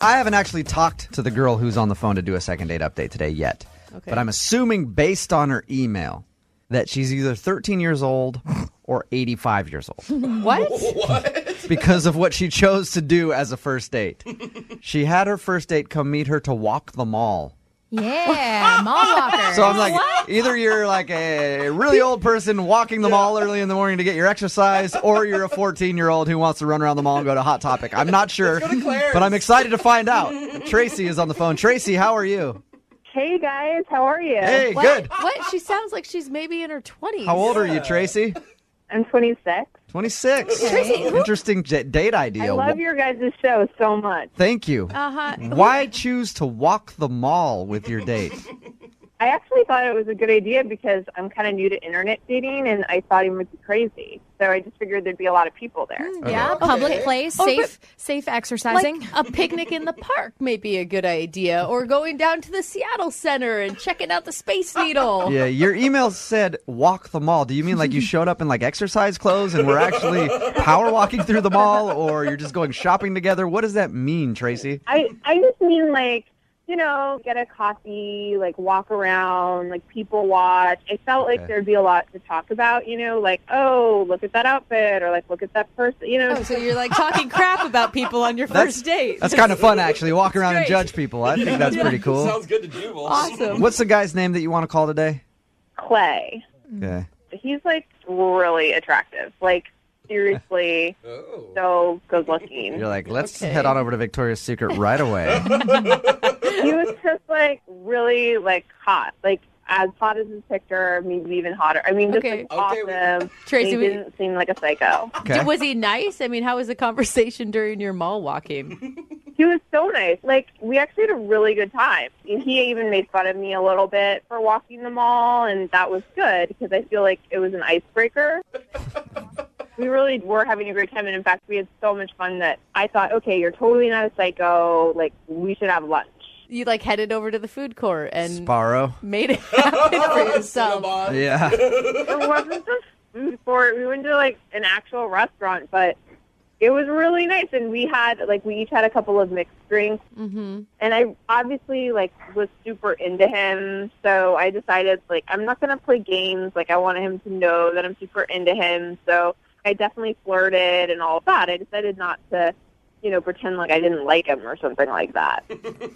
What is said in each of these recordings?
I haven't actually talked to the girl who's on the phone to do a second date update today yet. Okay. But I'm assuming based on her email that she's either 13 years old or 85 years old. What? Because of what she chose to do as a first date. She had her first date come meet her to walk the mall. Yeah, mall walker. So I'm like, either you're like a really old person walking the mall early in the morning to get your exercise, or you're a 14-year-old who wants to run around the mall and go to Hot Topic. I'm not sure, but I'm excited to find out. Tracy is on the phone. Tracy, how are you? Hey, guys. How are you? Hey, good. What? She sounds like she's maybe in her 20s. How old are you, Tracy? I'm 26. 26. Tracy, interesting date idea. I love your guys' show so much. Thank you. Uh-huh. Why choose to walk the mall with your date? I actually thought it was a good idea because I'm kind of new to internet dating, and I thought he would be crazy. So I just figured there'd be a lot of people there. Yeah, public place, safe exercising. Like a picnic in the park may be a good idea, or going down to the Seattle Center and checking out the Space Needle. Yeah, your email said walk the mall. Do you mean like you showed up in like exercise clothes and we're actually power walking through the mall, or you're just going shopping together? What does that mean, Tracy? I just mean like, get a coffee, like walk around, like people watch. I felt like there'd be a lot to talk about, like, oh, look at that outfit, or like, look at that person, Oh, so you're like talking crap about people on your first date. That's kind of fun, actually, walk around and judge people. I think that's pretty cool. Sounds good to Jubal. Awesome. What's the guy's name that you want to call today? Clay. Okay. He's like really attractive. Like, seriously, so good looking. You're like, let's head on over to Victoria's Secret right away. He was just like really like hot, like as hot as his picture, maybe even hotter. I mean, just like awesome. Tracy, he didn't seem like a psycho. Okay. Was he nice? I mean, how was the conversation during your mall walking? He was so nice. Like, we actually had a really good time. And he even made fun of me a little bit for walking the mall, and that was good because I feel like it was an icebreaker. We really were having a great time, and in fact, we had so much fun that I thought, okay, you're totally not a psycho. Like, we should have lunch. You like headed over to the food court and Sparrow. made it happen for yourself. Yeah. It wasn't just food court. We went to like an actual restaurant, but it was really nice. And we each had a couple of mixed drinks. Mm-hmm. And I obviously like was super into him. So I decided like, I'm not going to play games. Like I wanted him to know that I'm super into him. So I definitely flirted and all of that. I decided not to, pretend like I didn't like him or something like that.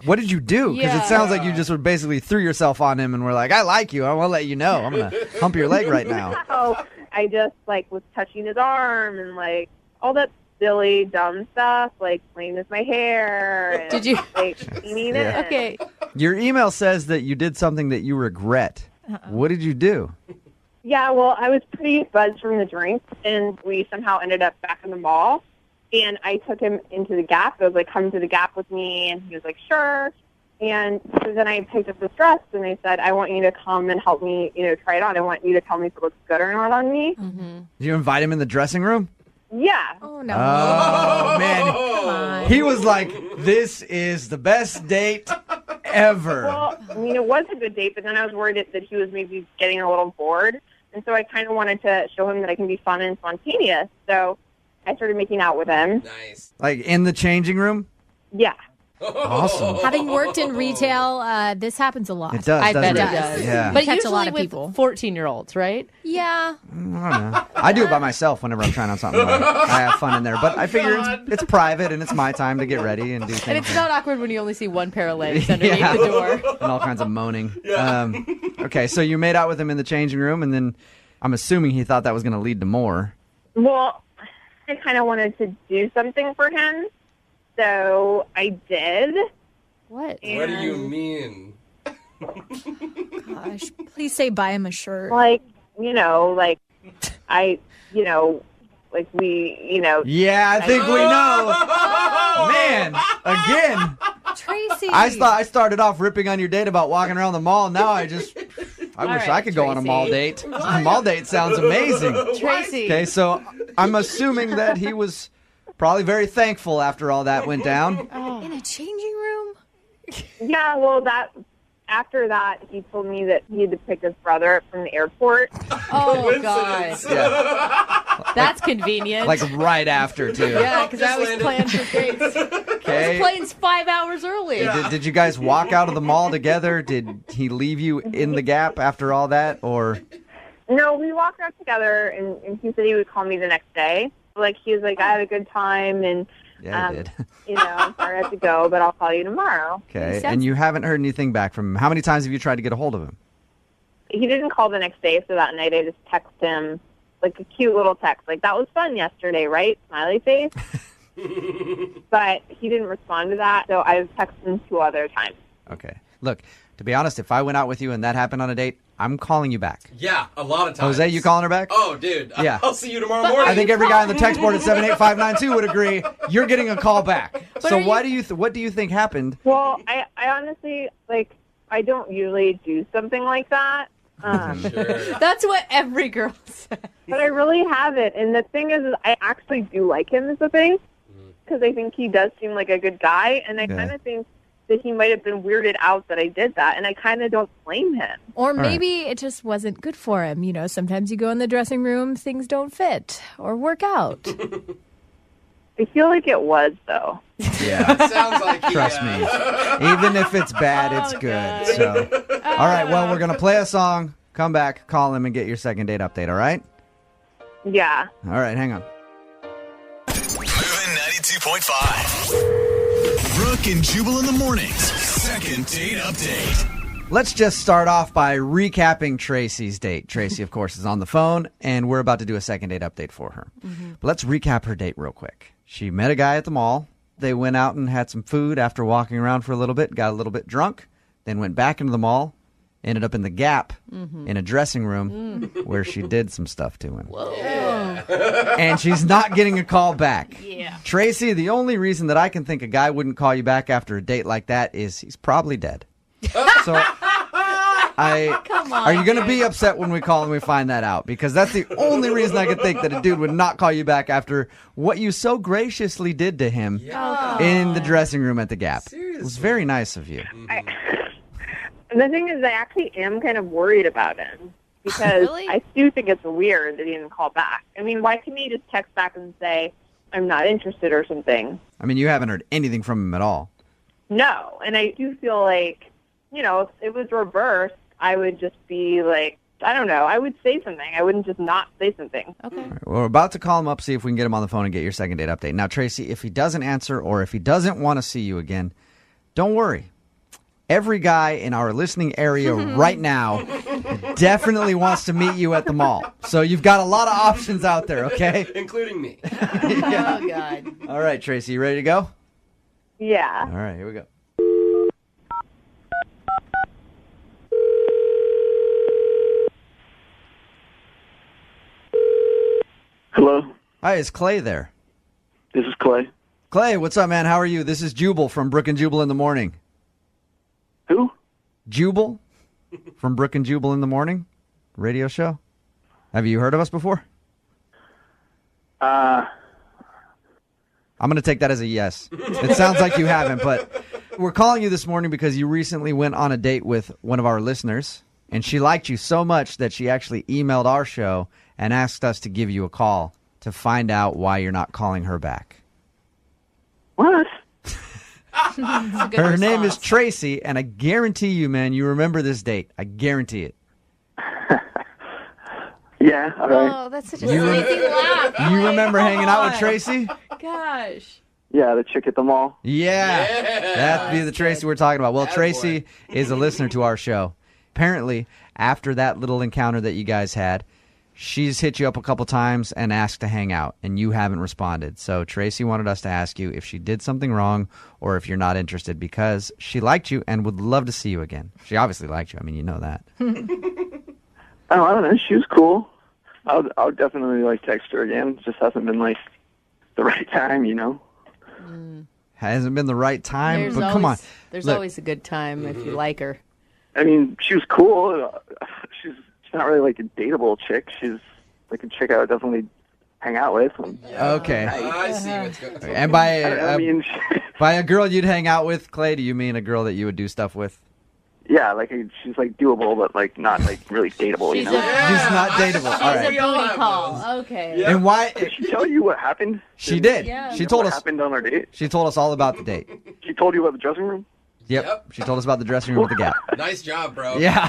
What did you do? Because it sounds like you just basically threw yourself on him and were like, I like you. I want to let you know. I'm going to hump your leg right now. So I just like was touching his arm and like all that silly, dumb stuff, like playing with my hair. And, Did you? Like, leaning in. Okay. Your email says that you did something that you regret. What did you do? Yeah, well, I was pretty buzzed from the drink, and we somehow ended up back in the mall. And I took him into the Gap. I was like, come to the Gap with me. And he was like, sure. And so then I picked up this dress, and I said, I want you to come and help me, try it on. I want you to tell me if it looks good or not on me. Mm-hmm. Did you invite him in the dressing room? Yeah. Oh, no. Oh, man. Come on. He was like, this is the best date ever. Well, I mean, it was a good date, but then I was worried that he was maybe getting a little bored. And so I kind of wanted to show him that I can be fun and spontaneous. So I started making out with him. Nice. Like in the changing room? Yeah. Awesome. Having worked in retail, this happens a lot. It does. I bet doesn't it does. Yeah. But Catch usually a lot of with people. 14-year-olds, right? Yeah. I don't know. I do it by myself whenever I'm trying on something. I have fun in there. But I figure it's private and it's my time to get ready and do things. And it's not awkward when you only see one pair of legs underneath the door. And all kinds of moaning. Okay, so you made out with him in the changing room, and then I'm assuming he thought that was going to lead to more. Well, I kind of wanted to do something for him. So I did. What? What do you mean? Gosh, please say buy him a shirt. Like, like I, like we, Yeah, I think we know. Man, again. Tracy. I started off ripping on your date about walking around the mall. Now I wish right, I could go on a Tracy. mall date. A mall date sounds amazing. Tracy. Okay, so I'm assuming that he was probably very thankful after all that went down. In a changing room? Yeah, well, that after that, he told me that he had to pick his brother up from the airport. Oh, God. Yeah. That's convenient. Like right after, too. Yeah, because I was planned for dates. Okay. His plane's 5 hours early. Did you guys walk out of the mall together? Did he leave you in the Gap after all that, or? No, we walked out together, and he said he would call me the next day. Like, he was like, I had a good time, and, Yeah, he did. I'm sorry I have to go, but I'll call you tomorrow. Okay, and you haven't heard anything back from him. How many times have you tried to get a hold of him? He didn't call the next day, so that night I just texted him, like, a cute little text. Like, that was fun yesterday, right? Smiley face. But he didn't respond to that, so I've texted him 2 other times. Okay. Look, to be honest, if I went out with you and that happened on a date, I'm calling you back. Yeah, a lot of times. Jose, you calling her back? Oh, dude. Yeah. I'll see you tomorrow morning. I think every guy on the text board at 78592 would agree. You're getting a call back. So what do you think happened? Well, I honestly, like, I don't usually do something like that. Sure. That's what every girl says. But I really haven't. And the thing is I actually do like him as a thing, because I think he does seem like a good guy, and I kind of think that he might have been weirded out that I did that, and I kind of don't blame him. Or maybe it just wasn't good for him. You know, sometimes you go in the dressing room, things don't fit or work out. I feel like it was, though. Yeah. Sounds like Trust me. Even if it's bad, it's good. So, all right, well, we're going to play a song, come back, call him, and get your second date update, all right? Yeah. All right, hang on. Moving 92.5. Brooke and Jubal in the mornings. Second date update. Let's just start off by recapping Tracy's date. Tracy, of course, is on the phone, and we're about to do a second date update for her. But let's recap her date real quick. She met a guy at the mall. They went out and had some food after walking around for a little bit, got a little bit drunk, then went back into the mall, ended up in the Gap in a dressing room where she did some stuff to him. Whoa. And she's not getting a call back. Yeah. Tracy, the only reason that I can think a guy wouldn't call you back after a date like that is he's probably dead. So Come on, are you going to be upset when we call and we find that out? Because that's the only reason I could think that a dude would not call you back after what you so graciously did to him in the dressing room at the Gap. Seriously? It was very nice of you. And the thing is, I actually am kind of worried about him, because Really? I do think it's weird that he didn't call back. I mean, why couldn't he just text back and say, I'm not interested or something? I mean, you haven't heard anything from him at all. No. And I do feel like, if it was reversed, I would just be like, I don't know, I would say something. I wouldn't just not say something. Okay. All right, we're about to call him up, see if we can get him on the phone and get your second date update. Now, Tracy, if he doesn't answer or if he doesn't want to see you again, don't worry. Every guy in our listening area right now definitely wants to meet you at the mall. So you've got a lot of options out there, okay? Including me. Oh, God. All right, Tracy, you ready to go? Yeah. All right, here we go. Hello, Hi, is Clay there? this is Clay. Clay, what's up, man? How are you? This is Jubal from Brooke and Jubal in the Morning. Who? Jubal from Brooke and Jubal in the Morning radio show. Have you heard of us before? I'm going to take that as a yes. It sounds like you haven't, but we're calling you this morning because you recently went on a date with one of our listeners, and she liked you so much that she actually emailed our show and asked us to give you a call to find out why you're not calling her back. What? Her name is Tracy, and I guarantee you, man, you remember this date. I guarantee it. Yeah, all right. Oh, that's such a You rem- sleepy laugh. You remember hanging out with Tracy? Gosh. Yeah, the chick at the mall. Yeah. That'd be the Tracy we're talking about. Well, Attaboy. Tracy is a listener to our show. Apparently, after that little encounter that you guys had, she's hit you up a couple times and asked to hang out, and you haven't responded. So Tracy wanted us to ask you if she did something wrong or if you're not interested, because she liked you and would love to see you again. She obviously liked you. I mean, you know that. Oh, I don't know. She was cool. I would definitely text her again. It just hasn't been the right time, Hasn't been the right time, There's but come on. There's Look. always a good time if you like her. I mean, she was cool. She's not really a dateable chick. She's a chick I would definitely hang out with. Okay. I see what's going on. And by I mean, by a girl you'd hang out with, Clay, do you mean a girl that you would do stuff with? Yeah, like she's like doable, but like not like really dateable. She's You know? She's not dateable. All She's right. a booty call. Okay. Yeah. And why? Did she tell you what happened? She did. Yeah. She told what us. happened on our date. She told us all about the date. She told you about the dressing room. Yep. She told us about the dressing room with the gap. Nice job, bro. Yeah.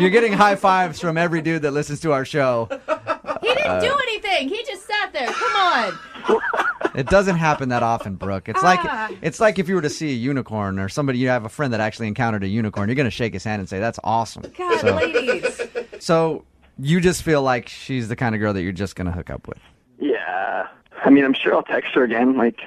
You're getting high fives from every dude that listens to our show. He didn't do anything. He just sat there. Come on. It doesn't happen that often, Brooke. It's like if you were to see a unicorn or somebody, you have a friend that actually encountered a unicorn, you're going to shake his hand and say, that's awesome. God, ladies. So you just feel like she's the kind of girl that you're just going to hook up with. Yeah. I mean, I'm sure I'll text her again. Like,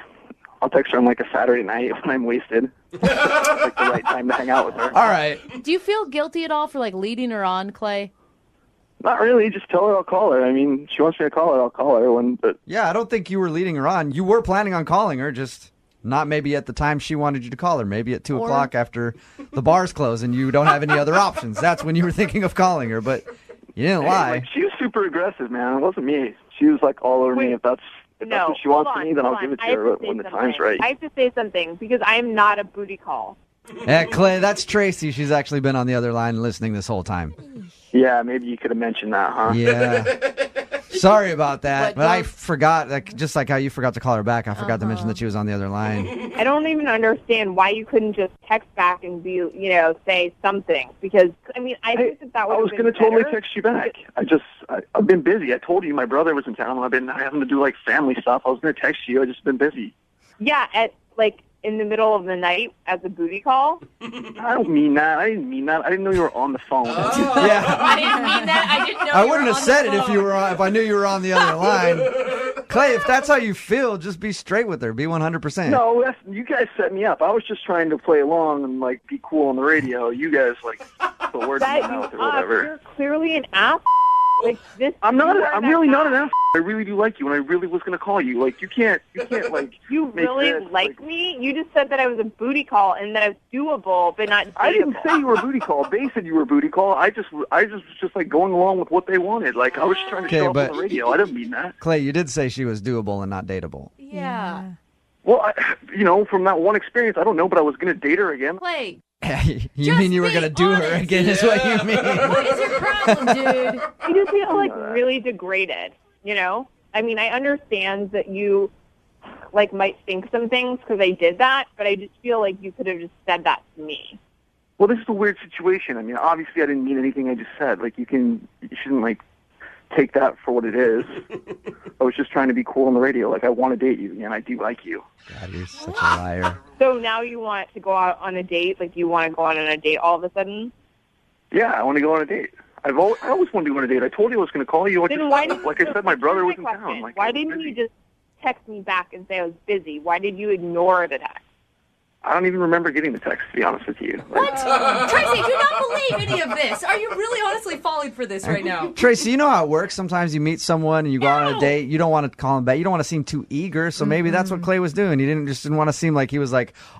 I'll text her on like a Saturday night when I'm wasted. It's like the right time to hang out with her. All right. Do you feel guilty at all for like leading her on, Clay? Not really. Just tell her I'll call her. I mean, she wants me to call her, I'll call her. But Yeah, I don't think you were leading her on. You were planning on calling her, just not maybe at the time she wanted you to call her. Maybe at 2 o'clock after the bars close and you don't have any other options. That's when you were thinking of calling her, but you didn't lie. like, she was super aggressive, man. It wasn't me. She was like all over me. If that's what she wants from me, then I'll give it to her when the time's right. I have to say something because I'm not a booty call. Yeah, Clay, that's Tracy. She's actually been on the other line listening this whole time. Yeah, maybe you could have mentioned that, huh? Yeah. Sorry about that, But but I forgot, just like how you forgot to call her back, I forgot to mention that she was on the other line. I don't even understand why you couldn't just text back and be, say something. Because, I mean, I think that would I was going to totally text you back. I've been busy. I told you my brother was in town. I've been having to do like family stuff. I was going to text you. I just been busy. Yeah, at in the middle of the night as a booty call. I don't mean that. I didn't mean that. I didn't know you were on the phone. Yeah. I didn't mean that. I didn't know I you wouldn't were have on said the it if I knew you were on the other line. Clay, if that's how you feel, just be straight with her. Be 100%. No, you guys set me up. I was just trying to play along and like be cool on the radio. You guys put words in my mouth or whatever. You're clearly an ass. Like this. I'm really not an ass. I really do like you, and I really was going to call you. Like you can't like. You make really this, like me? You just said that I was a booty call and that I was doable, but not dateable. I didn't say you were a booty call. They said you were a booty call. I just was like going along with what they wanted. Like I was just trying to show up on the radio. I didn't mean that. Clay, you did say she was doable and not dateable. Yeah. Well, from that one experience, I don't know, but I was going to date her again. Clay, You Just mean you were be going to do her honest. again is what you mean. what is your problem, dude? I just feel really degraded, I mean, I understand that you, might think some things because I did that, but I just feel like you could have just said that to me. Well, this is a weird situation. I mean, obviously I didn't mean anything I just said. Like, you shouldn't, take that for what it is. I was just trying to be cool on the radio. Like, I want to date you, and I do like you. God, you're such a liar. So now you want to go out on a date? Like, you want to go out on a date all of a sudden? Yeah, I want to go on a date. I always wanted to go on a date. I told you I was going to call you. Then why didn't like I said, my brother was in question. town. Why didn't you just text me back and say I was busy? Why did you ignore the text? I don't even remember getting the text, to be honest with you. What? Tracy, do not believe any of this. Are you really honestly falling for this right now? Tracy, you know how it works. Sometimes you meet someone and you go out on a date. You don't want to call him back. You don't want to seem too eager. So maybe that's what Clay was doing. He didn't want to seem like he was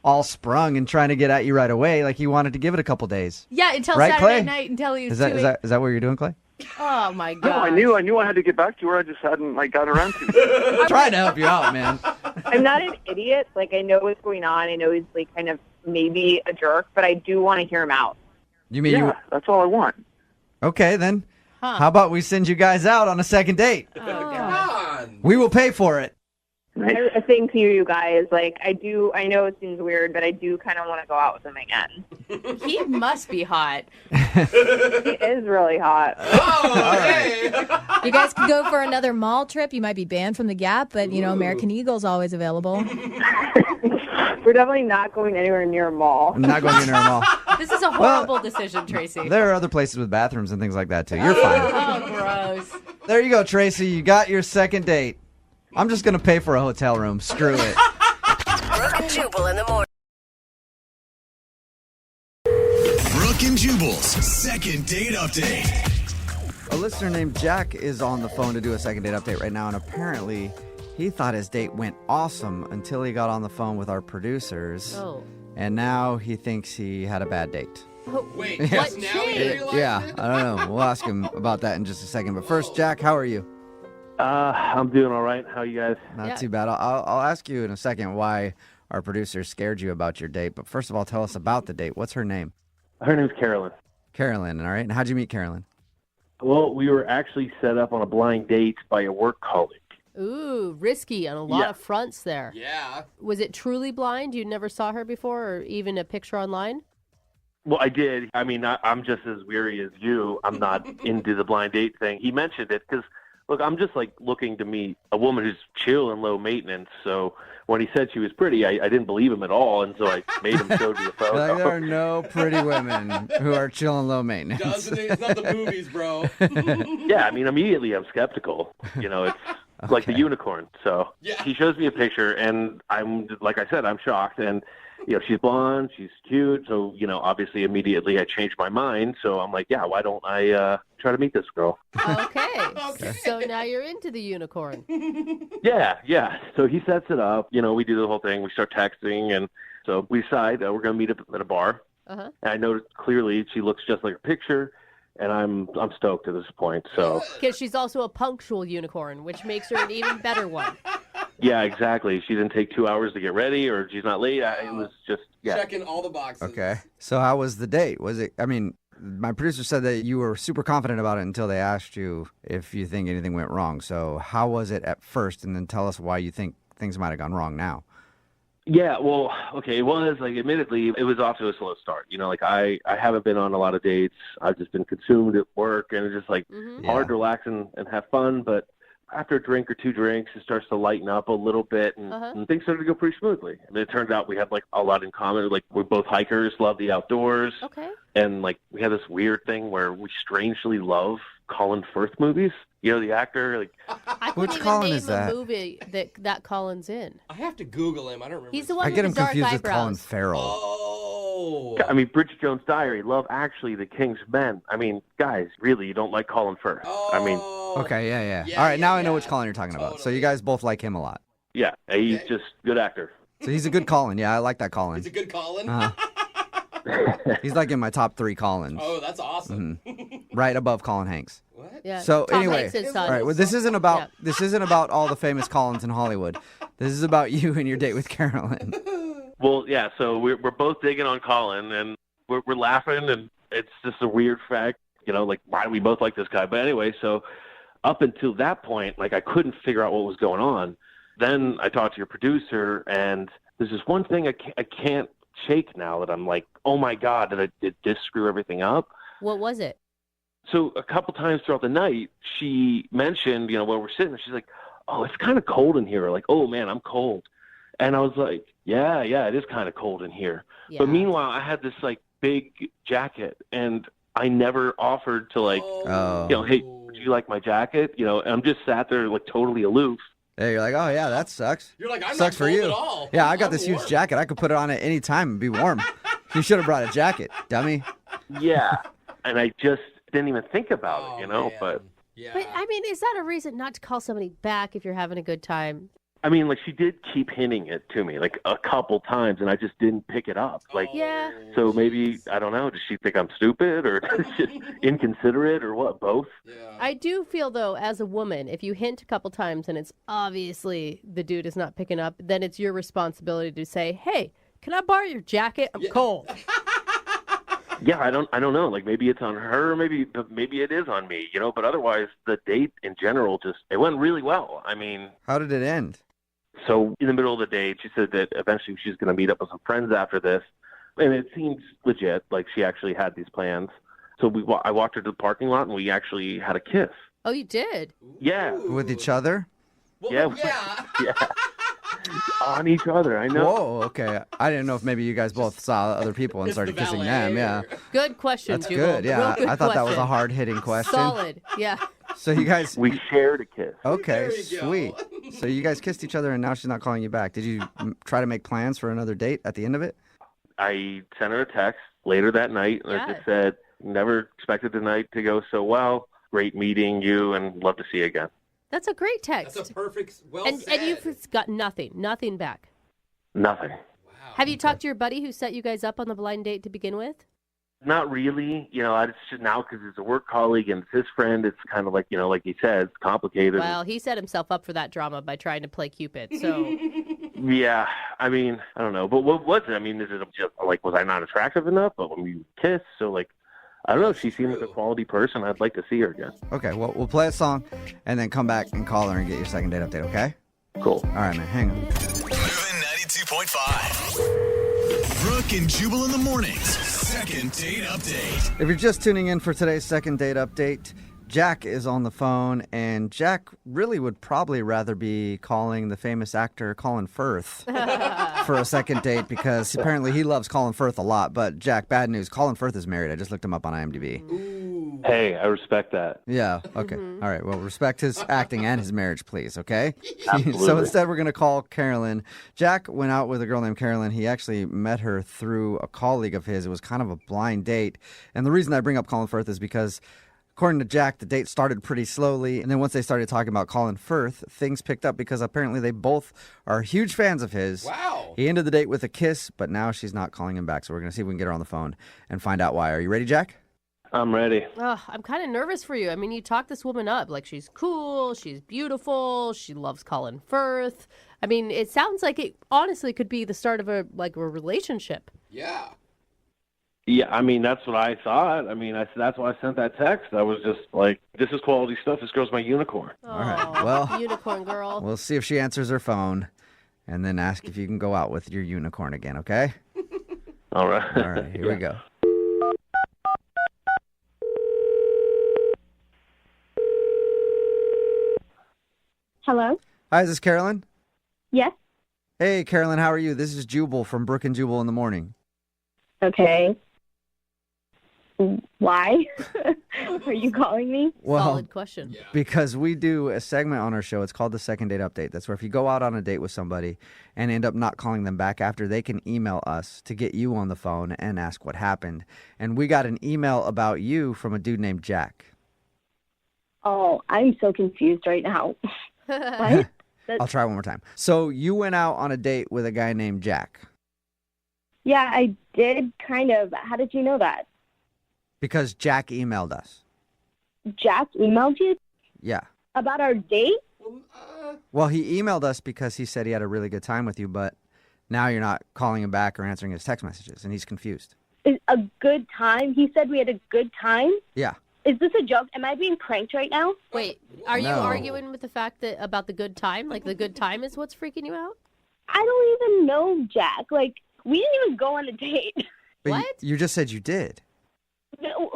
all sprung and trying to get at you right away. Like he wanted to give it a couple days. Yeah, until Right, Saturday Clay? night until he was Is that what you're doing, Clay? Oh my No, god. I knew I had to get back to her. I just hadn't got around to it. I'm trying to help you out, man. I'm not an idiot. I know what's going on. I know he's kind of maybe a jerk, but I do want to hear him out. You mean Yeah, that's all I want. Okay, then. How about we send you guys out on a second date? Come on. We will pay for it. Nice. A thing to you guys. I know it seems weird, but I do kind of want to go out with him again. He must be hot. He is really hot. Oh, hey. You guys could go for another mall trip. You might be banned from the Gap, but, American Eagle's always available. We're definitely not going anywhere near a mall. I'm not going in there mall. This is a horrible decision, Tracy. There are other places with bathrooms and things like that, too. You're fine. Oh, gross. There you go, Tracy. You got your second date. I'm just going to pay for a hotel room. Screw it. Brooke and Jubal in the morning. Brooke and Jubal's second date update. A listener named Jack is on the phone to do a second date update right now, and apparently he thought his date went awesome until he got on the phone with our producers, and now he thinks he had a bad date. Wait, What just now you changed? realize Yeah, it? I don't know. We'll ask him about that in just a second. But first, Jack, how are you? I'm doing all right. How you guys? Not too bad. I'll ask you in a second why our producers scared you about your date. But first of all, tell us about the date. What's her name? Her name's Carolyn. Carolyn, all right. And how'd you meet Carolyn? Well, we were actually set up on a blind date by a work colleague. Ooh, risky on a lot of fronts there. Yeah. Was it truly blind? You never saw her before or even a picture online? Well, I did. I mean, I'm just as weary as you. I'm not into the blind date thing. He mentioned it because, look, I'm just like looking to meet a woman who's chill and low maintenance. So when he said she was pretty, I didn't believe him at all. And so I made him show me a photo. Like, there are no pretty women who are chill and low maintenance. Doesn't it? It's not the movies, bro. Yeah, I mean, immediately I'm skeptical. You know, it's like the unicorn. So Yeah. he shows me a picture, and I'm, like I said, I'm shocked. And, you know, she's blonde, she's cute. So, you know, obviously immediately I changed my mind. So I'm like, yeah, why don't I try to meet this girl? Okay. So now you're into the unicorn. Yeah. So he sets it up. You know, we do the whole thing. We start texting, and so we decide we're going to meet up at a bar. Uh-huh. And I noticed clearly she looks just like her picture, and I'm stoked at this point. So Because she's also a punctual unicorn, which makes her an even better one. yeah, exactly. She didn't take 2 hours to get ready, or she's not late. It was just Checking all the boxes. Okay. So how was the date? Was it, I mean, my producer said that you were super confident about it until they asked you if you think anything went wrong. So how was it at first? And then tell us why you think things might have gone wrong now. Yeah, well, okay, it was, like, admittedly, it was off to a slow start. You know, like, I haven't been on a lot of dates. I've just been consumed at work, and it's just, like, hard to relax and have fun. But after a drink or two drinks, it starts to lighten up a little bit, and things started to go pretty smoothly. And it turned out we had, like, a lot in common. Like, we're both hikers, love the outdoors. Okay. And, like, we had this weird thing where we strangely love Colin Firth movies. You know, the actor, like... I couldn't Which even Colin name is a that? movie that Colin's in. I have to Google him. I don't remember. He's the his one I with get the him dark confused with Colin eyebrows. Farrell. Oh. I mean, Bridget Jones' Diary, Love Actually, The King's Men. I mean, guys, really, you don't like Colin Firth. I mean... Okay, yeah. Yeah, All right, now I know yeah. which Colin you're talking about. So Totally. you guys both like him a lot. Yeah, he's just good actor. So he's a good Colin. Yeah, I like that Colin. He's a good Colin. He's like in my top 3 Collins. Oh, that's awesome. Right above Colin Hanks. What? Yeah. So Tom anyway, Hanks' son. all right. Well, this isn't about all the famous Collins in Hollywood. This is about you and your date with Carolyn. Well, yeah, so we're both digging on Colin, and we're laughing, and it's just a weird fact, you know, like, why do we both like this guy? But anyway, so up until that point, like, I couldn't figure out what was going on. Then I talked to your producer, and there's this one thing I can't shake now that I'm like, oh, my God, did this screw everything up? What was it? So a couple times throughout the night, she mentioned, you know, when we're sitting, she's like, oh, it's kind of cold in here. Or like, oh, man, I'm cold. And I was like, yeah, it is kind of cold in here. Yeah. But meanwhile, I had this, like, big jacket, and I never offered to, like, Oh. you know, hey, would you like my jacket? You know, and I'm just sat there, like, totally aloof. Hey, you're like, oh yeah, that sucks. You're like, I'm Sucks not for cold you. at all. Yeah, I got I'm this warm. huge jacket. I could put it on at any time and be warm. You should have brought a jacket, dummy. Yeah. And I just didn't even think about it, you know, man. but... Yeah. But, I mean, is that a reason not to call somebody back if you're having a good time? I mean, like, she did keep hinting it to me, like, a couple times, and I just didn't pick it up. Like, Yeah. so maybe, I don't know, does she think I'm stupid or just inconsiderate or what, both? Yeah. I do feel, though, as a woman, if you hint a couple times and it's obviously the dude is not picking up, then it's your responsibility to say, hey, can I borrow your jacket? I'm cold. Yeah, I don't know. Like, maybe it's on her, maybe it is on me, you know, but otherwise, the date in general it went really well. I mean, How did it end? so in the middle of the date, she said that eventually she's going to meet up with some friends after this. And it seems legit, like she actually had these plans. So I walked her to the parking lot, and we actually had a kiss. Oh, you did? Yeah. With each other? Well, Yeah. yeah. Yeah. On each other, I know. Whoa, okay. I didn't know if maybe you guys both saw other people and It's started the kissing valet them. Yeah. or- Good question, That's Jubal. good. Yeah. Real good I thought that was a question. hard-hitting question. Solid. Yeah. So you guys... We shared a kiss. Okay, There you go. sweet. So you guys kissed each other, and now she's not calling you back. Did you try to make plans for another date at the end of it? I sent her a text later that night, and I Yeah. just said, never expected the night to go so well. Great meeting you, and love to see you again. That's a great text. That's a perfect, well and said. you've got nothing back. Nothing. Wow. Have you talked to your buddy who set you guys up on the blind date to begin with? Not really. You know, it's just now because it's a work colleague and it's his friend, it's kind of like, you know, like he said, it's complicated. Well, he set himself up for that drama by trying to play Cupid. So Yeah, I mean, I don't know. But what was it? I mean, is it just, like, was I not attractive enough? But when we kissed, so, like, I don't know. She seemed like a quality person. I'd like to see her again. Okay, well, we'll play a song and then come back and call her and get your second date update, okay? Cool. All right, man, hang on. Moving 92.5. Brooke and Jubal in the mornings. Second date update. If you're just tuning in for today's second date update, Jack is on the phone, and Jack really would probably rather be calling the famous actor Colin Firth for a second date because apparently he loves Colin Firth a lot. But Jack, bad news, Colin Firth is married. I just looked him up on IMDb. Hey, I respect that. Yeah, okay. All right, well, respect his acting and his marriage, please, okay? Absolutely. So instead, we're going to call Carolyn. Jack went out with a girl named Carolyn. He actually met her through a colleague of his. It was kind of a blind date. And the reason I bring up Colin Firth is because according to Jack, the date started pretty slowly, and then once they started talking about Colin Firth, things picked up because apparently they both are huge fans of his. Wow. He ended the date with a kiss, but now she's not calling him back, so we're going to see if we can get her on the phone and find out why. Are you ready, Jack? I'm ready. I'm kind of nervous for you. I mean, you talk this woman up. Like, she's cool, she's beautiful, she loves Colin Firth. I mean, it sounds like it honestly could be the start of a relationship. Yeah. Yeah, I mean, that's what I thought. I mean, that's why I sent that text. I was just like, this is quality stuff. This girl's my unicorn. All right, well, unicorn girl. We'll see if she answers her phone and then ask if you can go out with your unicorn again, okay? All right. All right, here we go. Hello? Hi, is this Carolyn? Yes? Hey, Carolyn, how are you? This is Jubal from Brooke and Jubal in the morning. Okay. Why are you calling me? Well, Solid question. Yeah. because we do a segment on our show. It's called the Second Date Update. That's where if you go out on a date with somebody and end up not calling them back after, they can email us to get you on the phone and ask what happened. And we got an email about you from a dude named Jack. Oh, I'm so confused right now. What? I'll try one more time. So you went out on a date with a guy named Jack. Yeah, I did kind of. How did you know that? Because Jack emailed us. Jack emailed you Yeah. about our date? Well, he emailed us because he said he had a really good time with you, but now you're not calling him back or answering his text messages, and he's confused. Is a good time? He said we had a good time? Yeah. Is this a joke? Am I being pranked right now? Wait, are you No. arguing with the fact that about the good time? Like, the good time is what's freaking you out? I don't even know Jack. Like, we didn't even go on a date. But What? You just said you did.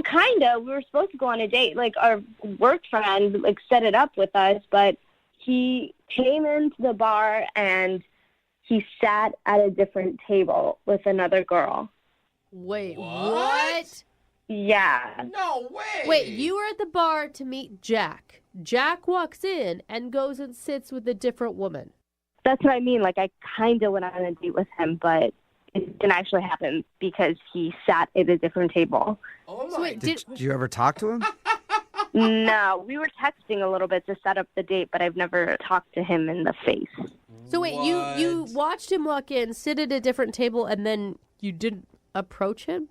Kind of. We were supposed to go on a date. Like, our work friend, like, set it up with us, but he came into the bar and he sat at a different table with another girl. Wait, What? Yeah. No way. Wait, you were at the bar to meet Jack. Jack walks in and goes and sits with a different woman. That's what I mean. Like, I kind of went on a date with him, but it didn't actually happen because he sat at a different table. Oh my. So wait, Did you ever talk to him? No, we were texting a little bit to set up the date, but I've never talked to him in the face. So wait, you watched him walk in, sit at a different table, and then you didn't approach him?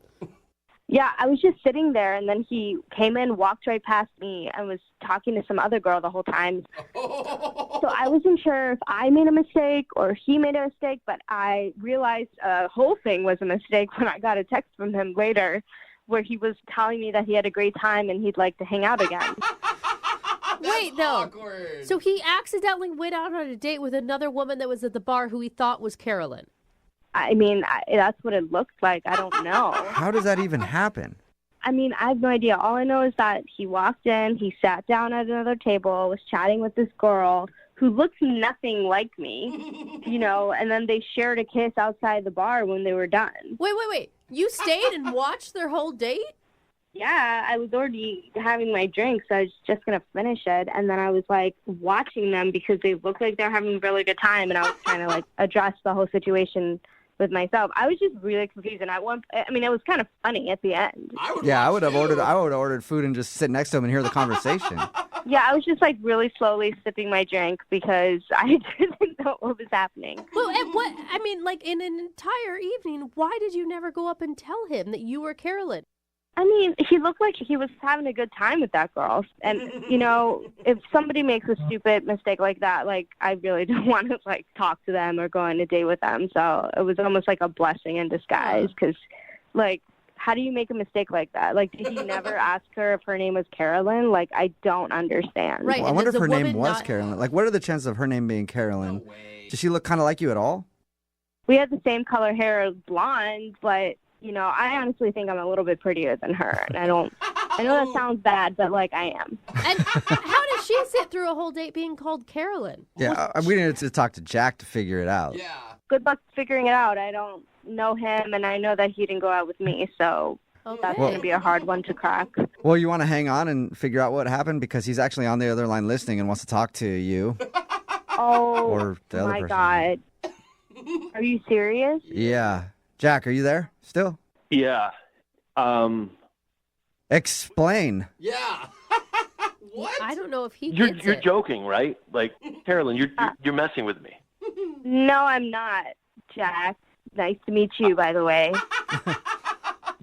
Yeah, I was just sitting there, and then he came in, walked right past me, and was talking to some other girl the whole time. So I wasn't sure if I made a mistake or he made a mistake, but I realized the whole thing was a mistake when I got a text from him later where he was telling me that he had a great time and he'd like to hang out again. Wait, though. Awkward. So he accidentally went out on a date with another woman that was at the bar who he thought was Carolyn. I mean, that's what it looked like. I don't know. How does that even happen? I mean, I have no idea. All I know is that he walked in, he sat down at another table, was chatting with this girl who looks nothing like me, you know, and then they shared a kiss outside the bar when they were done. Wait. You stayed and watched their whole date? Yeah, I was already having my drink, so I was just going to finish it. And then I was, like, watching them because they looked like they're having a really good time, and I was trying to, like, address the whole situation with myself. I was just really confused, and it was kind of funny at the end. I would have ordered food and just sit next to him and hear the conversation. Yeah, I was just, like, really slowly sipping my drink because I didn't know what was happening. Well, and in an entire evening, why did you never go up and tell him that you were Carolyn? I mean, he looked like he was having a good time with that girl. And, if somebody makes a stupid mistake like that, like, I really don't want to, like, talk to them or go on a date with them. So it was almost like a blessing in disguise because, like, how do you make a mistake like that? Like, did he never ask her if her name was Carolyn? Like, I don't understand. Right. Well, I wonder if her name was Carolyn. Like, what are the chances of her name being Carolyn? No way. Does she look kind of like you at all? We had the same color hair, blonde, but, I honestly think I'm a little bit prettier than her. And I know that sounds bad, but, like, I am. And how did she sit through a whole date being called Carolyn? Yeah, we needed to talk to Jack to figure it out. Yeah. Good luck figuring it out. I don't know him, and I know that he didn't go out with me, so that's going to be a hard one to crack. Well, you want to hang on and figure out what happened because he's actually on the other line listening and wants to talk to you. Oh, or the other my person. God. Are you serious? Yeah. Jack, are you there still? Yeah. Explain. Yeah. What? I don't know if he You're gets it. joking, right? Like, Carolyn, you're messing with me. No, I'm not, Jack. Nice to meet you, by the way.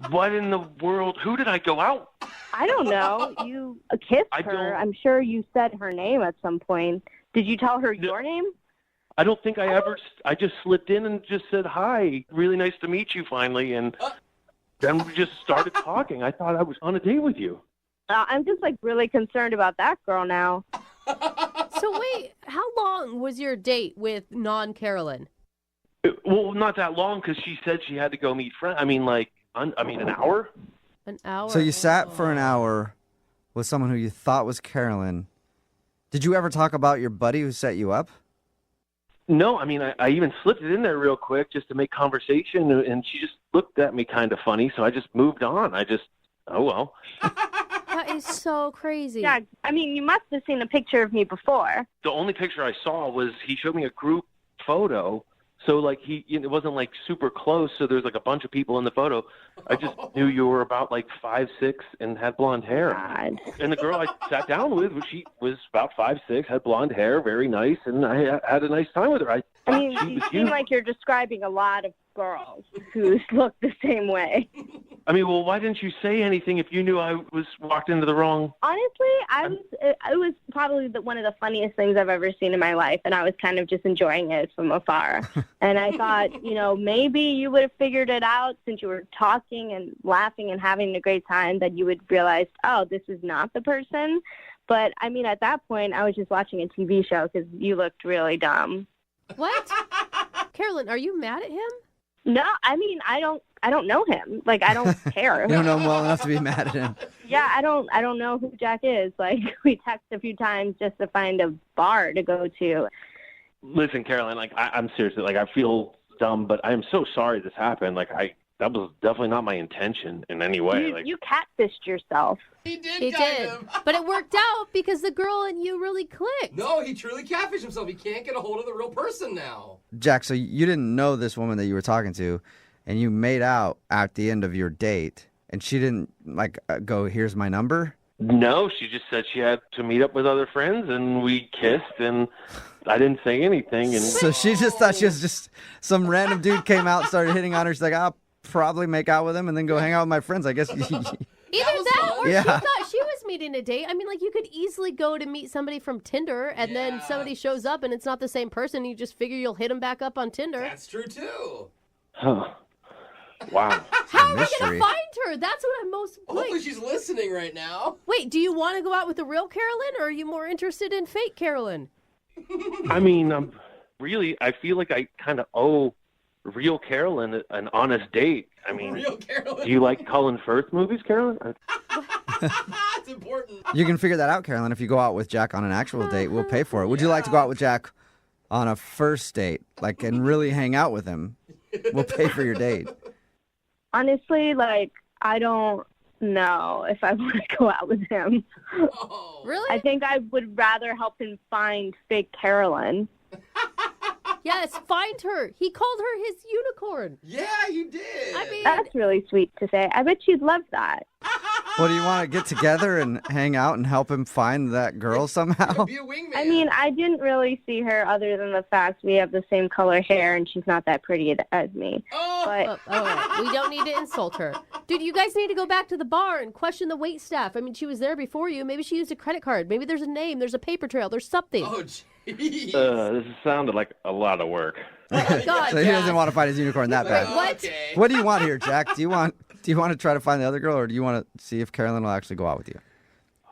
What in the world? Who did I go out? I don't know. You kissed her. I'm sure you said her name at some point. Did you tell her your name? I don't think I ever. I just slipped in and just said hi. Really nice to meet you finally, and then we just started talking. I thought I was on a date with you. I'm just like really concerned about that girl now. So wait, how long was your date with non-Carolyn? Well, not that long because she said she had to go meet friends. I mean, like, an hour. An hour. So you sat for an hour with someone who you thought was Carolyn. Did you ever talk about your buddy who set you up? No, I mean, I even slipped it in there real quick just to make conversation, and she just looked at me kind of funny, so I just moved on. Oh, well. That is so crazy. Yeah, I mean, you must have seen a picture of me before. The only picture I saw was he showed me a group photo. So, like, it wasn't, like, super close, so there's, like, a bunch of people in the photo. I just knew you were about, like, 5'6", and had blonde hair. God. And the girl I sat down with, she was about 5'6", had blonde hair, very nice, and I had a nice time with her. I mean, you seem like you're describing a lot of girls who look the same way. I mean, well, why didn't you say anything if you knew I was walked into the wrong... Honestly, it was probably one of the funniest things I've ever seen in my life, and I was kind of just enjoying it from afar. And I thought, maybe you would have figured it out since you were talking and laughing and having a great time, that you would realize, oh, this is not the person. But, I mean, at that point, I was just watching a TV show because you looked really dumb. What? Carolyn, are you mad at him? No, I mean, I don't know him. Like, I don't care. You don't know him well enough to be mad at him. Yeah, I don't know who Jack is. Like, we texted a few times just to find a bar to go to. Listen, Caroline, like, I'm seriously, like, I feel dumb, but I am so sorry this happened. Like, that was definitely not my intention in any way. You catfished yourself. He did. He did. But it worked out because the girl and you really clicked. No, he truly catfished himself. He can't get a hold of the real person now. Jack, so you didn't know this woman that you were talking to, and you made out at the end of your date, and she didn't, like, go, here's my number? No, she just said she had to meet up with other friends, and we kissed, and I didn't say anything. And So she just thought she was just some random dude came out and started hitting on her. She's like, I'll probably make out with him and then go hang out with my friends, I guess. Either that or Yeah. she thought she was meeting a date. I mean, like, you could easily go to meet somebody from Tinder and then somebody shows up and it's not the same person. You just figure you'll hit him back up on Tinder. That's true, too. Huh. Wow. How are we going to find her? That's what I'm most... Hopefully she's listening right now. Wait, do you want to go out with the real Carolyn or are you more interested in fake Carolyn? I mean, I feel like I kind of owe real Carolyn an honest date. I mean, Real Carolyn. do you like Colin Firth movies, Carolyn? That's important. You can figure that out, Carolyn. If you go out with Jack on an actual date, we'll pay for it. Would you like to go out with Jack on a first date, like, and really hang out with him? We'll pay for your date. Honestly, like, I don't know if I want to go out with him. Oh. Really? I think I would rather help him find fake Carolyn. Yes, find her. He called her his unicorn. Yeah, you did. I mean, That's really sweet to say. I bet she'd love that. Well, do you want to get together and hang out and help him find that girl somehow? Be a wingman. I mean, I didn't really see her other than the fact we have the same color hair and she's not that pretty as me. But We don't need to insult her. Dude, you guys need to go back to the bar and question the wait staff. I mean, she was there before you. Maybe she used a credit card. Maybe there's a name. There's a paper trail. There's something. Oh, jeez. This sounded like a lot of work. Oh, God, So he doesn't want to find his unicorn that bad. What? Okay. What do you want here, Jack? Do you want to try to find the other girl, or do you want to see if Carolyn will actually go out with you?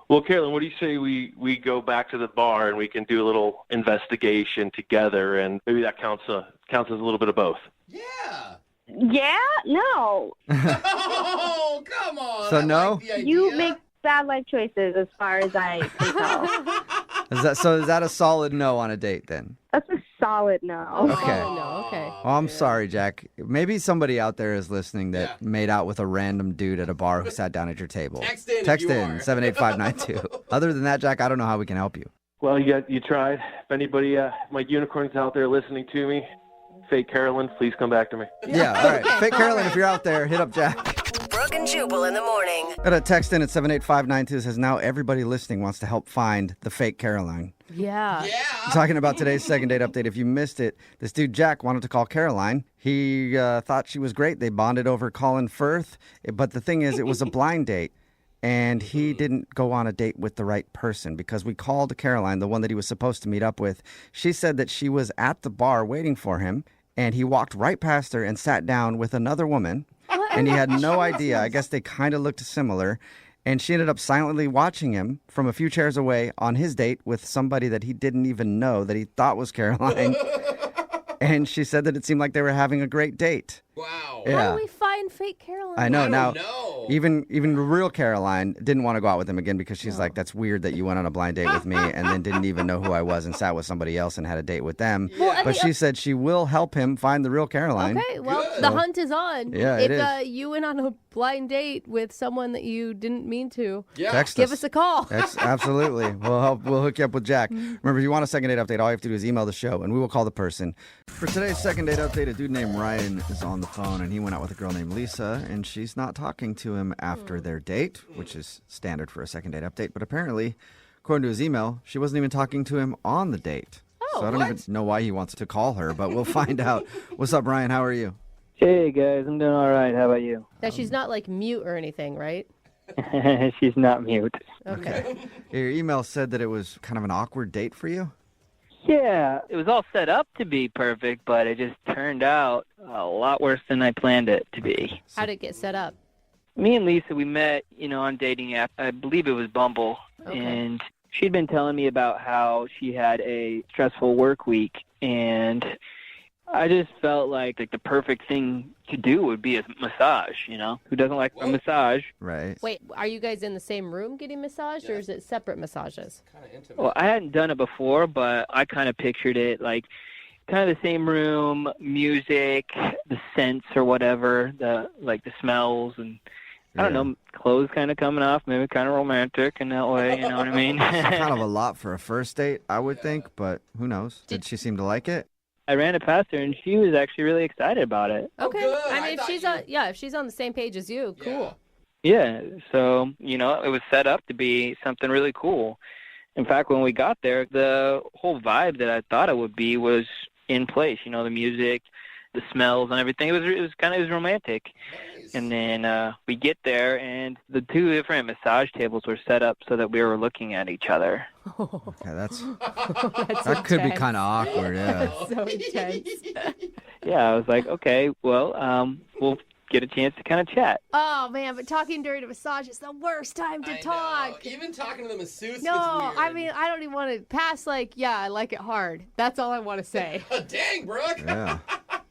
Well, Carolyn, what do you say we go back to the bar and we can do a little investigation together, and maybe that counts as a little bit of both. Yeah. yeah, no. Oh, come on. So I no? like the idea. You make bad life choices as far as I can tell. Is that a solid no on a date then? That's a solid no. Okay. Oh, no, okay. Well, I'm sorry, Jack. Maybe somebody out there is listening that made out with a random dude at a bar who sat down at your table. Text in if Text you in are. 78592. Other than that, Jack, I don't know how we can help you. Well, you tried. If anybody, my unicorns out there listening to me, fake Carolyn, please come back to me. Yeah, all right. Fake Carolyn, if you're out there, hit up Jack. Brooke and Jubal in the morning. Got a text in at 78592 says now everybody listening wants to help find the fake Caroline. Yeah. Talking about today's second date update. If you missed it, this dude Jack wanted to call Caroline. He thought she was great. They bonded over Colin Firth. But the thing is, it was a blind date. And he didn't go on a date with the right person because we called Caroline, the one that he was supposed to meet up with. She said that she was at the bar waiting for him. And he walked right past her and sat down with another woman. And he had no idea. I guess they kind of looked similar. And she ended up silently watching him from a few chairs away on his date with somebody that he didn't even know that he thought was Caroline. And she said that it seemed like they were having a great date. Wow. Yeah. How do we find fake Caroline? I know. I Now, don't know. even the real Caroline didn't want to go out with him again because she's like, that's weird that you went on a blind date with me and then didn't even know who I was and sat with somebody else and had a date with them. Well, But she said she will help him find the real Caroline. Okay, well, Good. the hunt is on. Yeah, if it is. You went on a blind date with someone that you didn't mean to, Yeah. Text give us a call. Absolutely. We'll hook you up with Jack. Remember, if you want a second date update, all you have to do is email the show, and we will call the person. For today's second date update, a dude named Ryan is on the phone, and he went out with a girl named Lisa, and she's not talking to him after their date, which is standard for a second date update. But apparently, according to his email, she wasn't even talking to him on the date. So I don't even know why he wants to call her, but we'll find out. What's up, Ryan? How are you? Hey, guys. I'm doing all right. How about you? That she's not like mute or anything, right? She's not mute. Okay. Your email said that it was kind of an awkward date for you? Yeah, it was all set up to be perfect, but it just turned out a lot worse than I planned it to be. How did it get set up? Me and Lisa, we met, on dating app. I believe it was Bumble. Okay. And she'd been telling me about how she had a stressful work week, and I just felt like the perfect thing to do would be a massage, Who doesn't like a massage? Right. Wait, are you guys in the same room getting massaged, or is it separate massages? Kind of intimate. Well, I hadn't done it before, but I kind of pictured it like kind of the same room, music, the scents or whatever, the smells and I don't know, clothes kind of coming off, maybe kind of romantic in that way, you know what I mean? Kind of a lot for a first date, I would think, but who knows? Did she seem to like it? I ran it past her, and she was actually really excited about it. Okay. good. I I mean, if she's on the same page as you, cool. Yeah, so, it was set up to be something really cool. In fact, when we got there, the whole vibe that I thought it would be was in place, the music, the smells and everything. It was romantic. Nice. And then we get there, and the two different massage tables were set up so that we were looking at each other. Okay, That's that could be intense. kind of awkward, yeah. That's so intense. Yeah, I was like, okay, well, we'll get a chance to kind of chat. Oh, man, but talking during a massage is the worst time to I talk. know. Even talking to the masseuse No, gets weird. I mean, I don't even want to pass I like it hard. That's all I want to say. Dang, Brooke. Yeah.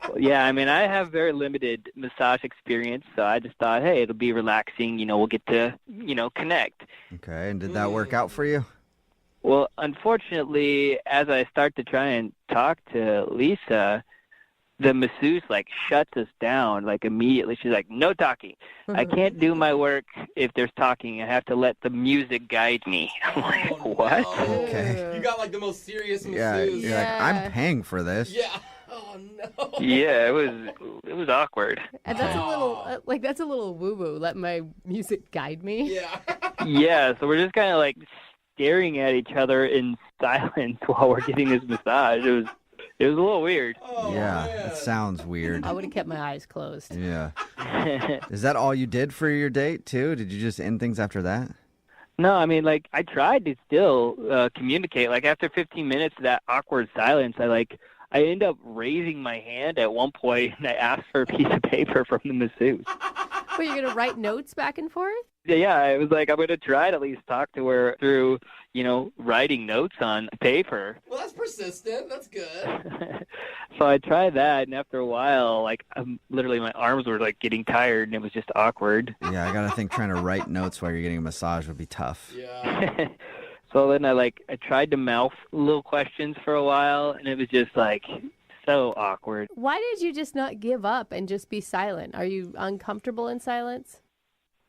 Well, yeah, I mean, I have very limited massage experience, so I just thought, hey, it'll be relaxing. We'll get to, connect. Okay, and did that work out for you? Well, unfortunately, as I start to try and talk to Lisa, the masseuse, shuts us down, immediately. She's like, no talking. I can't do my work if there's talking. I have to let the music guide me. I'm like, what? Okay. You got the most serious masseuse. Yeah, you're like, I'm paying for this. Yeah. Oh, Oh no. Yeah, it was awkward. And that's a little that's a little woo woo. Let my music guide me. Yeah. Yeah, so we're just kind of like staring at each other in silence while we're getting this massage. It was a little weird. Oh, Yeah, man. it sounds weird. I would have kept my eyes closed. Yeah. Is that all you did for your date, too? Did you just end things after that? No, I mean, like, I tried to still communicate. Like, after 15 minutes of that awkward silence, I end up raising my hand at one point, and I asked for a piece of paper from the masseuse. Were you going to write notes back and forth? Yeah, I was like, I'm going to try to at least talk to her through, writing notes on paper. Well, that's persistent. That's good. So I tried that, and after a while, literally my arms were, getting tired, and it was just awkward. Yeah, I got to think trying to write notes while you're getting a massage would be tough. Yeah. So then I tried to mouth little questions for a while, and it was just, so awkward. Why did you just not give up and just be silent? Are you uncomfortable in silence?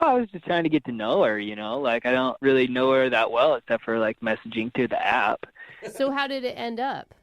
I was just trying to get to know her, I don't really know her that well except for messaging through the app. So how did it end up?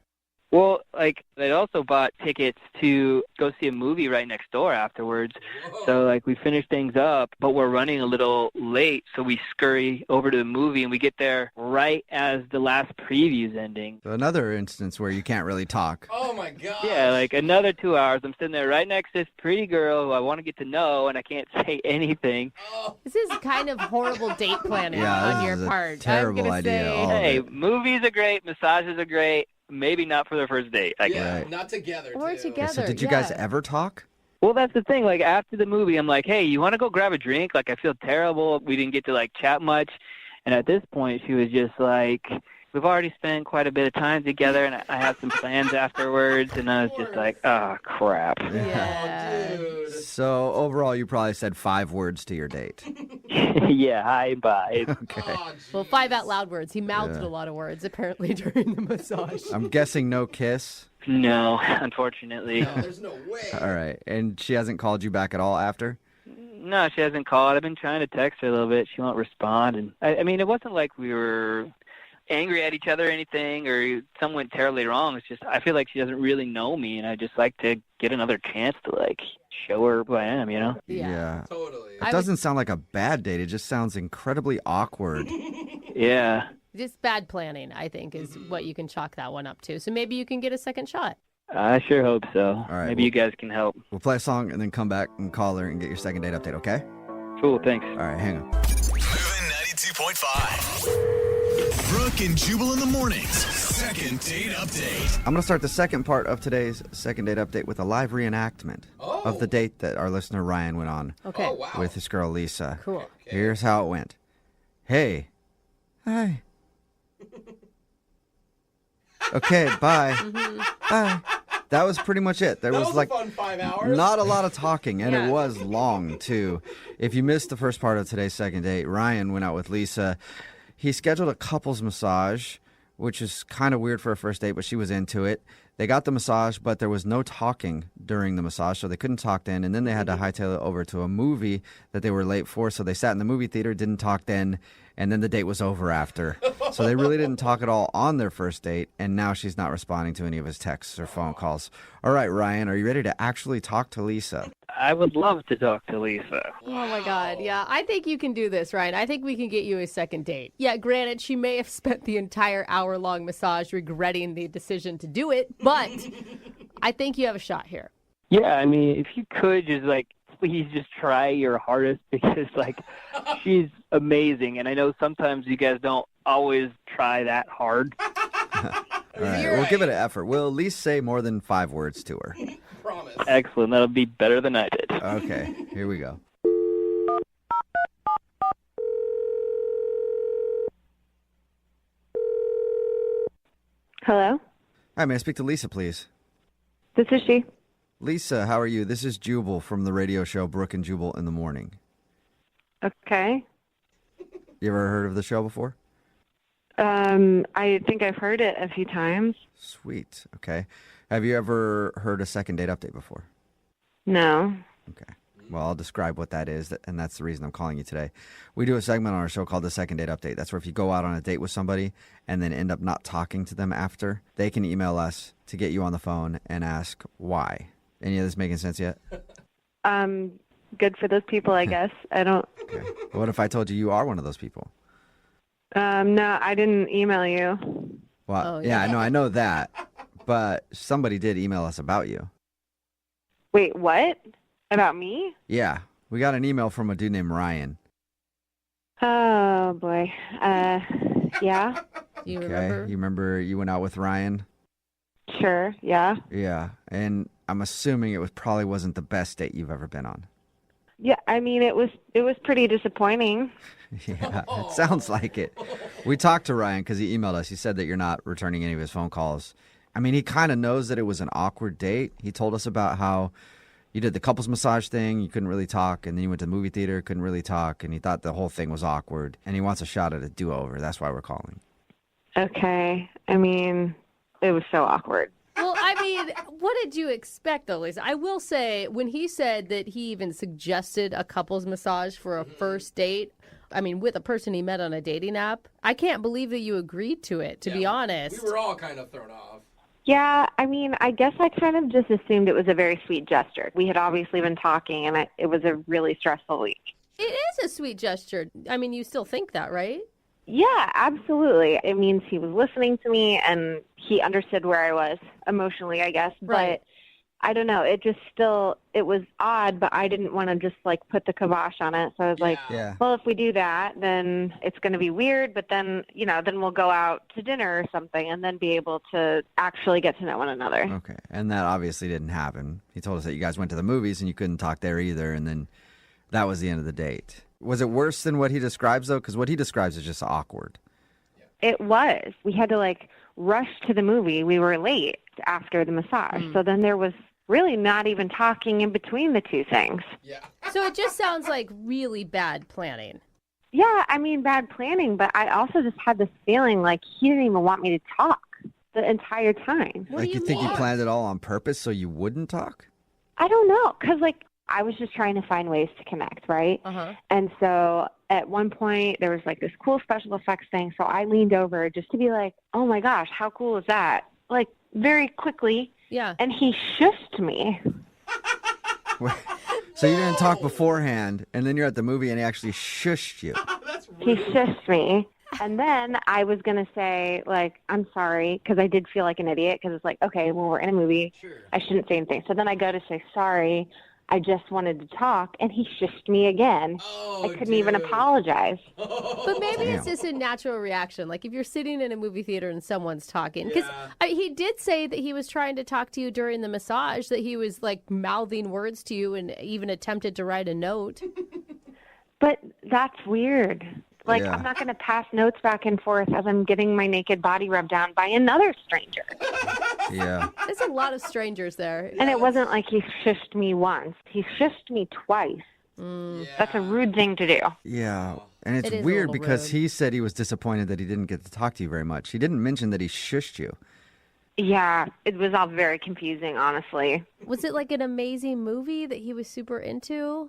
Well, I'd also bought tickets to go see a movie right next door afterwards. Whoa. So we finished things up, but we're running a little late, so we scurry over to the movie and we get there right as the last preview's ending. So another instance where you can't really talk. Oh my god. Yeah, another 2 hours. I'm sitting there right next to this pretty girl who I want to get to know, and I can't say anything. Oh. This is kind of horrible date planning Yeah, on this your is a part. terrible I'm gonna idea, say, all of Hey, it. movies are great, massages are great. Maybe not for the first date, I guess. Yeah, Right. not together. Or too. together. So did you yeah. guys ever talk? Well, that's the thing. After the movie, I'm like, hey, you want to go grab a drink? I feel terrible. We didn't get to, chat much. And at this point, she was just like, we've already spent quite a bit of time together, and I have some plans afterwards. And I was just like, oh, crap. Yeah. Oh, dude. So overall, you probably said 5 words to your date. Yeah, hi, bye. Okay. Oh, Well, 5 out loud words. He mouthed Yeah. a lot of words apparently during the massage. I'm guessing no kiss. No, unfortunately. no, there's no way. All right. And she hasn't called you back at all after? No, she hasn't called. I've been trying to text her a little bit. She won't respond. And I mean, it wasn't like we were angry at each other or anything, or something went terribly wrong. It's just I feel like she doesn't really know me, and I just like to get another chance to show her who I am. Yeah. Totally. It doesn't sound like a bad date. It just sounds incredibly awkward. Yeah. Just bad planning, I think, is what you can chalk that one up to. So maybe you can get a second shot. I sure hope so. All right, Maybe you guys can help. We'll play a song and then come back and call her and get your second date update, okay? Cool, thanks. All right, hang on. Moving 92.5. Brooke and Jubal in the mornings. Second date update. I'm going to start the second part of today's second date update with a live reenactment of the date that our listener Ryan went on Okay. Oh, wow. with his girl Lisa. Cool. Here's how it went. Hey. Hi. Okay, bye. Bye. That was pretty much it. There That was was like a fun 5 hours. not a lot of talking, and Yeah. it was long too. If you missed the first part of today's second date, Ryan went out with Lisa. He scheduled a couples massage, which is kind of weird for a first date, but she was into it. They got the massage, but there was no talking during the massage, so they couldn't talk then. And then they had to hightail it over to a movie that they were late for, so they sat in the movie theater, didn't talk then, and then the date was over after. So they really didn't talk at all on their first date, and now she's not responding to any of his texts or phone calls. All right, Ryan, are you ready to actually talk to Lisa? I would love to talk to Lisa. Oh my God. Yeah, I think you can do this, Ryan. I think we can get you a second date. Yeah, granted, she may have spent the entire hour-long massage regretting the decision to do it, but I think you have a shot here. Yeah, I mean, if you could just please just try your hardest because she's amazing, and I know sometimes you guys don't always try that hard. All right, we'll give it an effort. We'll at least say more than 5 words to her. Promise. Excellent. That'll be better than I did. Okay, here we go. Hello? Hi, may I speak to Lisa, please? This is she. Lisa, how are you? This is Jubal from the radio show Brooke and Jubal in the Morning. Okay. You ever heard of the show before? I think I've heard it a few times. Sweet. Okay. Have you ever heard a second date update before? No. Okay. Well, I'll describe what that is, and that's the reason I'm calling you today. We do a segment on our show called the Second Date Update. That's where if you go out on a date with somebody and then end up not talking to them after, they can email us to get you on the phone and ask why. Any of this making sense yet? Good for those people, I guess. I don't. Okay. What if I told you are one of those people? No, I didn't email you. Well, yeah, I know that, but somebody did email us about you. Wait, what? About me? Yeah, we got an email from a dude named Ryan. Oh, boy. Yeah? You remember? You remember you went out with Ryan? Sure, yeah. Yeah, and I'm assuming it probably wasn't the best date you've ever been on. Yeah, I mean, it was pretty disappointing. Yeah, it sounds like it. We talked to Ryan because he emailed us. He said that you're not returning any of his phone calls. I mean, he kind of knows that it was an awkward date. He told us about how you did the couples massage thing, you couldn't really talk, and then you went to the movie theater, couldn't really talk, and he thought the whole thing was awkward, and he wants a shot at a do-over. That's why we're calling. Okay. I mean, it was so awkward. Well, I mean, what did you expect, though, Lisa? I will say, when he said that he even suggested a couples massage for a first date, I mean, with a person he met on a dating app, I can't believe that you agreed to it, to be honest. We were all kind of thrown off. Yeah, I mean, I guess I kind of just assumed it was a very sweet gesture. We had obviously been talking, and it was a really stressful week. It is a sweet gesture. I mean, you still think that, right? Yeah, absolutely. It means he was listening to me, and he understood where I was emotionally, I guess. Right. But I don't know. It was odd, but I didn't want to just, put the kibosh on it. So I was like, well, if we do that, then it's going to be weird. But then, then we'll go out to dinner or something and then be able to actually get to know one another. Okay. And that obviously didn't happen. He told us that you guys went to the movies and you couldn't talk there either. And then that was the end of the date. Was it worse than what he describes, though? Because what he describes is just awkward. It was. We had to, rush to the movie. We were late after the massage. So then there was really not even talking in between the two things. Yeah. So it just sounds like really bad planning. Yeah, I mean, bad planning, but I also just had this feeling like he didn't even want me to talk the entire time. What do you think he planned it all on purpose so you wouldn't talk? I don't know, because, I was just trying to find ways to connect, right? Uh-huh. And so at one point, there was, this cool special effects thing, so I leaned over just to be like, oh, my gosh, how cool is that? Very quickly. Yeah. And he shushed me. So you didn't talk beforehand, and then you're at the movie, and he actually shushed you. He shushed me. And then I was going to say, I'm sorry, because I did feel like an idiot, because it's okay, well, we're in a movie. Sure. I shouldn't say anything. So then I go to say, sorry, I just wanted to talk, and he shushed me again. Oh, I couldn't even apologize. But maybe it's just a natural reaction. If you're sitting in a movie theater and someone's talking. Because he did say that he was trying to talk to you during the massage, that he was, mouthing words to you and even attempted to write a note. But that's weird. I'm not going to pass notes back and forth as I'm getting my naked body rubbed down by another stranger. Yeah. There's a lot of strangers there. And it wasn't like he shushed me once. He shushed me twice. That's a rude thing to do. Yeah. And it's It is a weird little because rude. he said he was disappointed that he didn't get to talk to you very much. He didn't mention that he shushed you. Yeah, it was all very confusing, honestly. Was it an amazing movie that he was super into?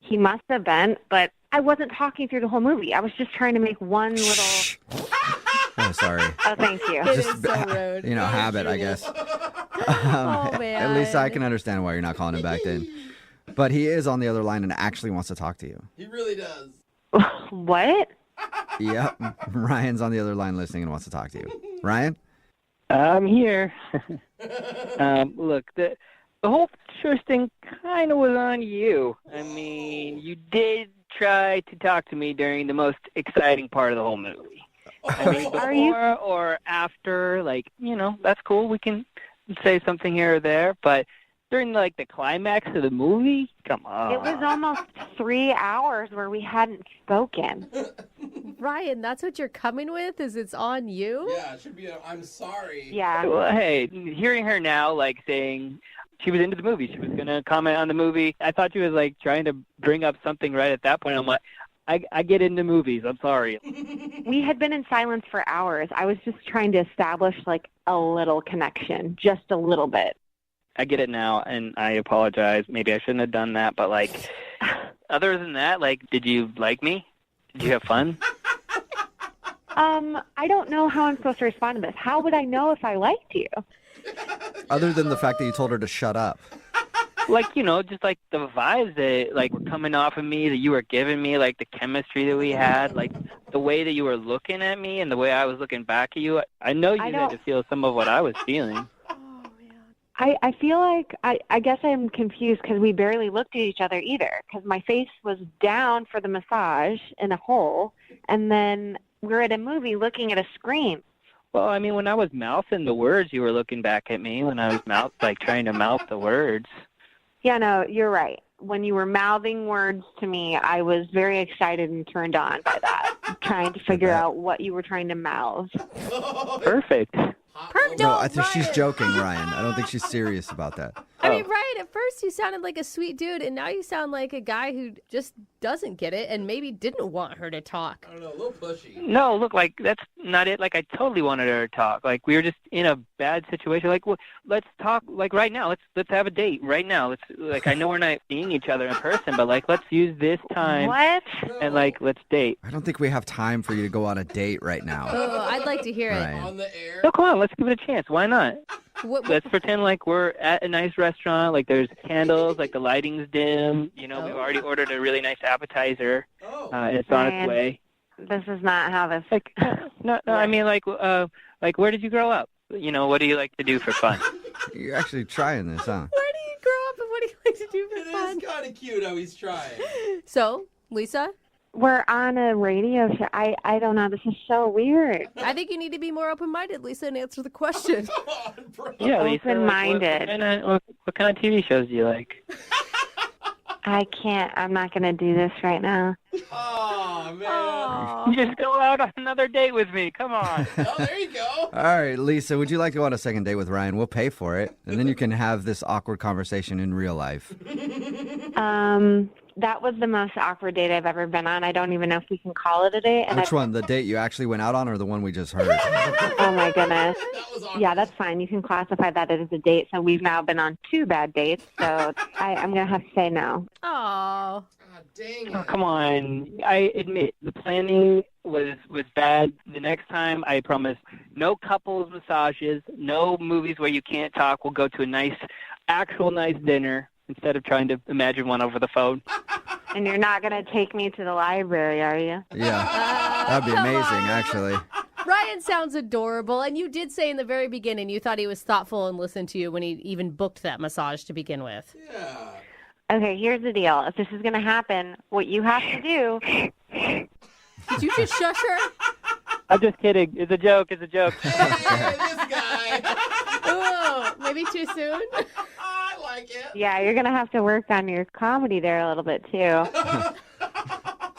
He must have been, but I wasn't talking through the whole movie. I was just trying to make one little... Oh, sorry. Oh, thank you. It is so rude. Habit, I guess. Oh, man. At least I can understand why you're not calling him back then. But he is on the other line and actually wants to talk to you. He really does. What? Yep. Ryan's on the other line listening and wants to talk to you. Ryan? I'm here. Look, the whole shush thing kind of was on you. I mean, you did try to talk to me during the most exciting part of the whole movie. I mean, before or after, that's cool. We can say something here or there, but during, the climax of the movie, come on. It was almost 3 hours where we hadn't spoken. Ryan, that's what you're coming with? Is it's on you? Yeah, it should be I'm sorry. Yeah. Well, hey, hearing her now, saying she was into the movie, she was going to comment on the movie, I thought she was, trying to bring up something right at that point. I'm like, I get into movies. I'm sorry. We had been in silence for hours. I was just trying to establish, a little connection, just a little bit. I get it now, and I apologize. Maybe I shouldn't have done that, but, like, other than that, like, did you like me? Did you have fun? I don't know how I'm supposed to respond to this. How would I know if I liked you? Other than the fact that you told her to shut up. Like, you know, just like the vibes that like were coming off of me, that you were giving me, like the chemistry that we had, like the way that you were looking at me and the way I was looking back at you. I know you had to feel some of what I was feeling. I feel like, I guess I'm confused because we barely looked at each other either, because my face was down for the massage in a hole, and then we're at a movie looking at a screen. Well, I mean, when I was mouthing the words, you were looking back at me when I was trying to mouth the words. Yeah, no, you're right. When you were mouthing words to me, I was very excited and turned on by that, trying to figure out what you were trying to mouth. Perfect. No, I think she's joking, Ryan. I don't think she's serious about that. I mean, Ryan, at first you sounded like a sweet dude, and now you sound like a guy who just doesn't get it and maybe didn't want her to talk. I don't know, a little pushy. No, look, like, that's not it. Like, I totally wanted her to talk. Like, we were just in a bad situation. Like, well, let's talk, like, right now. Let's have a date right now. Let's, like, I know we're not seeing each other in person, but, like, let's use this time. What? And, like, let's date. I don't think we have time for you to go on a date right now. Oh, I'd like to hear Ryan. it. On the air. No, come on, let's give it a chance. Why not? What, Let's pretend like we're at a nice restaurant, like there's candles, like the lighting's dim. You know, we've already ordered a really nice appetizer. It's on its way. This is not how this... Like, no, I mean, like, where did you grow up? You know, what do you like to do for fun? You're actually trying this, huh? Where do you grow up and what do you like to do for fun? It is kind of cute how he's trying. So, Lisa? We're on a radio show. I don't know. This is so weird. I think you need to be more open-minded, Lisa, and answer the question. Yeah, Lisa. Open-minded. What kind of TV shows do you like? I can't. I'm not going to do this right now. Oh, man. Just go out on another date with me. Come on. Oh, there you go. All right, Lisa, would you like to go on a second date with Ryan? We'll pay for it, and then you can have this awkward conversation in real life. That was the most awkward date I've ever been on. I don't even know if we can call it a date. And Which one? The date you actually went out on or the one we just heard? Oh, my goodness. That was awkward. Yeah, that's fine. You can classify that as a date. So we've now been on 2 bad dates. So I'm going to have to say no. Oh. Dang it. Oh, come on. I admit, the planning was bad. The next time, I promise, no couples massages, no movies where you can't talk. We'll go to a actual nice dinner instead of trying to imagine one over the phone. And you're not going to take me to the library, are you? Yeah, that'd be amazing, actually. Ryan sounds adorable, and you did say in the very beginning you thought he was thoughtful and listened to you when he even booked that massage to begin with. Yeah. Okay, here's the deal. If this is going to happen, what you have to do... Did you just shush her? I'm just kidding. It's a joke. It's a joke. This guy. Oh, maybe too soon? I like it. Yeah, you're going to have to work on your comedy there a little bit, too.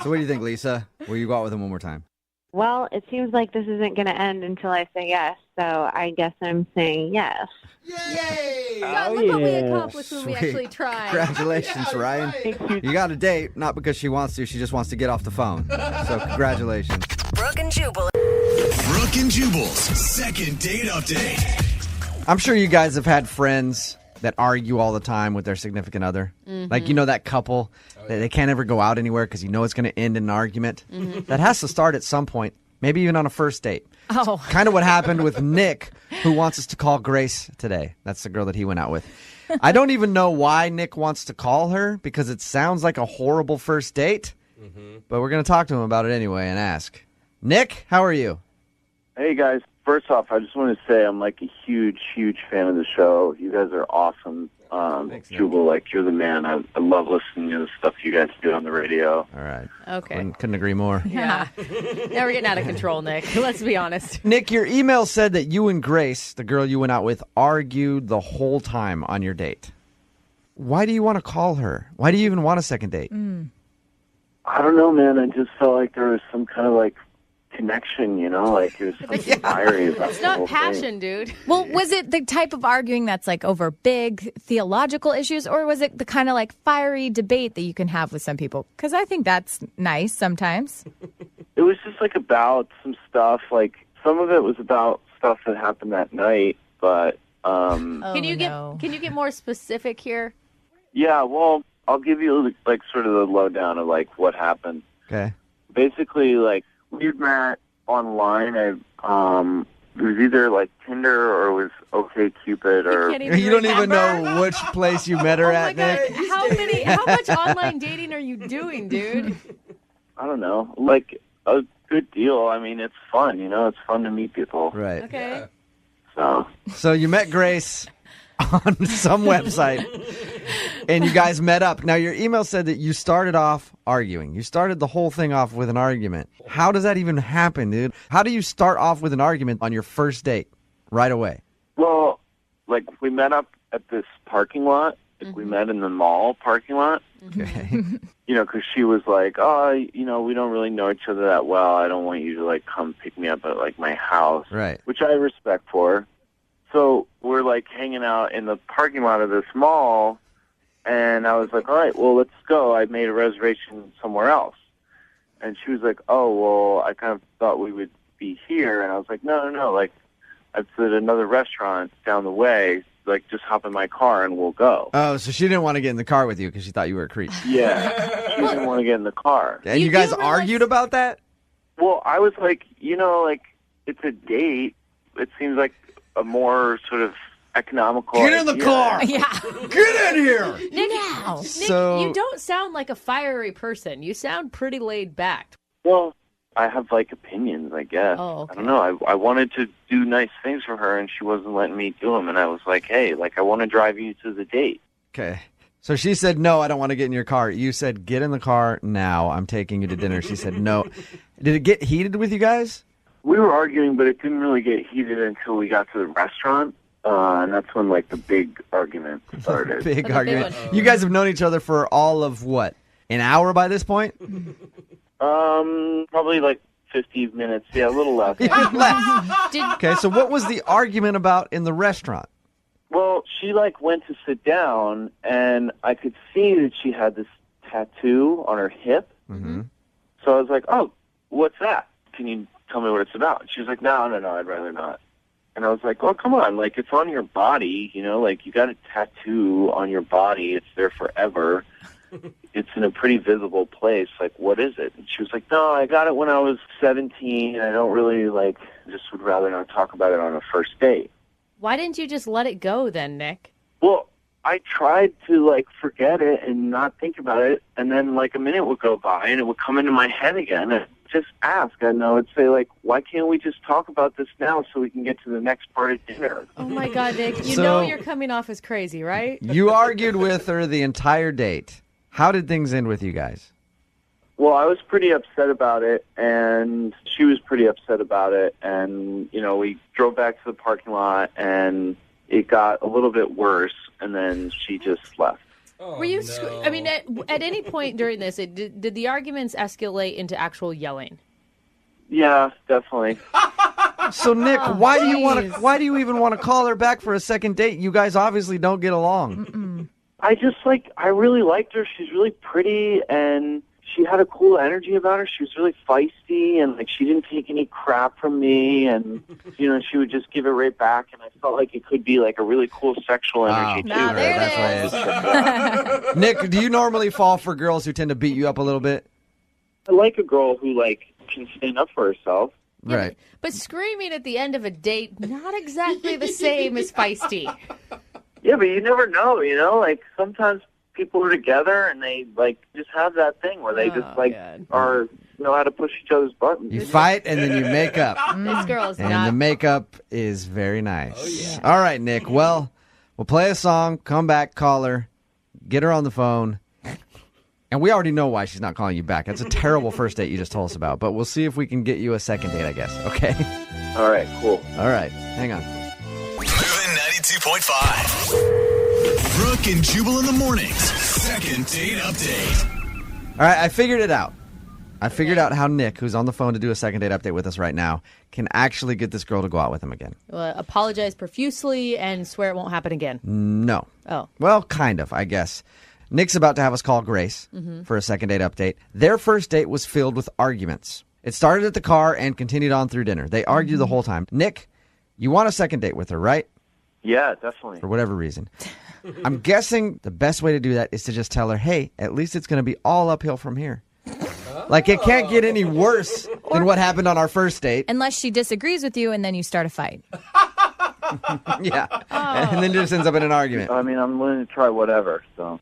So what do you think, Lisa? Will you go out with him one more time? Well, it seems like this isn't going to end until I say yes, so I guess I'm saying yes. Yay! God, look what we accomplished when we actually tried. Congratulations, Yeah, Ryan. right. You got a date, not because she wants to, she just wants to get off the phone. So congratulations. Brooke and Jubal. Brooke and Jubal's second date update. I'm sure you guys have had friends that argue all the time with their significant other. Like, you know that couple that they can't ever go out anywhere because you know it's going to end in an argument? That has to start at some point, maybe even on a first date. Oh. Kind of what happened with Nick, who wants us to call Grace today. That's the girl that he went out with. I don't even know why Nick wants to call her because it sounds like a horrible first date. But we're going to talk to him about it anyway and ask. Nick, how are you? Hey, guys. First off, I just want to say I'm like a huge, huge fan of the show. You guys are awesome. Thanks, Jubal, like, you're the man. I love listening to the stuff you guys do on the radio. All right. Okay. Couldn't agree more. Yeah. Now we're getting out of control, Nick. Let's be honest. Nick, your email said that you and Grace, the girl you went out with, argued the whole time on your date. Why do you want to call her? Why do you even want a second date? I don't know, man. I just felt like there was some kind of, like, connection, you know? Like, it was something fiery about It's the whole not passion, thing. dude. Well, was it the type of arguing that's like over big theological issues, or was it the kind of like fiery debate that you can have with some people? Because I think that's nice sometimes. It was just, like, about some stuff. Like, some of it was about stuff that happened that night, but Can you get more specific here? Yeah, well, I'll give you like sort of the lowdown of like what happened. Okay. Basically, like we'd met online. It was either like Tinder or it was OkCupid or. You don't even know which place you met her at, Nick. How much online dating are you doing, dude? I don't know, like a good deal. I mean, it's fun, it's fun to meet people. Right. Okay. So you met Grace on some website, and you guys met up. Now, your email said that you started off arguing. You started the whole thing off with an argument. How does that even happen, dude? How do you start off with an argument on your first date right away? Well, like we met up at this parking lot. Like we met in the mall parking lot. Okay. Because she was like, oh, we don't really know each other that well. I don't want you to, like, come pick me up at, like, my house. Right. Which I respect for. So we're, like, hanging out in the parking lot of this mall, and I was like, all right, well, let's go. I made a reservation somewhere else. And she was like, oh, well, I kind of thought we would be here. And I was like, no. Like, it's at another restaurant down the way. Like, just hop in my car and we'll go. Oh, so she didn't want to get in the car with you because she thought you were a creep. Yeah, she didn't want to get in the car. And you guys argued about that? Well, I was like, like, it's a date. It seems like a more sort of economical Get in the idea. car! Yeah. Get in here! Nick, So- you don't sound like a fiery person. You sound pretty laid back. Well, I have, like, opinions, I guess. Oh, okay. I don't know. I wanted to do nice things for her, and she wasn't letting me do them. And I was like, hey, like, I want to drive you to the date. Okay. So she said, no, I don't want to get in your car. You said, get in the car now. I'm taking you to dinner. She said, no. Did it get heated with you guys? We were arguing, but it didn't really get heated until we got to the restaurant. And that's when, like, the big argument started. Big argument. You guys have known each other for all of what? An hour by this point? Probably like 50 minutes. Yeah, a little less. Okay, so what was the argument about in the restaurant? Well, she like went to sit down, and I could see that she had this tattoo on her hip. Mm-hmm. So I was like, "Oh, what's that? Can you tell me what it's about?" And she was like, "No, I'd rather not." And I was like, "Oh, come on! Like, it's on your body, like you got a tattoo on your body. It's there forever." It's in a pretty visible place. Like, what is it? And she was like, no, I got it when I was 17. I don't really, just would rather not talk about it on a first date. Why didn't you just let it go then, Nick? Well, I tried to, forget it and not think about it. And then, a minute would go by and it would come into my head again. And just ask. And I would say, why can't we just talk about this now so we can get to the next part of dinner? Oh, my God, Nick. You So- know you're coming off as crazy, right? You argued with her the entire date. How did things end with you guys? Well, I was pretty upset about it, and she was pretty upset about it. And, we drove back to the parking lot, and it got a little bit worse, and then she just left. Were you? I mean, at any point during this, did the arguments escalate into actual yelling? Yeah, definitely. So Nick, why do you even want to call her back for a second date? You guys obviously don't get along. I really liked her. She's really pretty, and she had a cool energy about her. She was really feisty, and she didn't take any crap from me, and she would just give it right back. And I felt like it could be a really cool sexual energy to her. That's what it is. Nick, do you normally fall for girls who tend to beat you up a little bit? I like a girl who can stand up for herself. Right. But screaming at the end of a date, not exactly the same as feisty. Yeah, but you never know, sometimes people are together and they just have that thing where they just are know how to push each other's buttons. You fight and then you make up. This girl is And not. the makeup is very nice. All right, Nick. Well, we'll play a song, come back, call her, get her on the phone. And we already know why she's not calling you back. That's a terrible first date you just told us about. But we'll see if we can get you a second date, I guess. Okay? All right, cool. All right. Hang on. Moving 92.5. Brooke and Jubal in the mornings. Second date update. All right, I figured it out. I figured out how Nick, who's on the phone to do a second date update with us right now, can actually get this girl to go out with him again. Apologize profusely and swear it won't happen again. No. Oh. Well, kind of, I guess. Nick's about to have us call Grace for a second date update. Their first date was filled with arguments. It started at the car and continued on through dinner. They argued the whole time. Nick, you want a second date with her, right? Yeah, definitely. for whatever reason. I'm guessing the best way to do that is to just tell her, hey, at least it's going to be all uphill from here. Like, it can't get any worse than what happened on our first date. Unless she disagrees with you and then you start a fight. Yeah. And then it just ends up in an argument. I mean, I'm willing to try whatever, so.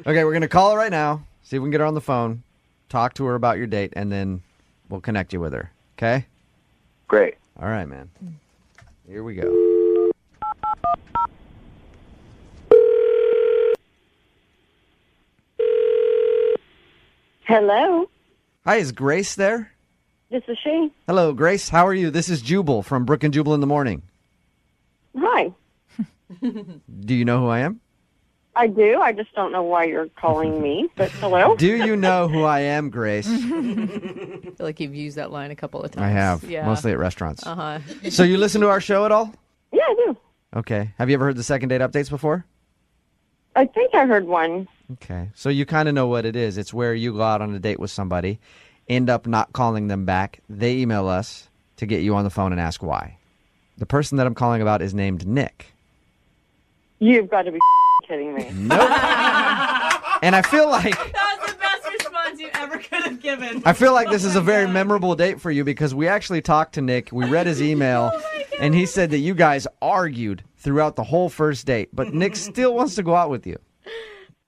Okay, we're going to call her right now, see if we can get her on the phone, talk to her about your date, and then we'll connect you with her. Okay? Great. All right, man. Here we go. Hello, Hi, is Grace there? this is she. Hello, Grace. How are you? This is Jubal from Brooke and Jubal in the morning. Hi. Do you know who I am? I do. I just don't know why you're calling me, but hello. Do you know who I am, Grace? I feel like you've used that line a couple of times. I have, Yeah. mostly at restaurants. Uh-huh. So you listen to our show at all? Yeah, I do. Okay. Have you ever heard the second date updates before? I think I heard one. Okay. So you kind of know what it is. It's where you go out on a date with somebody, end up not calling them back. They email us to get you on the phone and ask why. The person that I'm calling about is named Nick. You've got to be kidding me. Nope. And I feel like That was the best response you ever could have given. I feel like this is a very memorable date for you because we actually talked to Nick. We read his email, and he said that you guys argued throughout the whole first date, but Nick still wants to go out with you.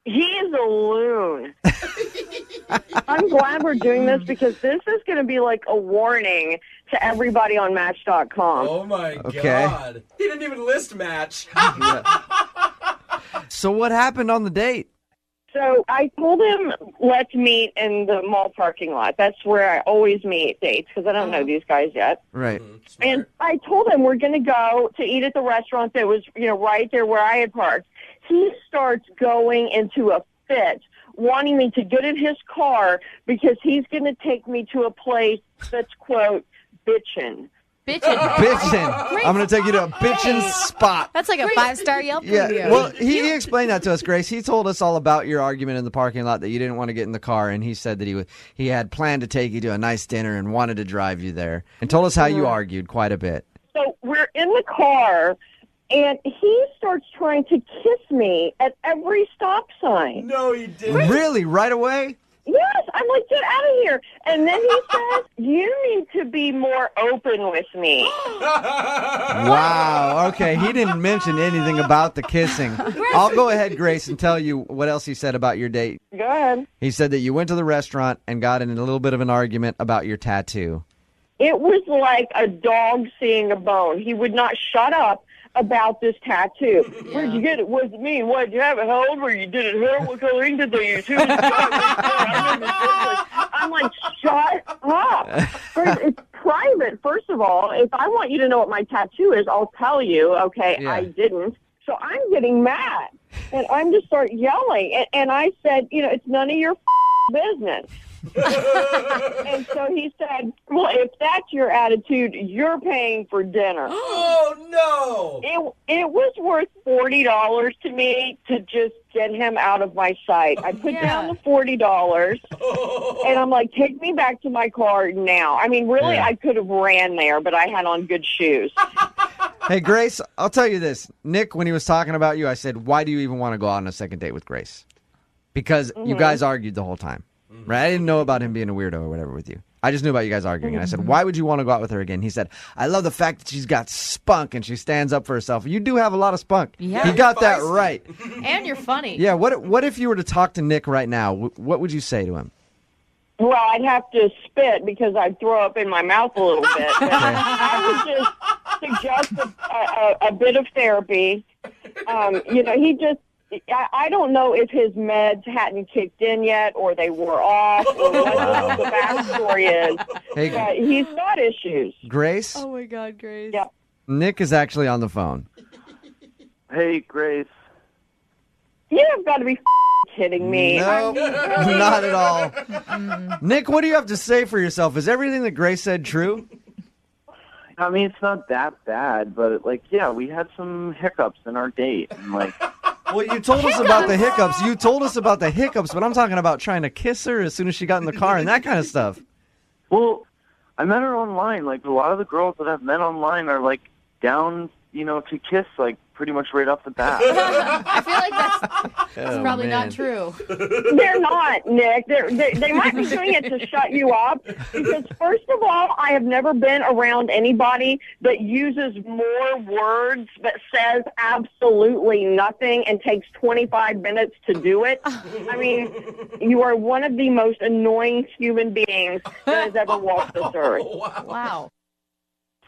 He is a loon. I'm glad we're doing this because this is going to be like a warning to everybody on Match.com. Oh my Okay. God. He didn't even list Match. So what happened on the date? So I told him, let's meet in the mall parking lot. That's where I always meet dates because I don't know these guys yet. Right. And I told him we're going to go to eat at the restaurant that was, right there where I had parked. He starts going into a fit, wanting me to get in his car because he's going to take me to a place that's, quote, bitchin'. Bitchin'. I'm going to take you to a bitchin' spot. That's like a 5-star Yelp Yeah, review. well, he explained that to us, Grace. He told us all about your argument in the parking lot that you didn't want to get in the car, and he said that he had planned to take you to a nice dinner and wanted to drive you there, and told us how you argued quite a bit. So we're in the car, and he starts trying to kiss me at every stop sign. No, he didn't. Really? Right away? Yes, I'm like, get out of here. And then he says, you need to be more open with me. Wow. Okay, he didn't mention anything about the kissing. I'll go ahead, Grace, and tell you what else he said about your date. Go ahead. He said that you went to the restaurant and got in a little bit of an argument about your tattoo. It was like a dog seeing a bone. He would not shut up about this tattoo. Where'd you get it? What's it mean? What, did you have it? How old were you? Did it hurt? What color ink did they use? Who was it? I'm like, shut up. First, it's private, first of all. If I want you to know what my tattoo is, I'll tell you. Okay, Yeah. I didn't. So I'm getting mad. And I'm just start yelling. And I said, it's none of your business. And so he said, well, if that's your attitude, you're paying for dinner. Oh, no. It was worth $40 to me to just get him out of my sight. I put down the $40, and I'm like, take me back to my car now. I mean, really, Yeah. I could have ran there, but I had on good shoes. Hey, Grace, I'll tell you this. Nick, when he was talking about you, I said, why do you even want to go out on a second date with Grace? Because you guys argued the whole time. Right? I didn't know about him being a weirdo or whatever with you. I just knew about you guys arguing. And I said, why would you want to go out with her again? He said, I love the fact that she's got spunk and she stands up for herself. You do have a lot of spunk. Yeah. He got that right. And you're funny. Yeah, what if you were to talk to Nick right now? What would you say to him? Well, I'd have to spit because I'd throw up in my mouth a little bit. But I would just suggest a bit of therapy. He just... I don't know if his meds hadn't kicked in yet or they wore off or what the backstory is. Hey, but he's got issues. Grace? Oh, my God, Grace. Yeah. Nick is actually on the phone. Hey, Grace. You've got to be kidding me. No, not at all. Nick, what do you have to say for yourself? Is everything that Grace said true? I mean, it's not that bad, but, we had some hiccups in our date. And, well, you told us about the hiccups. You told us about the hiccups, but I'm talking about trying to kiss her as soon as she got in the car and that kind of stuff. Well, I met her online. A lot of the girls that I've met online are, down to kiss like pretty much right off the bat. I feel like that's probably man. not true. They're not, Nick. They might be doing it to shut you up because, first of all, I have never been around anybody that uses more words but says absolutely nothing and takes 25 minutes to do it. I mean, you are one of the most annoying human beings that has ever walked this earth. Wow.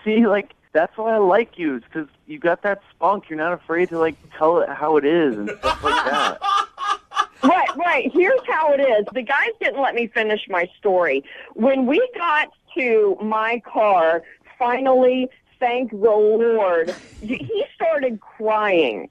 See, like, that's why I like you, because you got that spunk. You're not afraid to, like, tell it how it is and stuff like that. Right. Here's how it is. The guys didn't let me finish my story. When we got to my car, finally, thank the Lord, he started crying.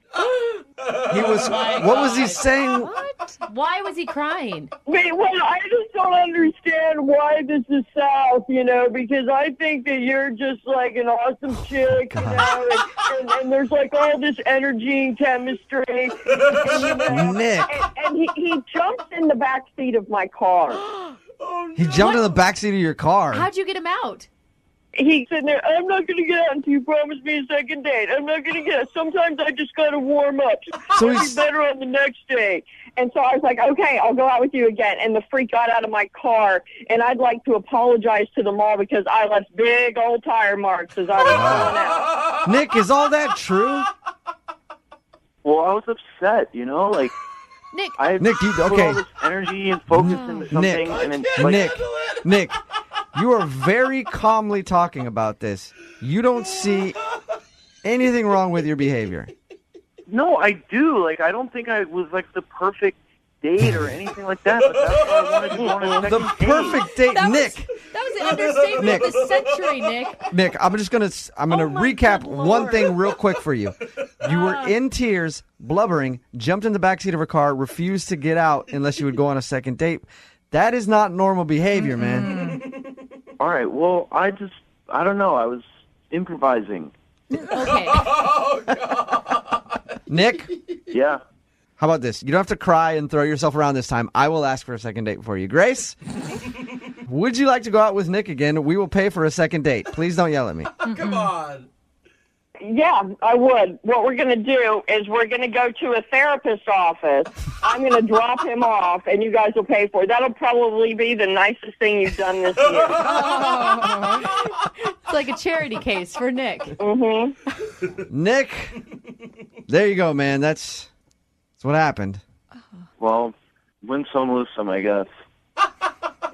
What was he saying? What? Why was he crying? Well, I just don't understand why this is South, because I think that you're just like an awesome chick, and there's like all this energy and chemistry. Nick. And he jumps in the back seat of my car. He jumped in the backseat of your car. How'd you get him out? He's sitting there, I'm not going to get out until you promise me a second date. I'm not going to get out. Sometimes I just got to warm up. So I'll be better on the next date. And so I was like, okay, I'll go out with you again. And the freak got out of my car, and I'd like to apologize to them all because I left big old tire marks as I was going out. Nick, is all that true? Well, I was upset, like... Nick, I put all this energy and focus into something, and then Nick, you are very calmly talking about this. You don't see anything wrong with your behavior. No, I do. Like, I don't think I was like the perfect date or anything like that. But that's what I wanted to go on a second date. Perfect date, Nick. That was an understatement of the century, Nick. Nick, I'm gonna recap one thing real quick for you. You were in tears, blubbering, jumped in the backseat of her car, refused to get out unless you would go on a second date. That is not normal behavior, man. All right. Well, I don't know. I was improvising. Okay. Nick? Yeah. How about this? You don't have to cry and throw yourself around this time. I will ask for a second date for you. Grace, would you like to go out with Nick again? We will pay for a second date. Please don't yell at me. Come on. Yeah, I would. What we're going to do is we're going to go to a therapist's office. I'm going to drop him off, and you guys will pay for it. That'll probably be the nicest thing you've done this year. It's like a charity case for Nick. Mm-hmm. Nick, there you go, man. That's what happened. Well, win some, lose some, I guess.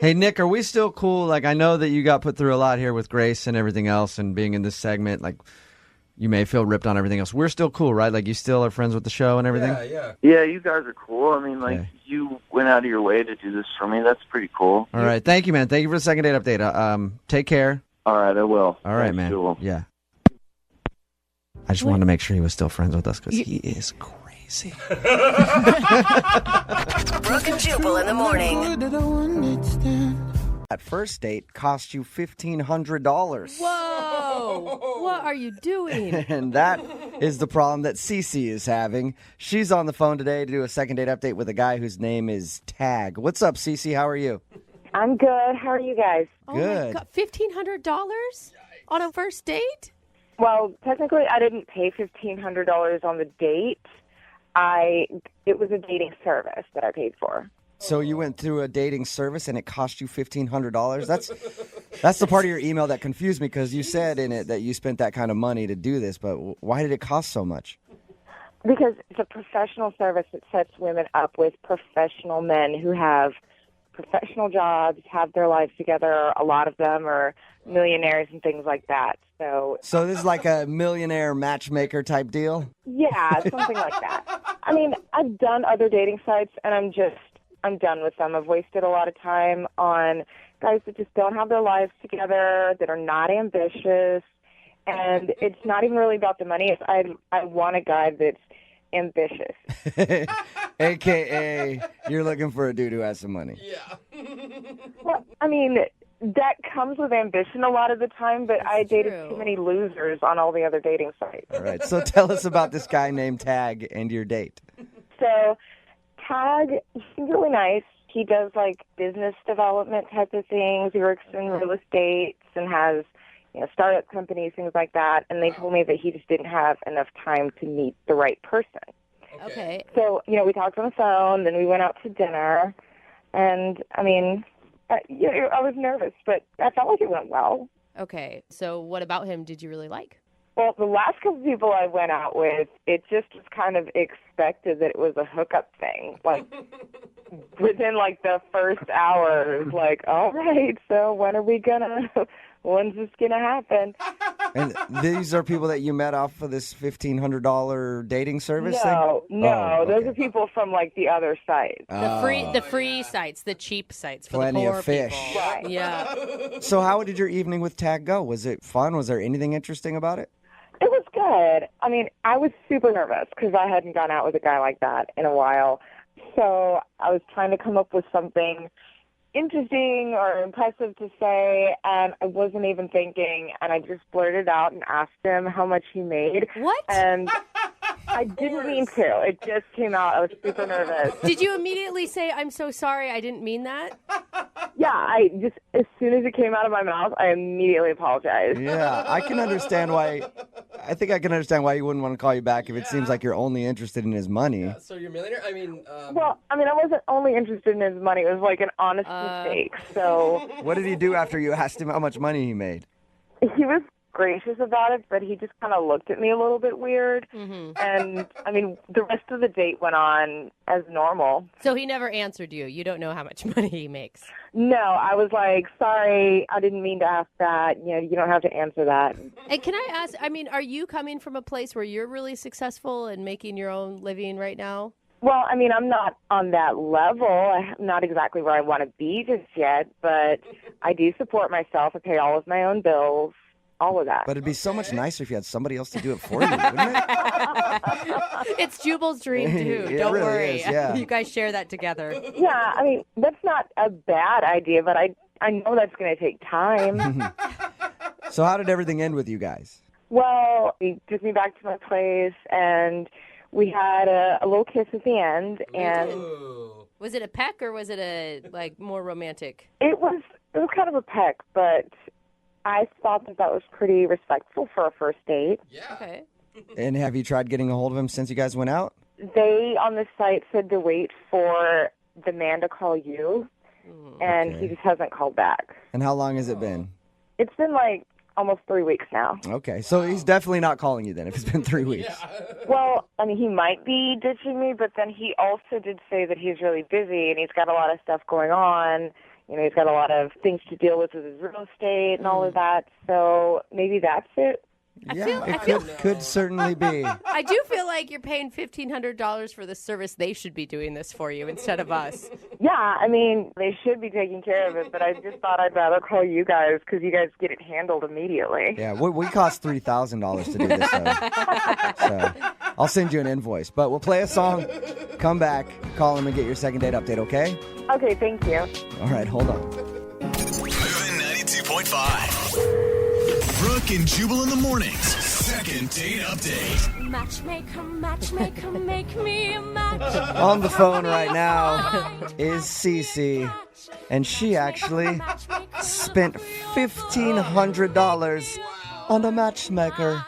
Hey, Nick, are we still cool? Like, I know that you got put through a lot here with Grace and everything else and being in this segment. Like, you may feel ripped on everything else. We're still cool, right? Like, you still are friends with the show and everything? Yeah. Yeah, you guys are cool. I mean, like, you went out of your way to do this for me. That's pretty cool. All right. Thank you, man. Thank you for the second date update. Take care. All right, I will. All right, Thanks, man. Jewel. Yeah. I just wanted to make sure he was still friends with us because he is crazy. Brooke and Jubal in the morning. That first date cost you $1,500. Whoa! What are you doing? And that is the problem that Cece is having. She's on the phone today to do a second date update with a guy whose name is Tag. What's up, Cece? How are you? I'm good. How are you guys? Good. Oh my God. $1,500 on a first date? Well, technically, I didn't pay $1,500 on the date. It was a dating service that I paid for. So you went through a dating service and it cost you $1,500? That's the part of your email that confused me because you said in it that you spent that kind of money to do this, but why did it cost so much? Because it's a professional service that sets women up with professional men who have professional jobs, have their lives together. A lot of them are millionaires and things like that. So this is like a millionaire matchmaker type deal? Yeah, something like that. I mean, I've done other dating sites, and I'm done with them. I've wasted a lot of time on guys that just don't have their lives together, that are not ambitious, and it's not even really about the money. It's I want a guy that's ambitious. AKA, you're looking for a dude who has some money. Yeah. Well, I mean, that comes with ambition a lot of the time, but I dated too many losers on all the other dating sites. All right, so tell us about this guy named Tag and your date. So Tag, he's really nice. He does like business development type of things. He works in real estate and has, startup companies, things like that. And they told me that he just didn't have enough time to meet the right person. Okay. So, we talked on the phone, then we went out to dinner. And, I was nervous, but I felt like it went well. Okay. So what about him did you really like? Well, the last couple people I went out with, it just was kind of expected that it was a hookup thing. Like, within, the first hour, it was like, all right, so when's this going to happen? And these are people that you met off of this $1,500 dating service thing? No, Oh, those okay. are people from, the other sites. The free sites, the cheap sites for Plenty the of poor fish. people. Right. Yeah. So how did your evening with Tag go? Was it fun? Was there anything interesting about it? It was good. I was super nervous because I hadn't gone out with a guy like that in a while. So I was trying to come up with something interesting or impressive to say, and I wasn't even thinking, and I just blurted out and asked him how much he made. What? And I didn't mean to. It just came out. I was super nervous. Did you immediately say, I'm so sorry, I didn't mean that? Yeah, as soon as it came out of my mouth, I immediately apologized. Yeah, I can understand why. I think I can understand why he wouldn't want to call you back if it seems like you're only interested in his money. Yeah, so you're a millionaire? Well, I wasn't only interested in his money. It was an honest mistake. So What did he do after you asked him how much money he made? he was gracious about it, but he just kind of looked at me a little bit weird. Mm-hmm. And, the rest of the date went on as normal. So he never answered you. You don't know how much money he makes. No, I was like, sorry, I didn't mean to ask that. You don't have to answer that. And can I ask, are you coming from a place where you're really successful and making your own living right now? Well, I'm not on that level. I'm not exactly where I want to be just yet, but I do support myself. I pay all of my own bills. All of that. But it'd be so much nicer if you had somebody else to do it for you, wouldn't it? It's Jubal's dream, too. It Don't really worry. is, yeah. You guys share that together. Yeah, that's not a bad idea, but I know that's going to take time. So how did everything end with you guys? Well, he took me back to my place, and we had a little kiss at the end. And Was it a peck or was it a more romantic? It was kind of a peck, but I thought that was pretty respectful for a first date. Yeah. Okay. And have you tried getting a hold of him since you guys went out? They, on the site, said to wait for the man to call you, and he just hasn't called back. And how long has it been? It's been almost 3 weeks now. Okay, so he's definitely not calling you then if it's been 3 weeks. Well, he might be ditching me, but then he also did say that he's really busy and he's got a lot of stuff going on. He's got a lot of things to deal with his real estate and all of that. So maybe that's it. It could certainly be. I do feel like you're paying $1,500 for the service. They should be doing this for you instead of us. Yeah, they should be taking care of it, but I just thought I'd rather call you guys because you guys get it handled immediately. Yeah, we cost $3,000 to do this, so I'll send you an invoice. But we'll play a song, come back, call him, and get your second date update, okay? Okay, thank you. All right, hold on. Moving 92.5. Brooke and Jubal in the mornings. Second date update. Matchmaker, matchmaker, make me a match. On the phone right now is Cece, and she actually spent $1,500 on a matchmaker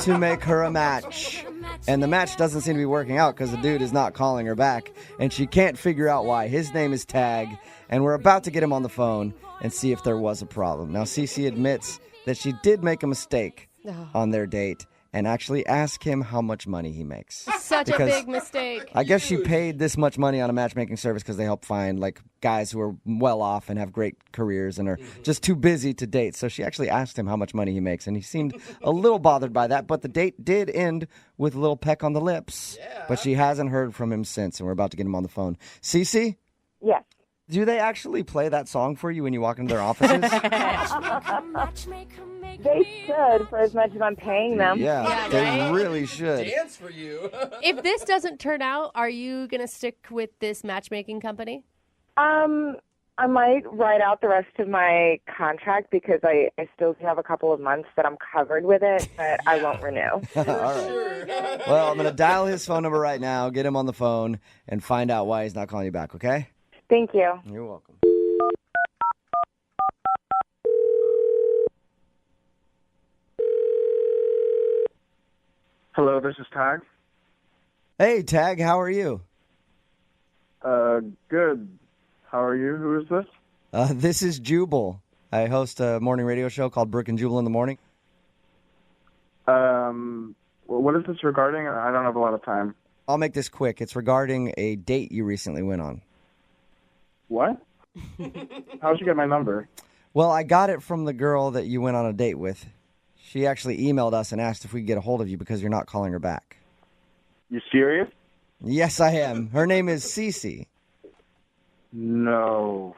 to make her a match. And the match doesn't seem to be working out because the dude is not calling her back, and she can't figure out why. His name is Tag, and we're about to get him on the phone and see if there was a problem. Now, Cece admits that she did make a mistake on their date and actually ask him how much money he makes. Such a big mistake. I guess she paid this much money on a matchmaking service because they help find guys who are well off and have great careers and are just too busy to date. So she actually asked him how much money he makes, and he seemed a little bothered by that. But the date did end with a little peck on the lips. Yeah. But she hasn't heard from him since, and we're about to get him on the phone. Cece? Yes. Do they actually play that song for you when you walk into their offices? They should, for as much as I'm paying them. Yeah, they really should. Dance for you. If this doesn't turn out, are you going to stick with this matchmaking company? I might write out the rest of my contract because I still have a couple of months that I'm covered with it, but I won't renew. All right. Well, I'm going to dial his phone number right now, get him on the phone, and find out why he's not calling you back, okay? Thank you. You're welcome. Hello, this is Tag. Hey, Tag, how are you? Good. How are you? Who is this? This is Jubal. I host a morning radio show called Brooke and Jubal in the morning. What is this regarding? I don't have a lot of time. I'll make this quick. It's regarding a date you recently went on. What? How'd you get my number? Well, I got it from the girl that you went on a date with. She actually emailed us and asked if we could get a hold of you because you're not calling her back. You serious? Yes, I am. Her name is Cece. No.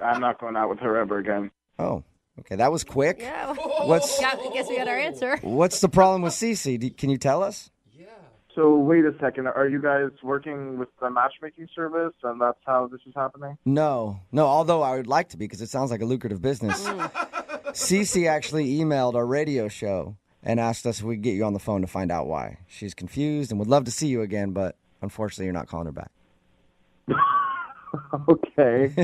I'm not going out with her ever again. Oh, okay. That was quick. Yeah. I guess we got our answer. What's the problem with Cece? Can you tell us? So wait a second. Are you guys working with the matchmaking service, and that's how this is happening? No, although I would like to be because it sounds like a lucrative business. Cece actually emailed our radio show and asked us if we could get you on the phone to find out why. She's confused and would love to see you again, but unfortunately you're not calling her back. Okay.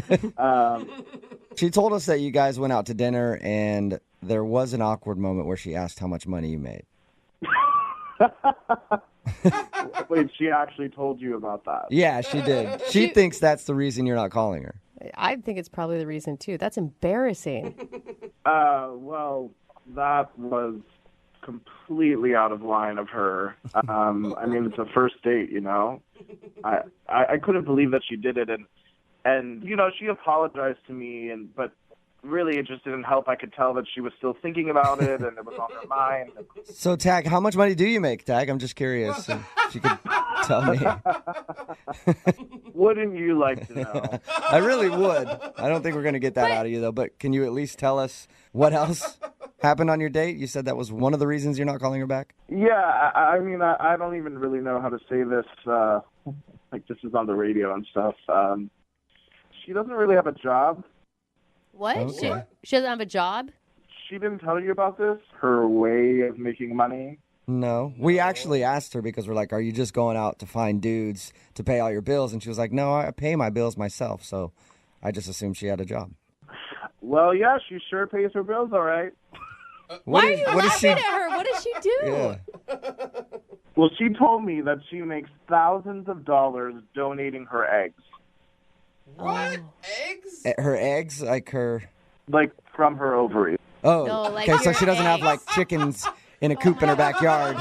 She told us that you guys went out to dinner and there was an awkward moment where she asked how much money you made. Wait, she actually told you about that? Yeah, she did. She thinks that's the reason you're not calling her. I think it's probably the reason, too. That's embarrassing. Well, that was completely out of line of her. I mean, it's a first date, you know? I couldn't believe that she did it, and you know, she apologized to me, but really it just didn't help. I could tell that she was still thinking about it, and it was on her mind. So, Tag, how much money do you make, Tag? I'm just curious. If you could tell me. Wouldn't you like to know? I really would. I don't think we're going to get that out of you, though. But can you at least tell us what else happened on your date? You said that was one of the reasons you're not calling her back? Yeah, I mean, I don't even really know how to say this. Like, this is on the radio and stuff. She doesn't really have a job. What? Okay. She doesn't have a job? She didn't tell you about this? Her way of making money? No. We actually asked her because we're like, are you just going out to find dudes to pay all your bills? And she was like, no, I pay my bills myself. So I just assumed she had a job. Well, yeah, she sure pays her bills, all right. Why are you laughing at her? What does she do? Yeah. Well, she told me that she makes thousands of dollars donating her eggs. What? Eggs? Her eggs? Like from her ovaries. Oh, No, like okay, so your she doesn't have like eggs. chickens in a coop in her backyard.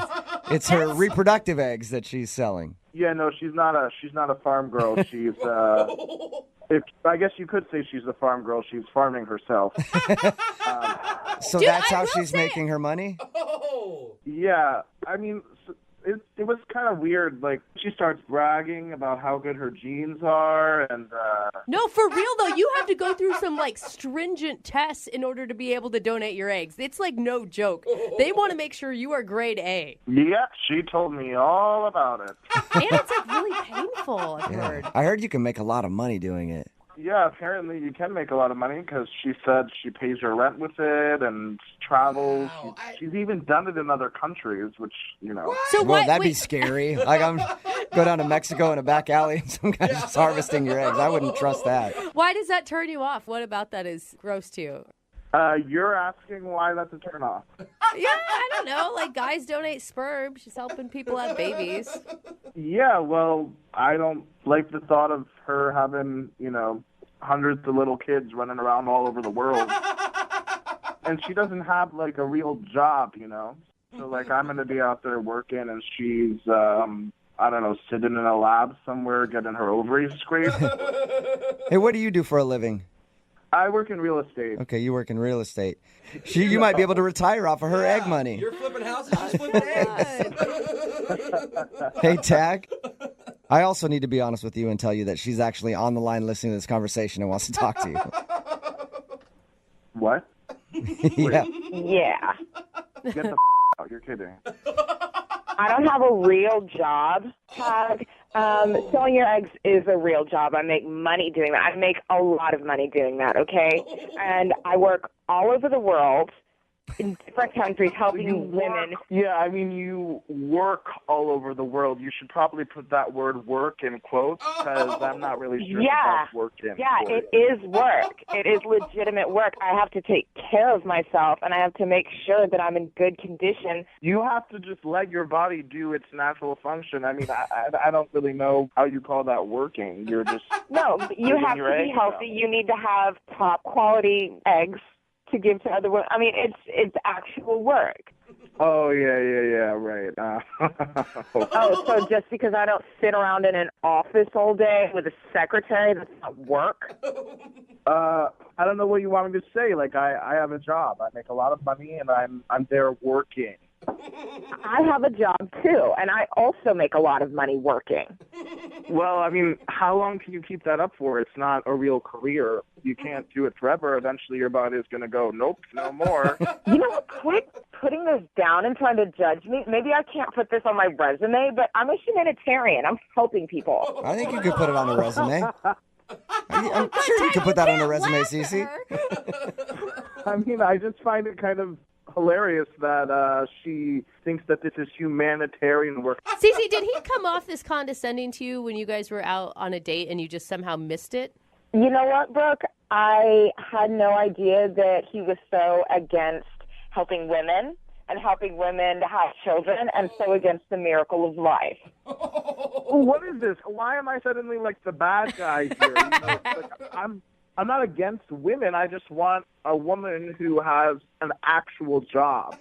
It's her reproductive eggs that she's selling. Yeah, no, she's not a farm girl. She's I guess you could say she's a farm girl. She's farming herself. So Dude, that's I how will she's say- making her money? Oh. Yeah, I mean, it was kind of weird. Like, she starts bragging about how good her genes are, and No, for real, though, you have to go through some, like, stringent tests in order to be able to donate your eggs. It's, like, no joke. They want to make sure you are grade A. yeah, she told me all about it. And it's, like, really painful, I've heard. I heard you can make a lot of money doing it. Yeah, apparently you can make a lot of money because she said she pays her rent with it and travels. Wow, She's even done it in other countries, which, you know. So Well, what? that'd be wait, scary. Like go down to Mexico in a back alley and some guy's just harvesting your eggs. I wouldn't trust that. why does that turn you off? What about that is gross to you? You're asking why that's a turn off. Yeah, I don't know. Like, guys donate sperm. She's helping people have babies. Yeah, well, I don't like the thought of her having, you know, hundreds of little kids running around all over the world. And she doesn't have, like, a real job, you know? So, like, I'm going to be out there working and she's, I don't know, sitting in a lab somewhere getting her ovaries scraped. Hey, what do you do for a living? I work in real estate. Okay, you work in real estate. You might be able to retire off of her egg money. You're flipping houses, she's flipping eggs. Hey, Tag. I also need to be honest with you and tell you that she's actually on the line listening to this conversation and wants to talk to you. What? Yeah. Yeah. Get the out. You're kidding. I don't have a real job, Tag. Selling your eggs is a real job. I make money doing that. I make a lot of money doing that, okay? And I work all over the world, in different countries helping women. Yeah, I mean, you work all over the world. You should probably put that word work in quotes because I'm not really sure if that's working. Yeah, it is work. It is legitimate work. I have to take care of myself, and I have to make sure that I'm in good condition. You have to just let your body do its natural function. I mean, I don't really know how you call that working. You're just... No, you have to be healthy. You need to have top quality eggs to give to other women. I mean, it's actual work. Oh, yeah, right. Oh, so just because I don't sit around in an office all day with a secretary, that's not work? I don't know what you want me to say. Like, I have a job. I make a lot of money, and I'm there working. I have a job, too, and I also make a lot of money working. Well, I mean, how long can you keep that up for? It's not a real career. You can't do it forever. Eventually, your body is going to go, nope, no more. You know what? Quit putting this down and trying to judge me. Maybe I can't put this on my resume, but I'm a humanitarian. I'm helping people. I think you could put it on a resume. I'm sure you could put that on a resume, Cece. I mean, I just find it kind of hilarious that she thinks that this is humanitarian work. Cece, did he come off this condescending to you when you guys were out on a date and you just somehow missed it? You know what, Brooke? I had no idea that he was so against helping women and helping women to have children and so against the miracle of life. What is this? Why am I suddenly like the bad guy here? You know, like, I'm not against women. I just want a woman who has an actual job.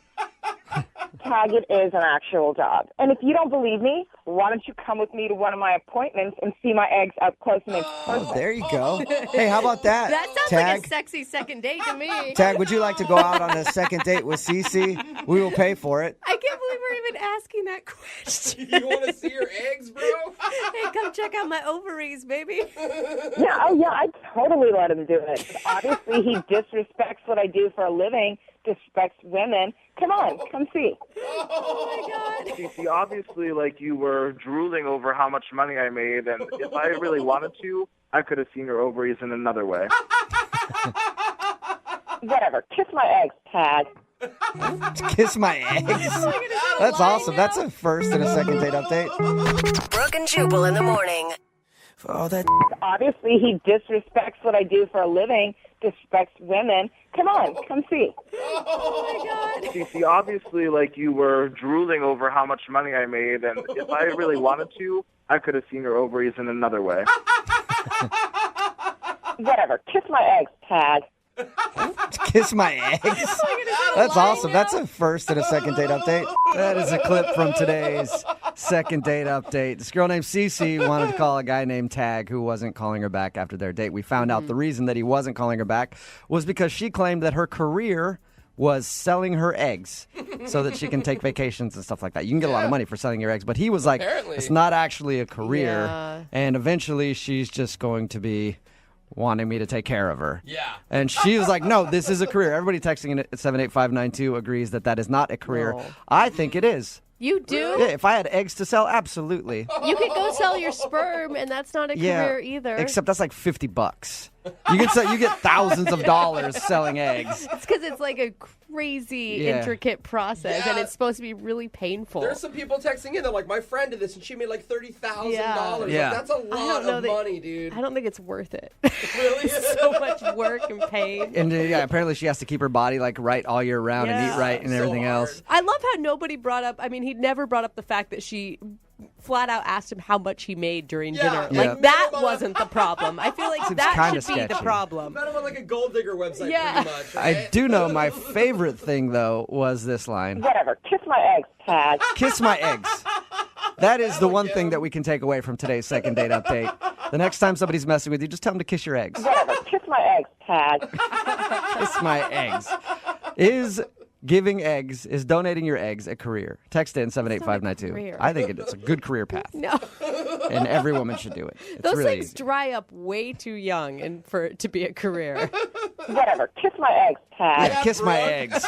Tag, it is an actual job. And if you don't believe me, why don't you come with me to one of my appointments and see my eggs up close and in person? There you go. Hey, how about that? That sounds Tag? like a sexy second date to me. Tag, would you like to go out on a second date with Cece? We will pay for it. I can't believe we're even asking that question. You want to see your eggs, bro? Hey, come check out my ovaries, baby. Yeah, I totally let him do it. Obviously, he disrespects what I do for a living, disrespects women. Come on, come see. Oh, my God. Cece, obviously, like, you were drooling over how much money I made, and if I really wanted to, I could have seen your ovaries in another way. Whatever. Kiss my eggs, Tag. Kiss my eggs? That's awesome. That's a first and a second date update. Brooke and Jubal in the morning. For all that... Obviously, he disrespects what I do for a living, disrespects women. Come on, come see. Oh, my God. Cece, obviously, like, you were drooling over how much money I made, and if I really wanted to, I could have seen your ovaries in another way. Whatever. Kiss my eggs, Tag. Kiss my eggs? That's awesome. That's a first and a second date update. That is a clip from today's second date update. This girl named Cece wanted to call a guy named Tag who wasn't calling her back after their date. We found out the reason that he wasn't calling her back was because she claimed that her career was selling her eggs so that she can take vacations and stuff like that. You can get a lot of money for selling your eggs, but he was like, it's not actually a career. Yeah. And eventually she's just going to be wanting me to take care of her. Yeah. And she was like, no, this is a career. Everybody texting in at 78592 agrees that that is not a career. No. I think it is. You do? Yeah, if I had eggs to sell, absolutely. You could go sell your sperm, and that's not a career either. Except that's like $50. You get thousands of dollars selling eggs. It's because it's like a crazy, intricate process, and it's supposed to be really painful. There's some people texting in. They're like, my friend did this, and she made like $30,000. Yeah. Like, that's a lot of money, dude. I don't think it's worth it. Really? So much work and pain. And apparently she has to keep her body like right all year round and eat right and everything else. I love how nobody brought up, I mean, he never brought up the fact that she flat out asked him how much he made during dinner. Like, that wasn't the problem. I feel like that should be the problem. Met him on like a gold digger website, pretty much. I do know my favorite thing, though, was this line. Whatever. Kiss my eggs, Tag. Kiss my eggs. That is the one thing that we can take away from today's second date update. The next time somebody's messing with you, just tell them to kiss your eggs. Whatever. Kiss my eggs, Tag. Kiss my eggs. Is donating your eggs a career? Text in 78592. I think it's a good career path. No. And every woman should do it. It's Those really things easy. dry up way too young and for it to be a career. Whatever. Kiss my eggs, Tag. Yeah, kiss my eggs.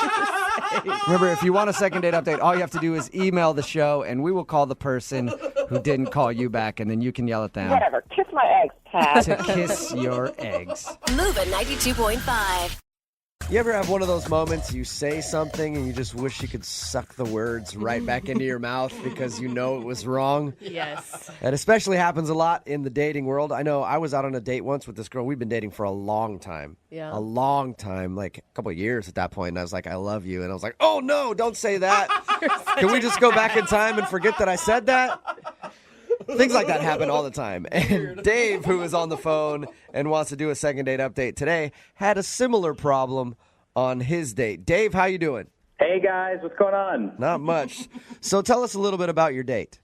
Remember, if you want a second date update, all you have to do is email the show, and we will call the person who didn't call you back, and then you can yell at them. Whatever. Kiss my eggs, Tag. To kiss your eggs. Move at 92.5. You ever have one of those moments you say something and you just wish you could suck the words right back into your mouth because you know it was wrong? Yes. That especially happens a lot in the dating world. I know I was out on a date once with this girl. We've been dating for a long time. Yeah. A long time, like a couple of years at that point. And I was like, I love you. And I was like, oh, no, don't say that. Can we just go back in time and forget that I said that? Things like that happen all the time. And Dave, who is on the phone and wants to do a second date update today, had a similar problem on his date. Dave, how you doing? Hey, guys. What's going on? Not much. So tell us a little bit about your date.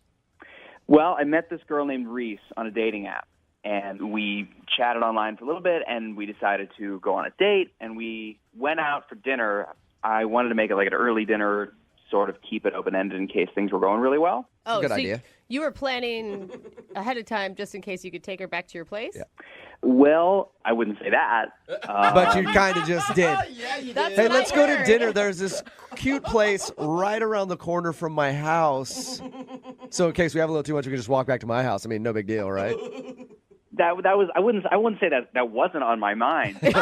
Well, I met this girl named Reese on a dating app, and we chatted online for a little bit, and we decided to go on a date, and we went out for dinner. I wanted to make it like an early dinner, sort of keep it open-ended in case things were going really well. Oh, good so idea. You were planning ahead of time just in case you could take her back to your place? Yeah. Well, I wouldn't say that. But you kind of just did. Yeah, you did. Hey, let's go to dinner. There's this cute place right around the corner from my house. So in case we have a little too much, we can just walk back to my house. I mean, no big deal, right? That was I wouldn't say that wasn't on my mind. But,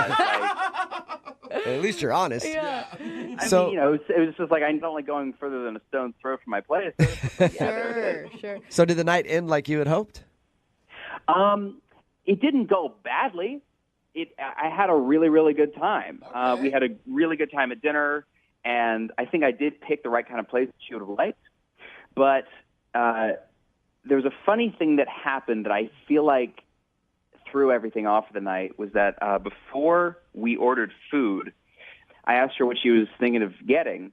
At least you're honest. Yeah. I mean, So- it was just like I don't like going further than a stone's throw from my place. Sure. So did the night end like you had hoped? It didn't go badly. I had a really, really good time. Okay. We had a really good time at dinner, and I think I did pick the right kind of place that she would have liked. But there was a funny thing that happened that I feel like threw everything off for the night was that before we ordered food, I asked her what she was thinking of getting,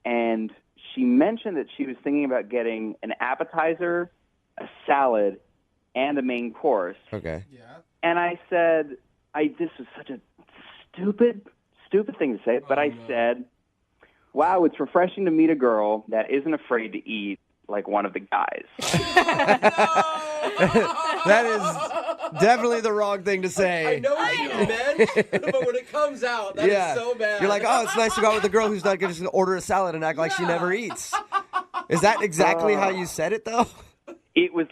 and she mentioned that she was thinking about getting an appetizer, a salad, and a main course. Okay. Yeah. And I said, this was such a stupid thing to say, but I said, wow, it's refreshing to meet a girl that isn't afraid to eat like one of the guys. That is definitely the wrong thing to say. I know what you meant, but when it comes out, that is so bad. You're like, oh, it's nice to go out with a girl who's not going to just order a salad and act like she never eats. Is that exactly how you said it, though? It was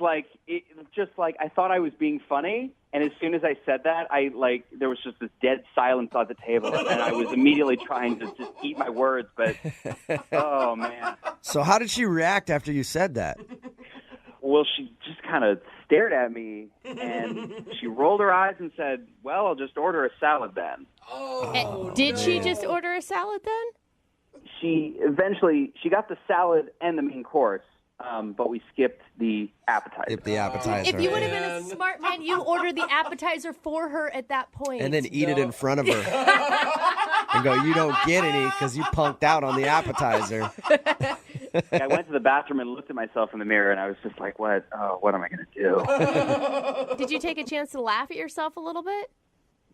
just like I thought I was being funny, and as soon as I said that, there was just this dead silence at the table, and I was immediately trying to just eat my words, but oh man. So how did she react after you said that? Well, she just kind of stared at me, and she rolled her eyes and said, well, I'll just order a salad then. Did she just order a salad then? She got the salad and the main course. But we skipped the appetizer. If you would have been a smart man, you ordered the appetizer for her at that point. And then eat it in front of her. And go, you don't get any because you punked out on the appetizer. I went to the bathroom and looked at myself in the mirror, and I was just like, what am I going to do? Did you take a chance to laugh at yourself a little bit?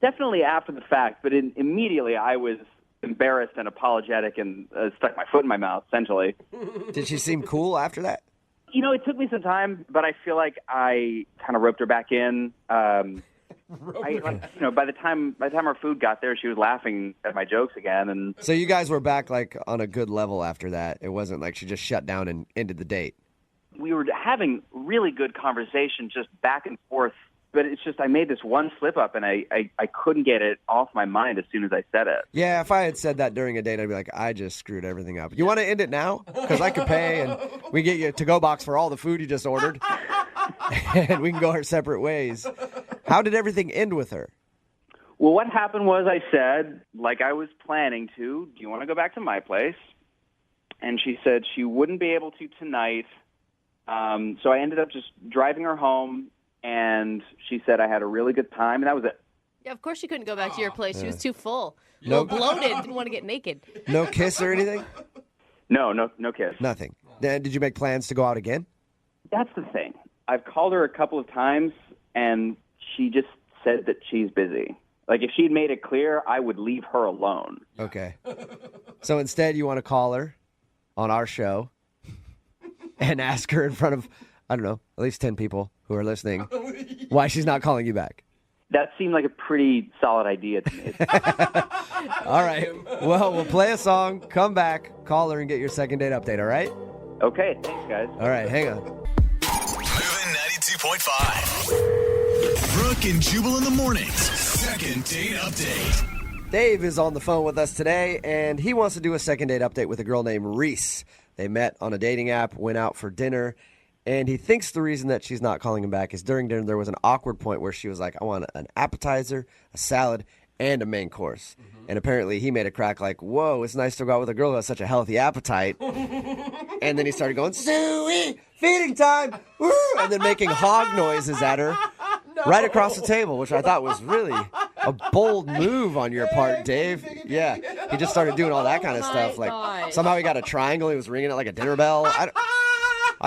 Definitely after the fact, but immediately I was embarrassed and apologetic and stuck my foot in my mouth, essentially. Did she seem cool after that? It took me some time, but I feel like I kind of roped her back in. By the time our food got there, she was laughing at my jokes again. And so you guys were back like on a good level after that. It wasn't like she just shut down and ended the date. We were having really good conversation, just back and forth. But it's just I made this one slip up, and I couldn't get it off my mind as soon as I said it. Yeah, if I had said that during a date, I'd be like, I just screwed everything up. You want to end it now? Because I could pay, and we get you a to-go box for all the food you just ordered. And we can go our separate ways. How did everything end with her? Well, what happened was I said, like I was planning to, do you want to go back to my place? And she said she wouldn't be able to tonight. So I ended up just driving her home. And she said I had a really good time, and that was it. Yeah, of course she couldn't go back to your place. She was too full. No- Bloated, didn't want to get naked. No kiss or anything? No kiss. Nothing. Did you make plans to go out again? That's the thing. I've called her a couple of times, and she just said that she's busy. Like, if she'd made it clear, I would leave her alone. Okay. So instead, you want to call her on our show and ask her in front of, I don't know, at least 10 people who are listening why she's not calling you back. That seemed like a pretty solid idea to me. All right. Well, we'll play a song, come back, call her, and get your second date update, all right? Okay. Thanks, guys. All right. Hang on. Moving 92.5. Brooke and Jubal in the mornings. Second date update. Dave is on the phone with us today, and he wants to do a second date update with a girl named Reese. They met on a dating app, went out for dinner, and he thinks the reason that she's not calling him back is during dinner there was an awkward point where she was like, I want an appetizer, a salad, and a main course. And apparently he made a crack like, whoa, it's nice to go out with a girl who has such a healthy appetite. And then he started going, Suey, feeding time, woo, and then making hog noises at her right across the table, which I thought was really a bold move on your part, Dave. Yeah, he just started doing all that kind of stuff. Like somehow he got a triangle, he was ringing it like a dinner bell. I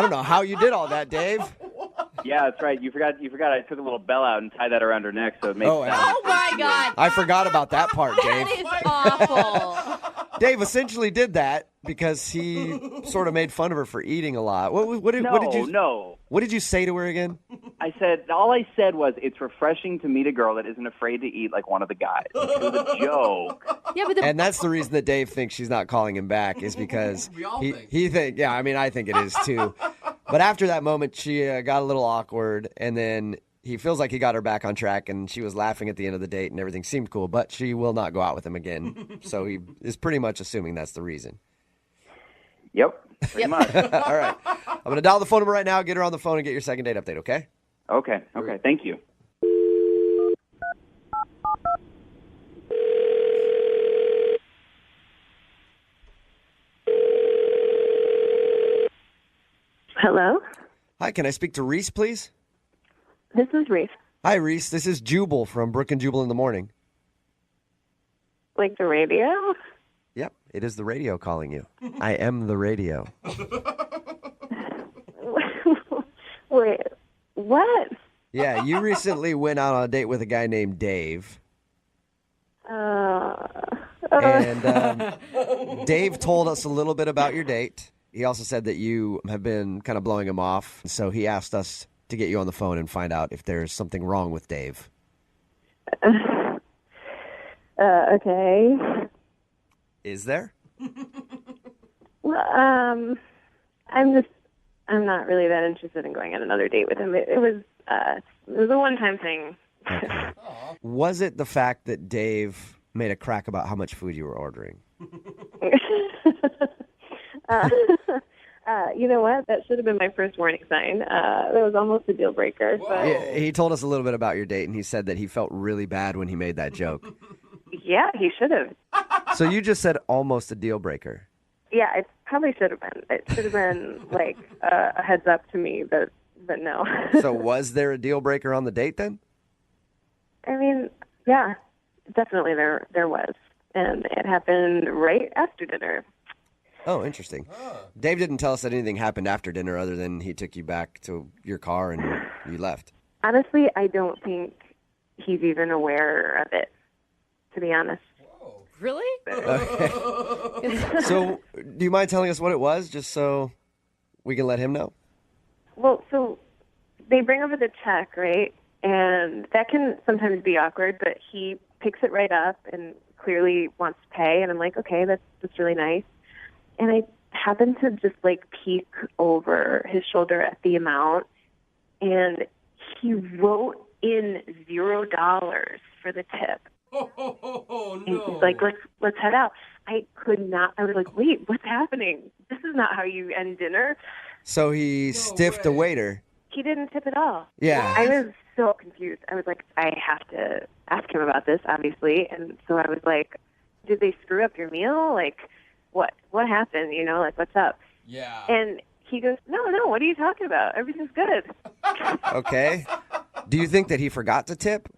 don't know how you did all that, Dave. Yeah, that's right. You forgot. I took a little bell out and tied that around her neck, so it makes. Oh my God! I forgot about that part, Dave. That is awful. Dave essentially did that because he sort of made fun of her for eating a lot. What did you? No. What did you say to her again? All I said was it's refreshing to meet a girl that isn't afraid to eat like one of the guys. It was a joke. Yeah, but and that's the reason that Dave thinks she's not calling him back is because he think. Yeah, I mean, I think it is too. But after that moment, she got a little awkward, and then he feels like he got her back on track, and she was laughing at the end of the date, and everything seemed cool, but she will not go out with him again. So he is pretty much assuming that's the reason. Yep, pretty much. All right. I'm going to dial the phone number right now, get her on the phone, and get your second date update, okay? Okay, thank you. Hello? Hi, can I speak to Reese, please? This is Reese. Hi, Reese. This is Jubal from Brooke and Jubal in the morning. Like the radio? Yep, it is the radio calling you. I am the radio. Wait, what? Yeah, you recently went out on a date with a guy named Dave. And Dave told us a little bit about your date. He also said that you have been kind of blowing him off. So he asked us to get you on the phone and find out if there's something wrong with Dave. Okay. Is there? Well, I'm not really that interested in going on another date with him. It was a one-time thing. Okay. Was it the fact that Dave made a crack about how much food you were ordering? You know what? That should have been my first warning sign. That was almost a deal breaker. But Yeah, he told us a little bit about your date, and he said that he felt really bad when he made that joke. yeah, he should have. So you just said almost a deal breaker. Yeah, it probably should have been. It should have been like a heads up to me, but no. So was there a deal breaker on the date then? I mean, yeah, definitely there was, and it happened right after dinner. Oh, interesting. Dave didn't tell us that anything happened after dinner other than he took you back to your car and you left. Honestly, I don't think he's even aware of it, to be honest. Really? Okay. So, do you mind telling us what it was, just so we can let him know? Well, so they bring over the check, right? And that can sometimes be awkward, but he picks it right up and clearly wants to pay. And I'm like, okay, that's really nice. And I happened to just like peek over his shoulder at the amount, and he wrote in $0 for the tip. Oh, And he's like, let's head out. I could not. I was like, wait, what's happening? This is not how you end dinner. So he stiffed the waiter. He didn't tip at all. Yeah. I was so confused. I was like, I have to ask him about this, obviously. And so I was like, did they screw up your meal? Like, what happened? You know, like, what's up? Yeah. And he goes, no, what are you talking about? Everything's good. Okay. Do you think that he forgot to tip?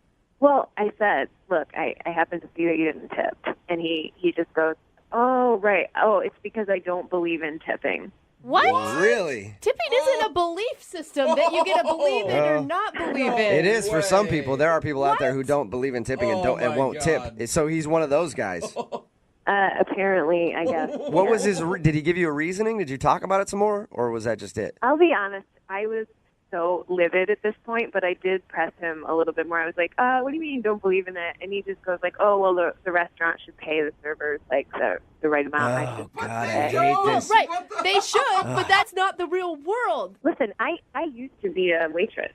Well, I said, look, I happen to see that you didn't tip. And he just goes, oh, right. Oh, it's because I don't believe in tipping. What? Really? Tipping isn't a belief system that you get to believe in or not believe in. It is for some people. There are people out there who don't believe in tipping and won't tip. So he's one of those guys. Apparently, I guess. What was his? Did he give you a reasoning? Did you talk about it some more, or was that just it? I'll be honest. I was so livid at this point, but I did press him a little bit more. I was like, what do you mean you don't believe in it? And he just goes like, oh, well, the restaurant should pay the servers like the right amount. Oh, God, I hate this. Right. They should, but that's not the real world. Listen, I used to be a waitress.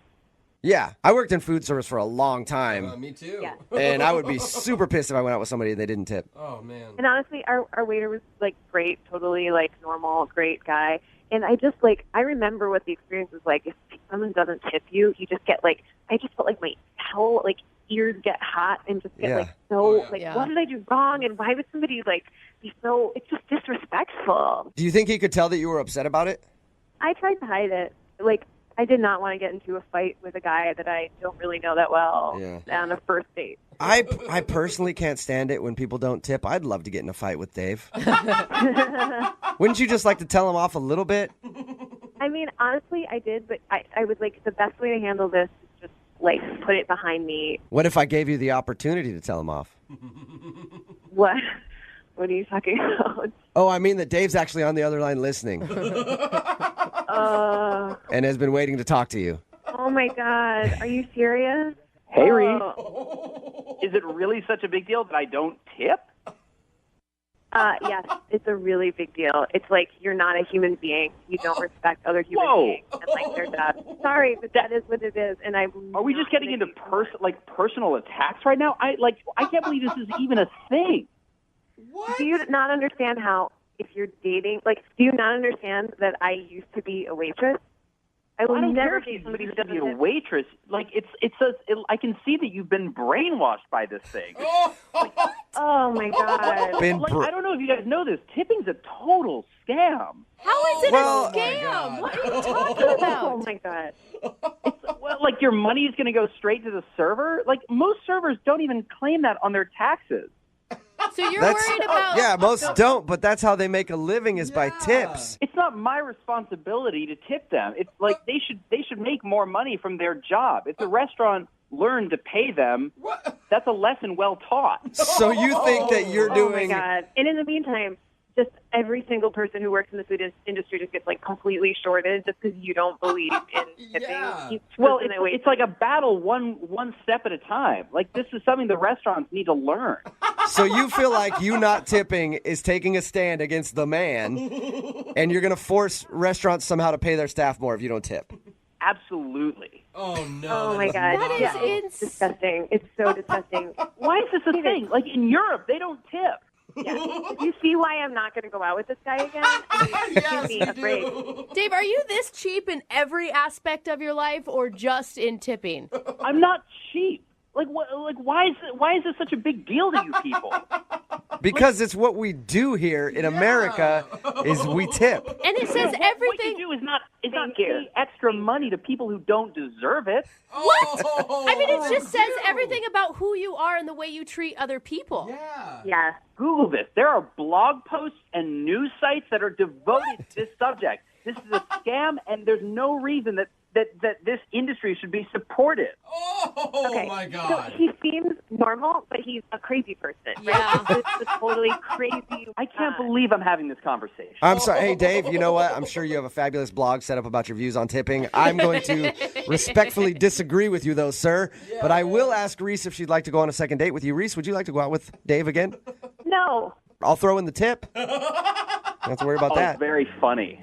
Yeah, I worked in food service for a long time. Me too. Yeah. And I would be super pissed if I went out with somebody and they didn't tip. Oh, man. And honestly, our waiter was like great, totally like normal, great guy. And I just like, I remember what the experience was like. If someone doesn't tip you, you just get like, I just felt like my whole like ears get hot and just get like so like, what did I do wrong? And why would somebody like be so, it's just disrespectful. Do you think he could tell that you were upset about it? I tried to hide it. Like, I did not want to get into a fight with a guy that I don't really know that well on a first date. I personally can't stand it when people don't tip. I'd love to get in a fight with Dave. Wouldn't you just like to tell him off a little bit? I mean, honestly, I did, but I was like, the best way to handle this is just like put it behind me. What if I gave you the opportunity to tell him off? What? What are you talking about? Oh, I mean that Dave's actually on the other line listening. And has been waiting to talk to you. Oh my God. Are you serious? Hey, Reese. Is it really such a big deal that I don't tip? Yes, it's a really big deal. It's like you're not a human being. You don't respect other human beings. And like they're that. Sorry, but that is what it is. And Are we just getting into personal attacks right now? I can't believe this is even a thing. What? Do you not understand how if you're dating, like, do you not understand that I used to be a waitress? I will never date somebody who doesn't be a waitress. Like I can see that you've been brainwashed by this thing. Oh my God! I don't know if you guys know this. Tipping's a total scam. How is it a scam? What are you talking about? Oh my God! Like your money's going to go straight to the server. Like most servers don't even claim that on their taxes. So you're worried about... Yeah, most don't, but that's how they make a living is by tips. It's not my responsibility to tip them. It's like they should make more money from their job. If the restaurant learned to pay them, that's a lesson well taught. So you think that you're doing... Oh my God. And in the meantime, just every single person who works in the food industry just gets like completely shorted just because you don't believe in tipping. Well, it's like a battle one step at a time. Like this is something the restaurants need to learn. So you feel like you not tipping is taking a stand against the man, and you're going to force restaurants somehow to pay their staff more if you don't tip. Absolutely. Oh, no. Oh, my God. That is it's disgusting. It's so disgusting. Why is this a thing? Like in Europe, they don't tip. Yeah. You see why I'm not going to go out with this guy again? I mean, Yes, afraid. Dave, are you this cheap in every aspect of your life or just in tipping? I'm not cheap. Like why is this such a big deal to you people? Because it's what we do here in America is we tip. And it says everything... What you do is not pay extra money to people who don't deserve it. What? I mean, it just says everything about who you are and the way you treat other people. Yeah. Google this. There are blog posts and news sites that are devoted to this subject. This is a scam, and there's no reason that this industry should be supported. Okay. My God. So he seems normal, but he's a crazy person. Right? Yeah. It's a totally crazy. I can't believe I'm having this conversation. I'm sorry. Hey, Dave, you know what? I'm sure you have a fabulous blog set up about your views on tipping. I'm going to respectfully disagree with you, though, sir. But I will ask Reese if she'd like to go on a second date with you. Reese, would you like to go out with Dave again? No. I'll throw in the tip. Don't have to worry about that. Very funny.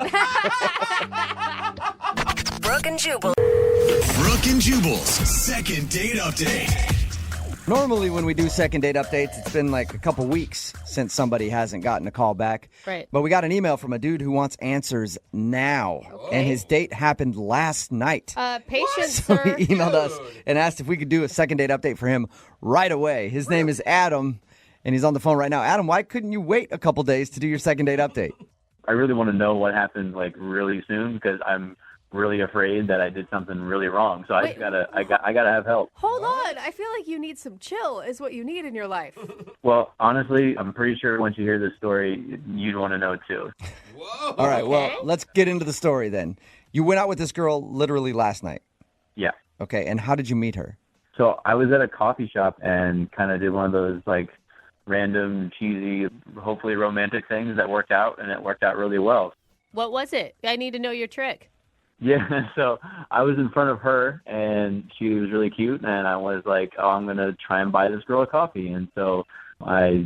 Brooke and Jubal. Brooke and Jubal's second date update. Normally when we do second date updates, it's been like a couple weeks since somebody hasn't gotten a call back. Right. But we got an email from a dude who wants answers now. Okay. And his date happened last night. Patience, So sir. he emailed us and asked if we could do a second date update for him right away. His name is Adam, and he's on the phone right now. Adam, why couldn't you wait a couple days to do your second date update? I really want to know what happened like really soon because I'm really afraid that I did something really wrong. So I gotta have help. Hold on. I feel like you need some chill is what you need in your life. Well, honestly, I'm pretty sure once you hear this story, you'd want to know too. All right, well, let's get into the story then. You went out with this girl literally last night. Yeah. Okay, and how did you meet her? So I was at a coffee shop and kind of did one of those like random, cheesy, hopefully romantic things that worked out, and it worked out really well. What was it? I need to know your trick. Yeah, so I was in front of her, and she was really cute, and I was like, oh, I'm going to try and buy this girl a coffee. And so I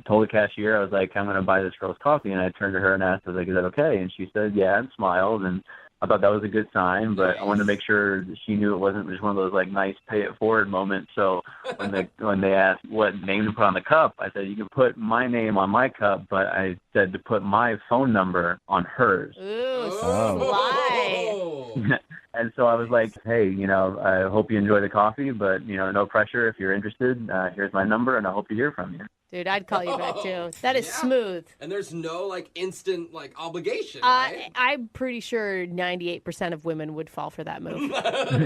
told the cashier, I was like, I'm going to buy this girl's coffee. And I turned to her and asked, I was like, is that okay? And she said, yeah, and smiled. And I thought that was a good sign, but I wanted to make sure that she knew it wasn't just one of those like nice pay it forward moments. So when they asked what name to put on the cup, I said you can put my name on my cup, but I said to put my phone number on hers. Ooh, sly. And so I was like, hey, I hope you enjoy the coffee, but no pressure. If you're interested, here's my number, and I hope to hear from you. Dude, I'd call you back too. That is smooth. And there's no like instant like obligation, right? I'm pretty sure 98% of women would fall for that move.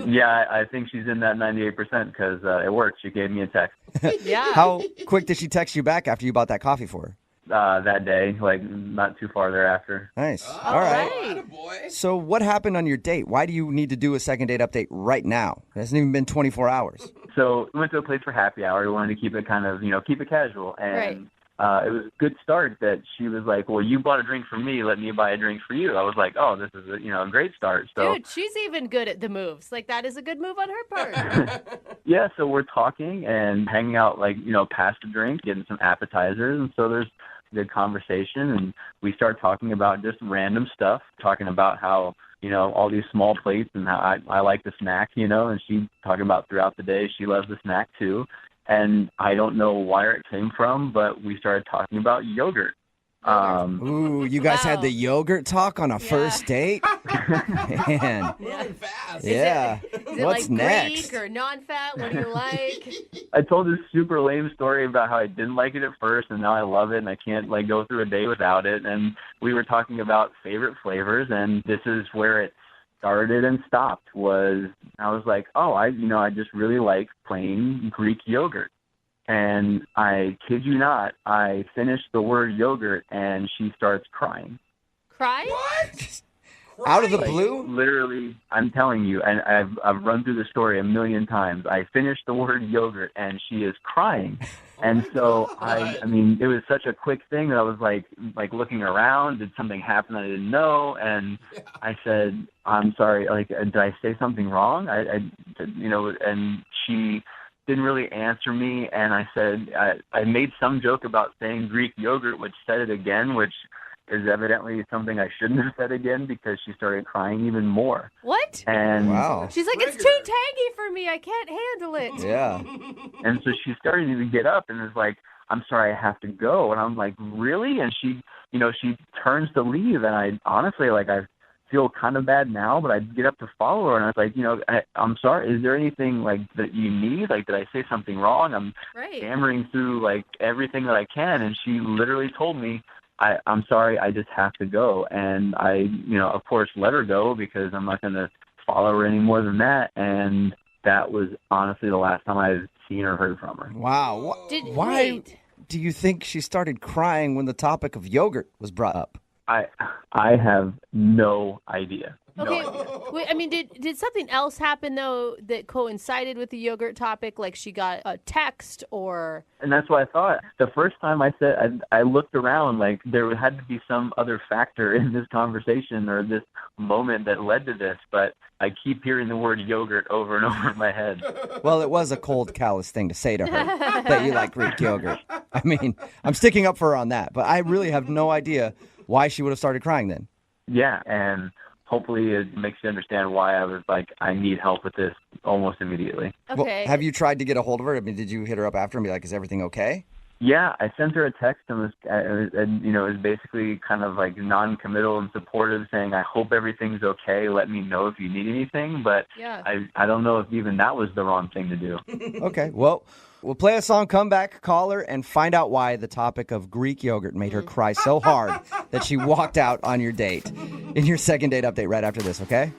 Yeah, I think she's in that 98% because it worked. She gave me a text. Yeah. How quick did she text you back after you bought that coffee for her? That day, like not too far thereafter. Nice. All right. So what happened on your date? Why do you need to do a second date update right now? It hasn't even been 24 hours. So we went to a place for happy hour. We wanted to keep it kind of, keep it casual. And it was a good start that she was like, well, you bought a drink for me. Let me buy a drink for you. I was like, oh, this is a great start. So, dude, she's even good at the moves. Like, that is a good move on her part. Yeah, so we're talking and hanging out, like, past a drink, getting some appetizers. And so there's good conversation. And we start talking about just random stuff, talking about how, all these small plates and how I like the snack, and she talking about throughout the day she loves the snack too. And I don't know where it came from, but we started talking about yogurt. Ooh, you guys had the yogurt talk on a first date? Man. Moving fast. Yeah. Is it What's like next? Greek or non-fat? What do you like? I told this super lame story about how I didn't like it at first, and now I love it, and I can't like go through a day without it. And we were talking about favorite flavors, and this is where it started and stopped. I was like, oh, I just really like plain Greek yogurt. And I kid you not, I finished the word yogurt, and she starts crying. Cry? What? Out of the blue? Literally, I'm telling you, and I've run through the story a million times. I finished the word yogurt, and she is crying. And so I mean, it was such a quick thing that I was like looking around. Did something happen I didn't know? And I said, I'm sorry. Like, did I say something wrong? And she didn't really answer me. And I said, I made some joke about saying Greek yogurt, which said it again, which is evidently something I shouldn't have said again because she started crying even more. What? And wow. She's like, it's too tangy for me. I can't handle it. Yeah. And so she started to get up and was like, I'm sorry, I have to go. And I'm like, really? And she, she turns to leave. And I honestly, I feel kind of bad now, but I get up to follow her. And I was like, I'm sorry. Is there anything that you need? Like, did I say something wrong? I'm stammering through everything that I can. And she literally told me, I'm sorry, I just have to go. And I, of course, let her go because I'm not going to follow her any more than that. And that was honestly the last time I've seen or heard from her. Wow. Why do you think she started crying when the topic of yogurt was brought up? I have no idea. Okay, wait, I mean, did something else happen, though, that coincided with the yogurt topic? Like she got a text or... And that's what I thought. The first time I said, I looked around, there had to be some other factor in this conversation or this moment that led to this, but I keep hearing the word yogurt over and over in my head. Well, it was a cold, callous thing to say to her, that you like Greek yogurt. I mean, I'm sticking up for her on that, but I really have no idea why she would have started crying then. Yeah, and hopefully it makes you understand why I was like, I need help with this almost immediately. Okay. Well, have you tried to get a hold of her? I mean, did you hit her up after and be like, is everything okay? Yeah, I sent her a text and it was basically kind of non-committal and supportive, saying, I hope everything's okay. Let me know if you need anything. But I don't know if even that was the wrong thing to do. Okay, well, we'll play a song, come back, call her, and find out why the topic of Greek yogurt made her cry so hard that she walked out on your date. In your second date update right after this, okay?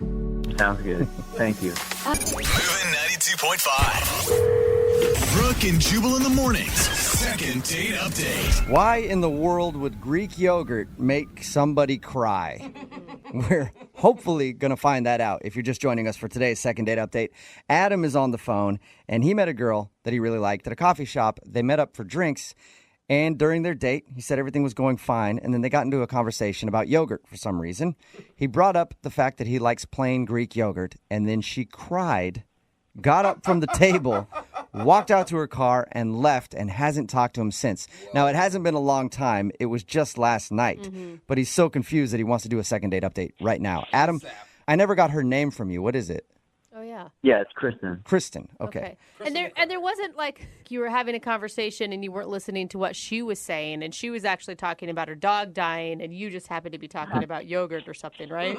Sounds good. Thank you. Moving 92.5. Brooke and Jubal in the mornings. Second date update. Why in the world would Greek yogurt make somebody cry? We're hopefully going to find that out if you're just joining us for today's second date update. Adam is on the phone, and he met a girl that he really liked at a coffee shop. They met up for drinks, and during their date, he said everything was going fine, and then they got into a conversation about yogurt for some reason. He brought up the fact that he likes plain Greek yogurt, and then she cried, got up from the table, walked out to her car, and left, and hasn't talked to him since. Now, it hasn't been a long time. It was just last night. But he's so confused that he wants to do a second date update right now. Adam, I never got her name from you. What is it? Oh, yeah. Yeah, it's Kristen. Kristen. Okay. And there wasn't like you were having a conversation and you weren't listening to what she was saying, and she was actually talking about her dog dying, and you just happened to be talking about yogurt or something, right?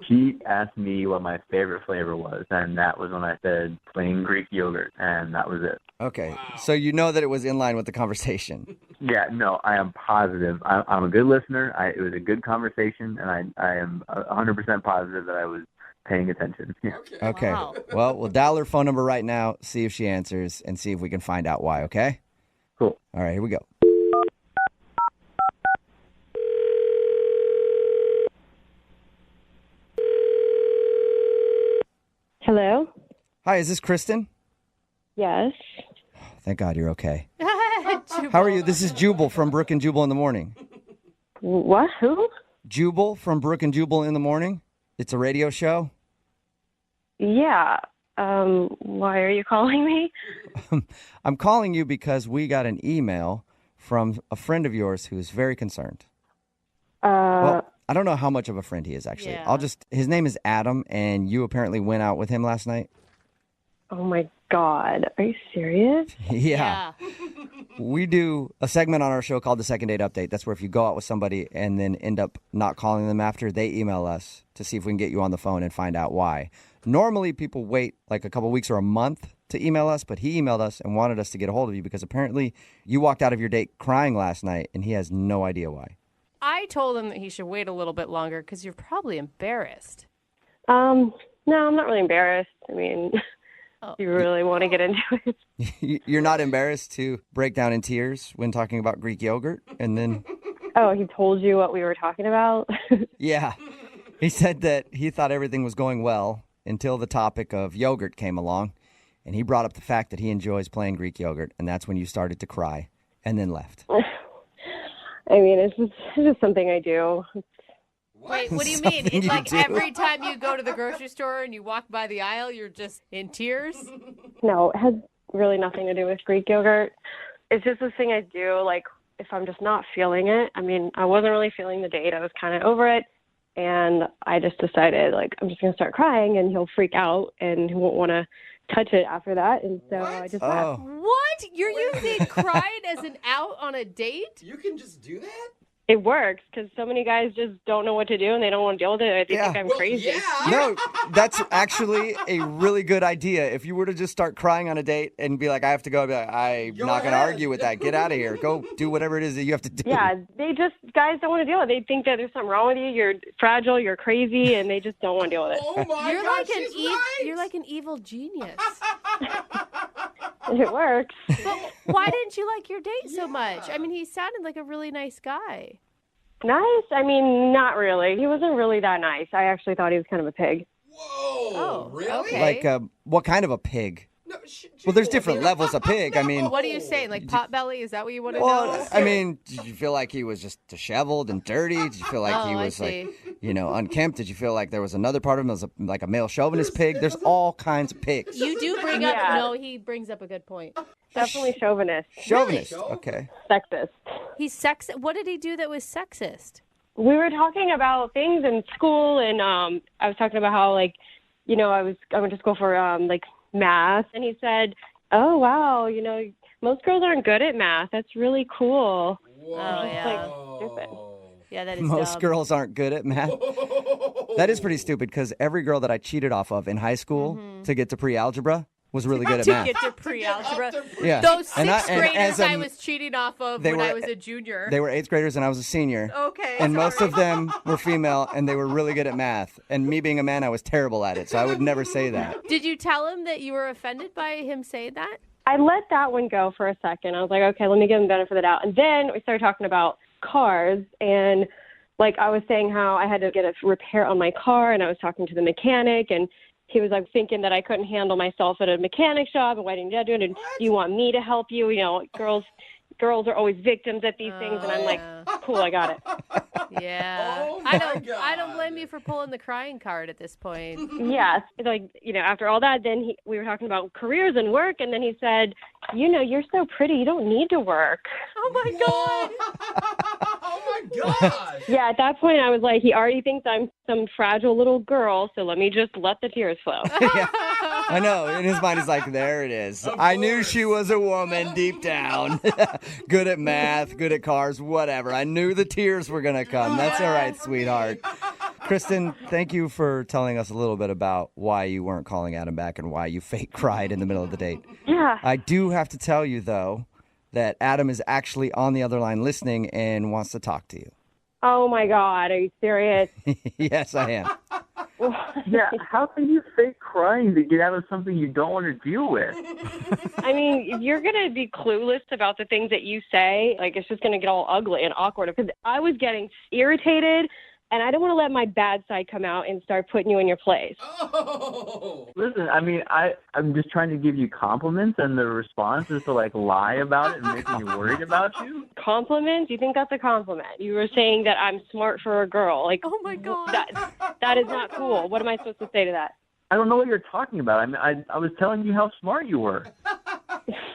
She asked me what my favorite flavor was, and that was when I said plain Greek yogurt, and that was it. Okay. Wow. So you know that it was in line with the conversation. Yeah, no, I am positive. I'm a good listener. It was a good conversation, and I am 100% positive that I was paying attention. Yeah. Okay. Wow. Well, we'll dial her phone number right now, see if she answers, and see if we can find out why, okay? Cool. All right, here we go. Hello? Hi, is this Kristen? Yes. Thank God you're okay. How are you? This is Jubal from Brooke and Jubal in the morning. What? Who? Jubal from Brooke and Jubal in the morning. It's a radio show. Yeah. Why are you calling me? I'm calling you because we got an email from a friend of yours who's very concerned. Well, I don't know how much of a friend he is, actually. Yeah. His name is Adam, and you apparently went out with him last night. Oh my God. Are you serious? Yeah. We do a segment on our show called the Second Date Update. That's where if you go out with somebody and then end up not calling them after, they email us to see if we can get you on the phone and find out why. Normally, people wait like a couple weeks or a month to email us, but he emailed us and wanted us to get a hold of you because apparently you walked out of your date crying last night, and he has no idea why. I told him that he should wait a little bit longer because you're probably embarrassed. No, I'm not really embarrassed. I mean, you really want to get into it. You're not embarrassed to break down in tears when talking about Greek yogurt, and then... Oh, he told you what we were talking about? Yeah. He said that he thought everything was going well until the topic of yogurt came along, and he brought up the fact that he enjoys plain Greek yogurt, and that's when you started to cry and then left. I mean, it's just something I do. Wait, what do you mean? It's like every time you go to the grocery store and you walk by the aisle, you're just in tears? No, it has really nothing to do with Greek yogurt. It's just this thing I do, like, if I'm just not feeling it. I mean, I wasn't really feeling the date. I was kind of over it. And I just decided, like, I'm just going to start crying, and he'll freak out, and he won't want to touch it after that. And so I just left. What? You're using crying as an out on a date? You can just do that? It works because so many guys just don't know what to do, and they don't want to deal with it. They think I'm crazy. No, that's actually a really good idea. If you were to just start crying on a date and be like, I have to go, I'd be like, I'm not going to argue with that. Get out of here. Go do whatever it is that you have to do. Yeah, guys don't want to deal with it. They think that there's something wrong with you. You're fragile, you're crazy, and they just don't want to deal with it. Oh my You're God, like you're like an evil genius. It works. But why didn't you like your date so much? I mean, he sounded like a really nice guy. Nice? I mean, not really. He wasn't really that nice. I actually thought he was kind of a pig. Whoa, really? Okay. Like, what kind of a pig? Well, there's different levels of pig. I mean, What are you saying? Like potbelly? Is that what you want to well, know? I mean, did you feel like he was just disheveled and dirty? Did you feel like he Oh, I was see. like, unkempt? Did you feel like there was another part of him that was like a male chauvinist pig? There's all kinds of pigs. You do bring up. No, he brings up a good point. Definitely chauvinist. Chauvinist. Okay. Sexist. He's sexist. What did he do that was sexist? We were talking about things in school, and I was talking about how, like, I went to school for like math, and he said, "Oh wow, most girls aren't good at math. That's really cool." Whoa. Oh yeah. Like, stupid. Yeah, that is Most dumb. girls aren't good at math. That is pretty stupid because every girl that I cheated off of in high school to get to pre-algebra was really good at math. To get to pre-algebra. Yeah. Those And sixth graders as a- I was cheating off of they when were- I was a junior. They were 8th graders and I was a senior. Okay, And most sorry. of them were female and they were really good at math. And me being a man, I was terrible at it. So I would never say that. Did you tell him that you were offended by him saying that? I let that one go for a second. I was like, okay, let me give him the benefit of the doubt. And then we started talking about cars, and like I was saying how I had to get a repair on my car, and I was talking to the mechanic, and he was like thinking that I couldn't handle myself at a mechanic shop, and why didn't you do it? And do you want me to help you? Girls are always victims at these things, and I'm like, cool, I got it. Yeah. Oh I my don't blame you for pulling the crying card at this point. Yes, like after all that, then we were talking about careers and work, and then he said, you're so pretty, you don't need to work. Oh my God. Oh my gosh. Yeah, at that point, I was like, he already thinks I'm some fragile little girl, so let me just let the tears flow. I know. In his mind, he's like, there it is. I knew she was a woman deep down. Good at math, good at cars, whatever. I knew the tears were going to come. That's all right, sweetheart. Kristen, thank you for telling us a little bit about why you weren't calling Adam back and why you fake cried in the middle of the date. Yeah. I do have to tell you, though, that Adam is actually on the other line listening and wants to talk to you. Oh, my God. Are you serious? Yes, I am. Yeah, how can you fake crying to get out of something you don't want to deal with? I mean, if you're going to be clueless about the things that you say, like, it's just going to get all ugly and awkward. Because I was getting irritated, and I don't want to let my bad side come out and start putting you in your place. Listen, I mean, I'm just trying to give you compliments, and the response is to, like, lie about it and make me worried about you? Compliments? You think that's a compliment? You were saying that I'm smart for a girl. Like, oh, my God. That is not cool. What am I supposed to say to that? I don't know what you're talking about. I mean, I was telling you how smart you were.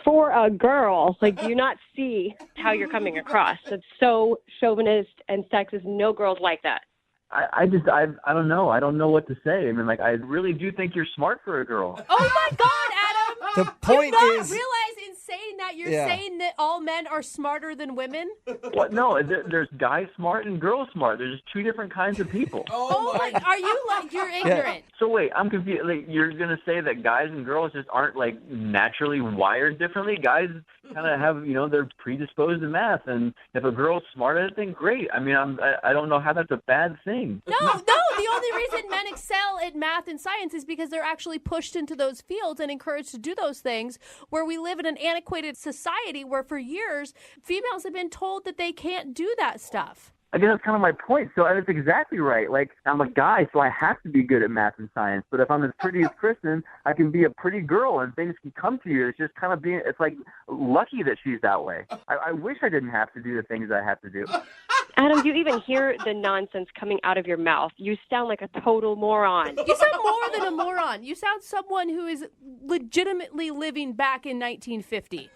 For a girl, like, do you not see how you're coming across? It's so chauvinist and sexist. No girls like that. I don't know. I don't know what to say. I mean, like, I really do think you're smart for a girl. Oh, my God, Adam. The point Do you not is... realize in saying that you're saying that all men are smarter than women? What? No, there's guys smart and girls smart. There's two different kinds of people. Oh my! Are you like you're ignorant? So wait, I'm confused. Like, you're gonna say that guys and girls just aren't like naturally wired differently? Guys kind of have, they're predisposed to math, and if a girl's smart at it, then great. I mean, I don't know how that's a bad thing. No. The only reason men excel at math and science is because they're actually pushed into those fields and encouraged to do those things. Where we live in an antiquated society where for years females have been told that they can't do that stuff. I guess that's kind of my point. So that's exactly right. Like, I'm a guy, so I have to be good at math and science. But if I'm as pretty as Kristen, I can be a pretty girl and things can come to you. It's just kind of it's like lucky that she's that way. I wish I didn't have to do the things I have to do. Adam, do you even hear the nonsense coming out of your mouth? You sound like a total moron. You sound more than a moron. You sound someone who is legitimately living back in 1950.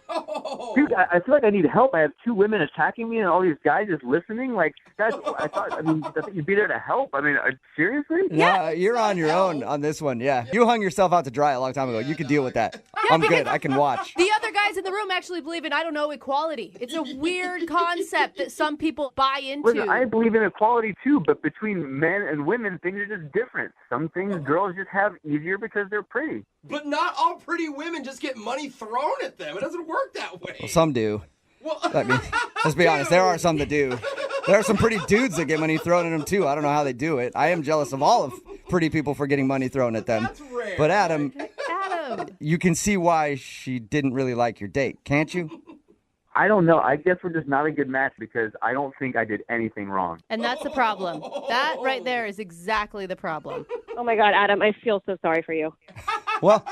Dude, I feel like I need help. I have two women attacking me and all these guys just listening. Like, guys, I thought you'd be there to help. I mean, seriously? No, you're on your own on this one, yeah. You hung yourself out to dry a long time ago. You can deal with that. I'm good. I can watch. The other guys in the room actually believe in, equality. It's a weird concept that some people buy into. Listen, I believe in equality too, but between men and women, things are just different. Some things girls just have easier because they're pretty. But not all pretty women just get money thrown at them. It doesn't work that way. Well, some do. I mean, let's be honest, there are some that do. There are some pretty dudes that get money thrown at them too. I don't know how they do it. I am jealous of all of pretty people for getting money thrown at them. That's rare. But Adam, you can see why she didn't really like your date, can't you? I don't know. I guess we're just not a good match because I don't think I did anything wrong. And that's the problem. That right there is exactly the problem. Oh, my God, Adam, I feel so sorry for you. Well,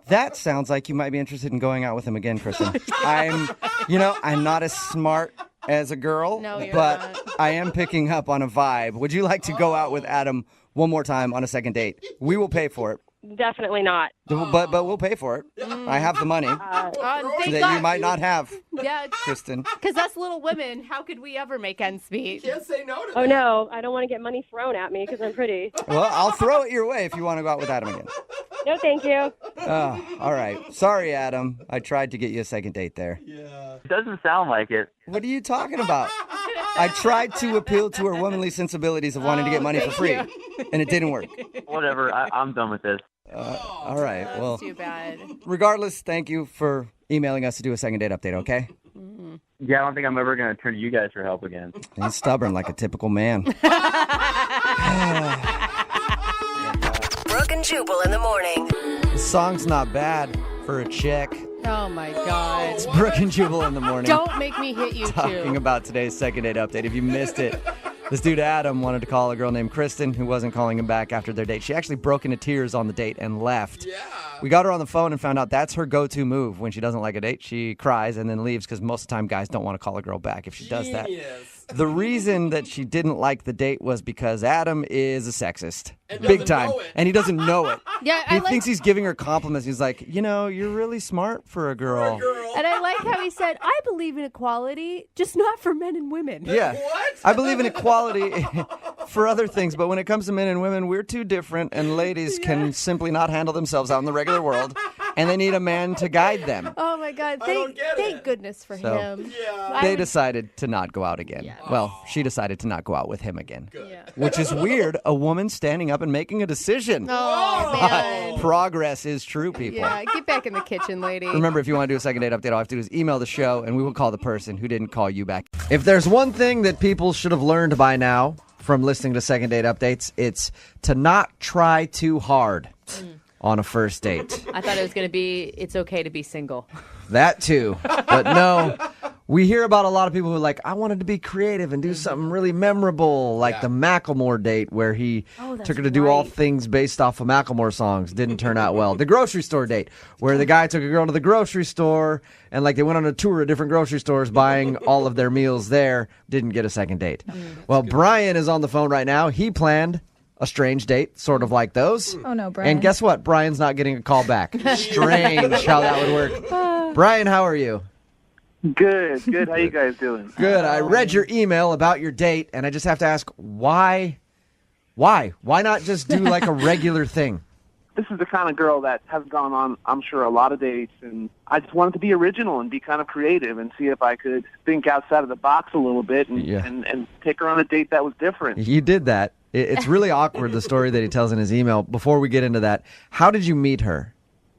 that sounds like you might be interested in going out with him again, Kristen. I'm not as smart as a girl, but not. I am picking up on a vibe. Would you like to go out with Adam one more time on a second date? We will pay for it. Definitely not. But we'll pay for it. I have the money that you might not have, Kristen. Because us little women, how could we ever make ends meet? Can't say no to that. Oh, no, I don't want to get money thrown at me because I'm pretty. Well, I'll throw it your way if you want to go out with Adam again. No, thank you. All right. Sorry, Adam. I tried to get you a second date there. Yeah. It doesn't sound like it. What are you talking about? I tried to appeal to her womanly sensibilities of wanting to get money for free, and it didn't work. Whatever. I'm done with this. All right. Well, too bad. Regardless, thank you for emailing us to do a second date update, okay? Mm-hmm. Yeah, I don't think I'm ever going to turn to you guys for help again. He's stubborn like a typical man. Brooke and Jubal in the morning. The song's not bad for a chick. Oh, my God. It's Brooke and Jubal in the morning. Don't make me hit you, Talking about today's second date update. If you missed it, this dude Adam wanted to call a girl named Kristen who wasn't calling him back after their date. She actually broke into tears on the date and left. Yeah. We got her on the phone and found out that's her go-to move when she doesn't like a date. She cries and then leaves because most of the time guys don't want to call a girl back if she does that. the reason that she didn't like the date was because Adam is a sexist. Big time. And he doesn't know it. Yeah, He thinks he's giving her compliments. He's like, you're really smart for a girl. And I like how he said, I believe in equality, just not for men and women. Yeah. What? I believe in equality for other things, but when it comes to men and women, we're too different, and ladies can simply not handle themselves out in the regular world, and they need a man to guide them. Oh, my God. Thank goodness for So, him. They decided to not go out again. Well, she decided to not go out with him again. Which is weird. A woman standing up and making a decision. Oh, man. Progress is true, people. Yeah, get back in the kitchen, lady. Remember, if you want to do a second date update, all you have to do is email the show, and we will call the person who didn't call you back. If there's one thing that people should have learned by now from listening to second date updates, it's to not try too hard on a first date. I thought it was going to be, it's okay to be single. That too. But no, we hear about a lot of people who are like, I wanted to be creative and do something really memorable, like the Macklemore date where he took her to do all things based off of Macklemore songs. Didn't turn out well. The grocery store date where the guy took a girl to the grocery store and like they went on a tour of different grocery stores buying all of their meals there. Didn't get a second date. Well, Brian is on the phone right now. He planned a strange date, sort of like those. Oh, no, Brian. And guess what? Brian's not getting a call back. Strange how that would work. Brian, how are you? Good. How you guys doing? Good. I read your email about your date, and I just have to ask, why? Why not just do like a regular thing? This is the kind of girl that has gone on, I'm sure, a lot of dates, and I just wanted to be original and be kind of creative and see if I could think outside of the box a little bit and take her on a date that was different. You did that. It's really awkward, the story that he tells in his email. Before we get into that, how did you meet her?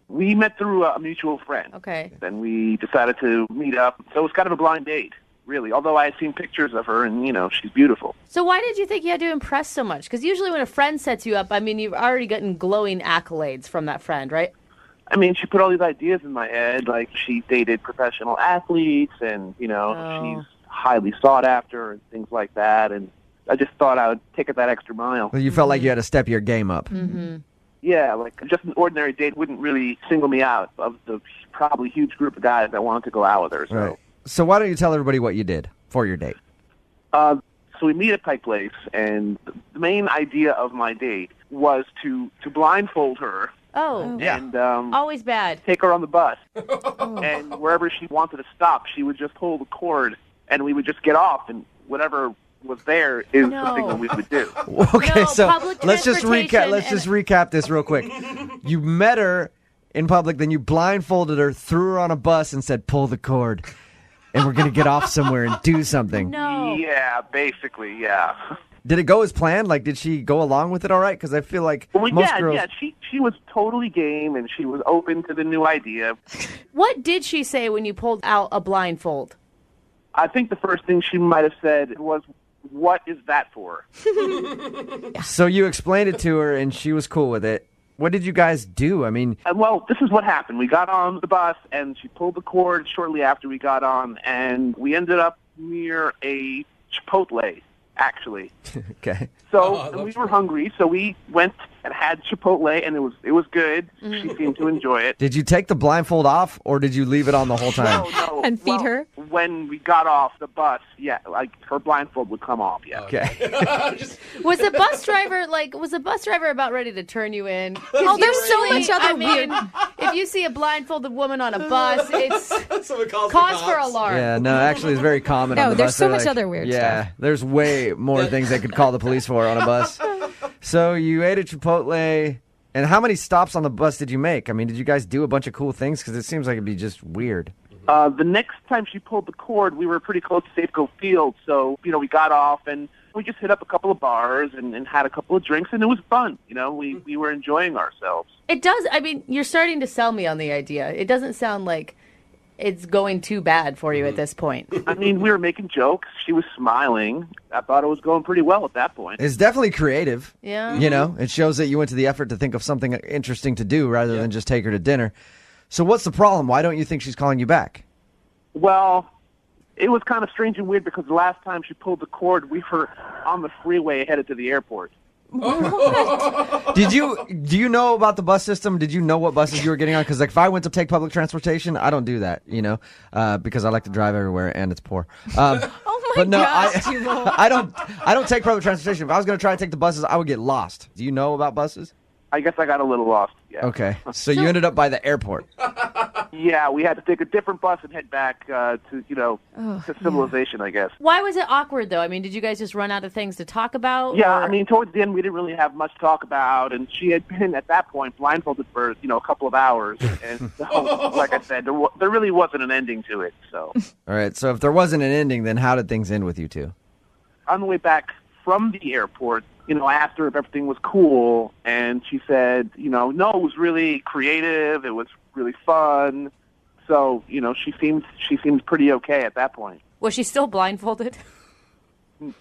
We met through a mutual friend. Okay. Then we decided to meet up. So it was kind of a blind date, really, although I had seen pictures of her, and, she's beautiful. So why did you think you had to impress so much? Because usually when a friend sets you up, I mean, you've already gotten glowing accolades from that friend, right? I mean, she put all these ideas in my head, like she dated professional athletes, and, she's highly sought after and things like that, and I just thought I would take it that extra mile. Well, you felt like you had to step your game up. Mm-hmm. Yeah, like just an ordinary date wouldn't really single me out of the probably huge group of guys that wanted to go out with her. So, Right. So why don't you tell everybody what you did for your date? So we meet at Pike Place, and the main idea of my date was to blindfold her. Oh, and always bad. Take her on the bus, and wherever she wanted to stop, she would just pull the cord, and we would just get off, and whatever was there is the thing that we would do. Okay, so let's just recap this real quick. You met her in public, then you blindfolded her, threw her on a bus, and said, "Pull the cord, and we're gonna get off somewhere and do something." No. Yeah, basically, yeah. Did it go as planned? Like, did she go along with it all right? Because I feel like most girls. Yeah, she was totally game, and she was open to the new idea. What did she say when you pulled out a blindfold? I think the first thing she might have said was, "What is that for?" So you explained it to her, and she was cool with it. What did you guys do? I mean... Well, this is what happened. We got on the bus, and she pulled the cord shortly after we got on, and we ended up near a Chipotle, actually. Okay. So and we were hungry, so we went and had Chipotle, and it was good. She seemed to enjoy it. Did you take the blindfold off, or did you leave it on the whole time? No. And feed her? When we got off the bus, yeah, like her blindfold would come off, yeah. Okay. Was the bus driver about ready to turn you in? Oh, there's so much other weird. If you see a blindfolded woman on a bus, it's cause for alarm. Yeah, no, actually, it's very common on the bus. There's so They're much other weird stuff. Yeah, there's way more things they could call the police for on a bus. So you ate at Chipotle, and how many stops on the bus did you make? I mean, did you guys do a bunch of cool things? Because it seems like it'd be just weird. The next time she pulled the cord, we were pretty close to Safeco Field, so, we got off, and we just hit up a couple of bars and had a couple of drinks, and it was fun. We were enjoying ourselves. It does. I mean, you're starting to sell me on the idea. It doesn't sound like it's going too bad for you at this point. I mean, we were making jokes. She was smiling. I thought it was going pretty well at that point. It's definitely creative. Yeah. It shows that you went to the effort to think of something interesting to do rather than just take her to dinner. So what's the problem? Why don't you think she's calling you back? Well, it was kind of strange and weird because the last time she pulled the cord, we were on the freeway headed to the airport. Do you know about the bus system? Did you know what buses you were getting on? Because if I went to take public transportation, I don't do that, because I like to drive everywhere and it's poor. Oh But no, gosh, Jubal. I don't take public transportation. If I was going to try to take the buses, I would get lost. Do you know about buses? I guess I got a little lost. Yeah. Okay. So you ended up by the airport. Yeah, we had to take a different bus and head back to civilization, I guess. Why was it awkward, though? I mean, did you guys just run out of things to talk about? Yeah, or- I mean, towards the end, we didn't really have much to talk about, and she had been, at that point, blindfolded for, a couple of hours. And so, like I said, there really wasn't an ending to it, so. All right. So if there wasn't an ending, then how did things end with you two? On the way back from the airport, I asked her if everything was cool, and she said, no, it was really creative, it was really fun. So, she seems pretty okay at that point. Was she still blindfolded?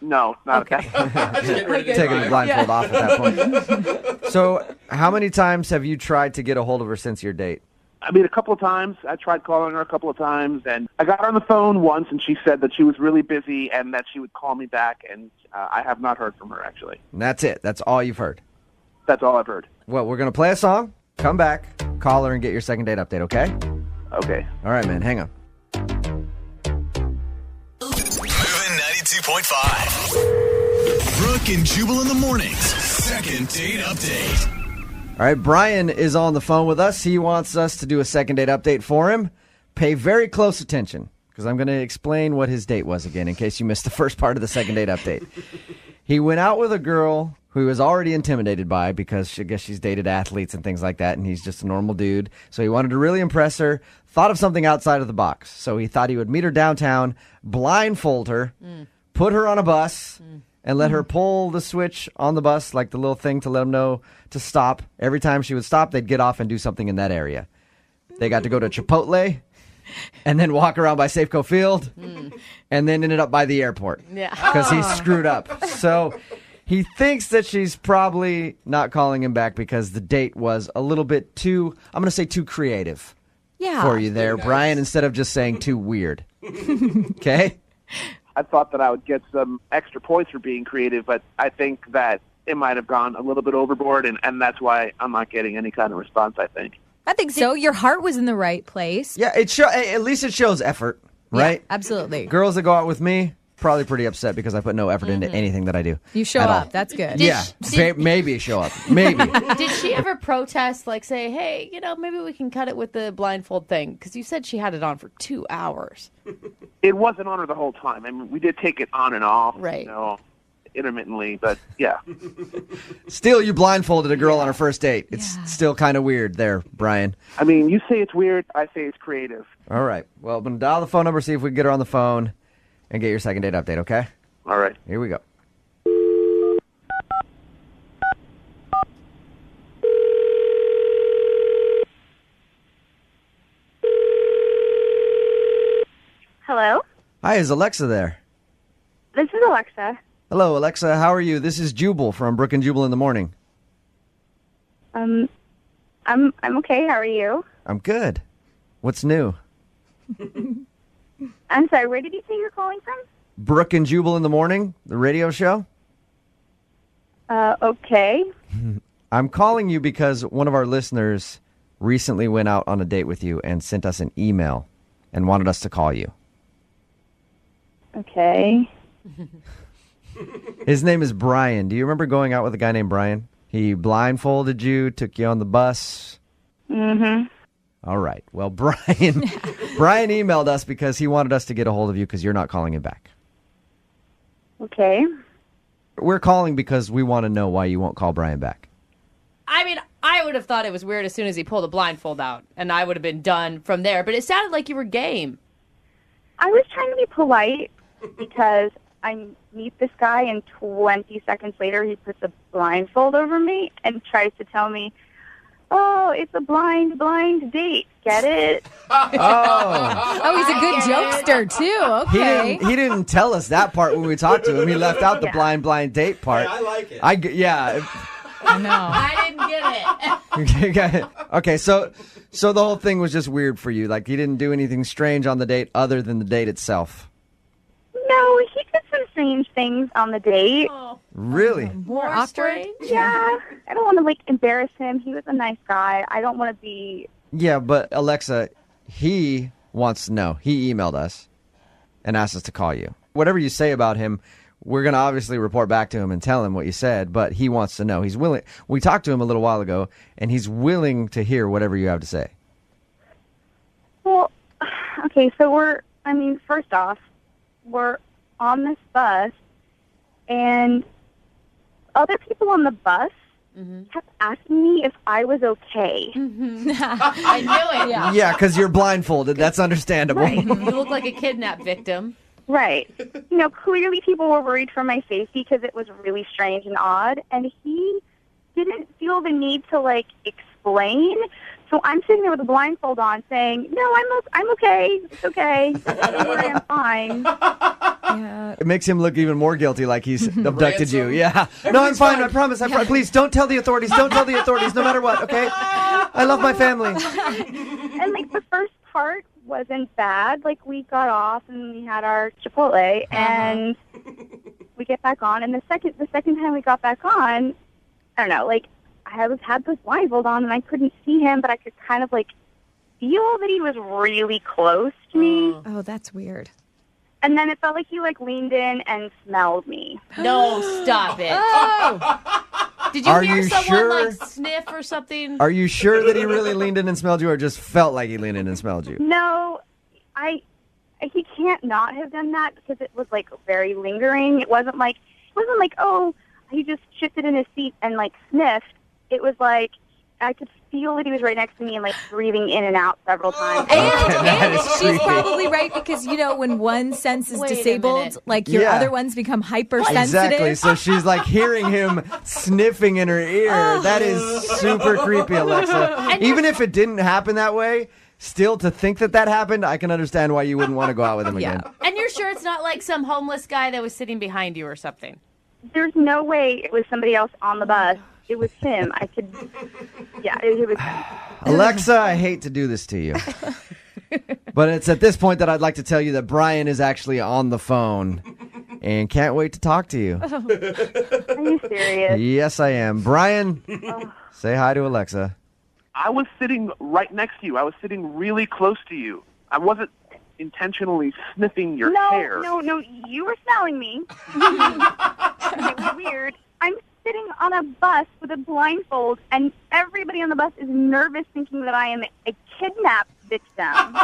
No, not at that point. Taking the blindfold off at that point. So how many times have you tried to get a hold of her since your date? I mean, a couple of times. I tried calling her a couple of times, and I got her on the phone once, and she said that she was really busy and that she would call me back, and I have not heard from her, actually. And that's it. That's all you've heard. That's all I've heard. Well, we're going to play a song, come back, call her, and get your second date update, okay? Okay. All right, man. Hang on. Moving 92.5. Brooke and Jubal in the mornings. Second date update. All right, Brian is on the phone with us. He wants us to do a second date update for him. Pay very close attention, because I'm going to explain what his date was again, in case you missed the first part of the second date update. He went out with a girl who he was already intimidated by, because I guess she's dated athletes and things like that, and he's just a normal dude. So he wanted to really impress her, thought of something outside of the box. So he thought he would meet her downtown, blindfold her, put her on a bus, and let her pull the switch on the bus, like the little thing to let them know to stop. Every time she would stop, they'd get off and do something in that area. They got to go to Chipotle, and then walk around by Safeco Field, and then ended up by the airport. Yeah. Because he screwed up. So he thinks that she's probably not calling him back because the date was a little bit too, I'm going to say too creative for you there, Brian, instead of just saying too weird. Okay? I thought that I would get some extra points for being creative, but I think that it might have gone a little bit overboard, and that's why I'm not getting any kind of response, I think. I think so. Your heart was in the right place. Yeah, at least it shows effort, right? Yeah, absolutely. Girls that go out with me, probably pretty upset because I put no effort into anything that I do. You show at up. all. That's good. Maybe show up. Maybe. Did she ever protest, like say, hey, maybe we can cut it with the blindfold thing? Because you said she had it on for 2 hours. It wasn't on her the whole time. I mean, we did take it on and off, right? Intermittently, but yeah. Still, you blindfolded a girl on her first date. It's still kind of weird there, Brian. I mean, you say it's weird, I say it's creative. All right. Well, I'm going to dial the phone number, see if we can get her on the phone, and get your second date update, okay? All right. Here we go. Hello? Hi, is Alexa there? This is Alexa. Hello, Alexa. How are you? This is Jubal from Brooke and Jubal in the morning. I'm okay. How are you? I'm good. What's new? I'm sorry, where did you say you're calling from? Brooke and Jubal in the morning, the radio show. Okay. I'm calling you because one of our listeners recently went out on a date with you and sent us an email and wanted us to call you. Okay. His name is Brian. Do you remember going out with a guy named Brian? He blindfolded you, took you on the bus. Mm-hmm. All right. Well, Brian emailed us because he wanted us to get a hold of you because you're not calling him back. Okay. We're calling because we want to know why you won't call Brian back. I mean, I would have thought it was weird as soon as he pulled the blindfold out, and I would have been done from there. But it sounded like you were game. I was trying to be polite because I meet this guy, and 20 seconds later he puts a blindfold over me and tries to tell me, oh, it's a blind date. Get it? Oh, he's a good jokester, too. Okay. He didn't tell us that part when we talked to him. He left out the blind date part. Hey, I like it. I know. I didn't get it. Okay, so the whole thing was just weird for you. Like, he didn't do anything strange on the date other than the date itself. No, he did some strange things on the date. Oh, really? more awkward? Yeah. I don't want to, embarrass him. He was a nice guy. I don't want to be... Yeah, but Alexa, he wants to know. He emailed us and asked us to call you. whatever you say about him, we're going to obviously report back to him and tell him what you said, but he wants to know. He's willing. We talked to him a little while ago, and he's willing to hear whatever you have to say. Well, okay, so first off, we're on this bus, and other people on the bus kept asking me if I was okay. I knew it. Yeah, because you're blindfolded. That's understandable. Right. You look like a kidnapped victim. Right. Clearly people were worried for my safety because it was really strange and odd, and he didn't feel the need to, explain. So I'm sitting there with a blindfold on saying, no, I'm okay. It's okay. Don't worry, I'm fine. Yeah. It makes him look even more guilty, like he's abducted you. Yeah. No, I'm fine. I promise. Please, don't tell the authorities. Don't tell the authorities, no matter what, okay? I love my family. And, the first part wasn't bad. We got off and we had our Chipotle, and we get back on. And the second time we got back on, I don't know, I had this blindfold on and I couldn't see him, but I could kind of feel that he was really close to me. Oh, that's weird. And then it felt like he leaned in and smelled me. No, stop it. Oh. Did you Are hear you someone sure? sniff or something? Are you sure that he really leaned in and smelled you, or just felt like he leaned in and smelled you? No, he can't not have done that because it was very lingering. It wasn't like oh, he just shifted in his seat and sniffed. It was I could feel that he was right next to me and breathing in and out several times. And she's probably right because when one sense is disabled, your other ones become hypersensitive. Exactly. So she's hearing him sniffing in her ear. That is super creepy, Alexa. Even if it didn't happen that way, still to think that happened, I can understand why you wouldn't want to go out with him again. And you're sure it's not some homeless guy that was sitting behind you or something? There's no way it was somebody else on the bus. It was him. I could, it was. Alexa, I hate to do this to you. But it's at this point that I'd like to tell you that Brian is actually on the phone and can't wait to talk to you. Are you serious? Yes, I am. Brian, say hi to Alexa. I was sitting right next to you. I was sitting really close to you. I wasn't intentionally sniffing your hair. No, you were smelling me. It was weird. I'm sitting on a bus with a blindfold, and everybody on the bus is nervous thinking that I am a kidnapped victim.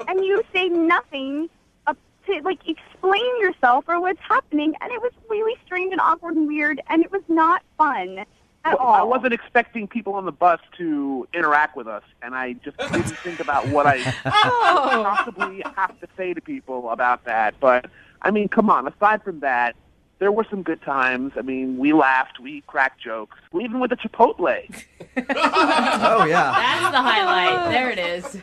And you say nothing to explain yourself or what's happening, and it was really strange and awkward and weird, and it was not fun at all. I wasn't expecting people on the bus to interact with us, and I just didn't think about what I possibly have to say to people about that. But, come on, aside from that, there were some good times. We laughed, we cracked jokes, even with the Chipotle. Oh, yeah. That's the highlight. There it is.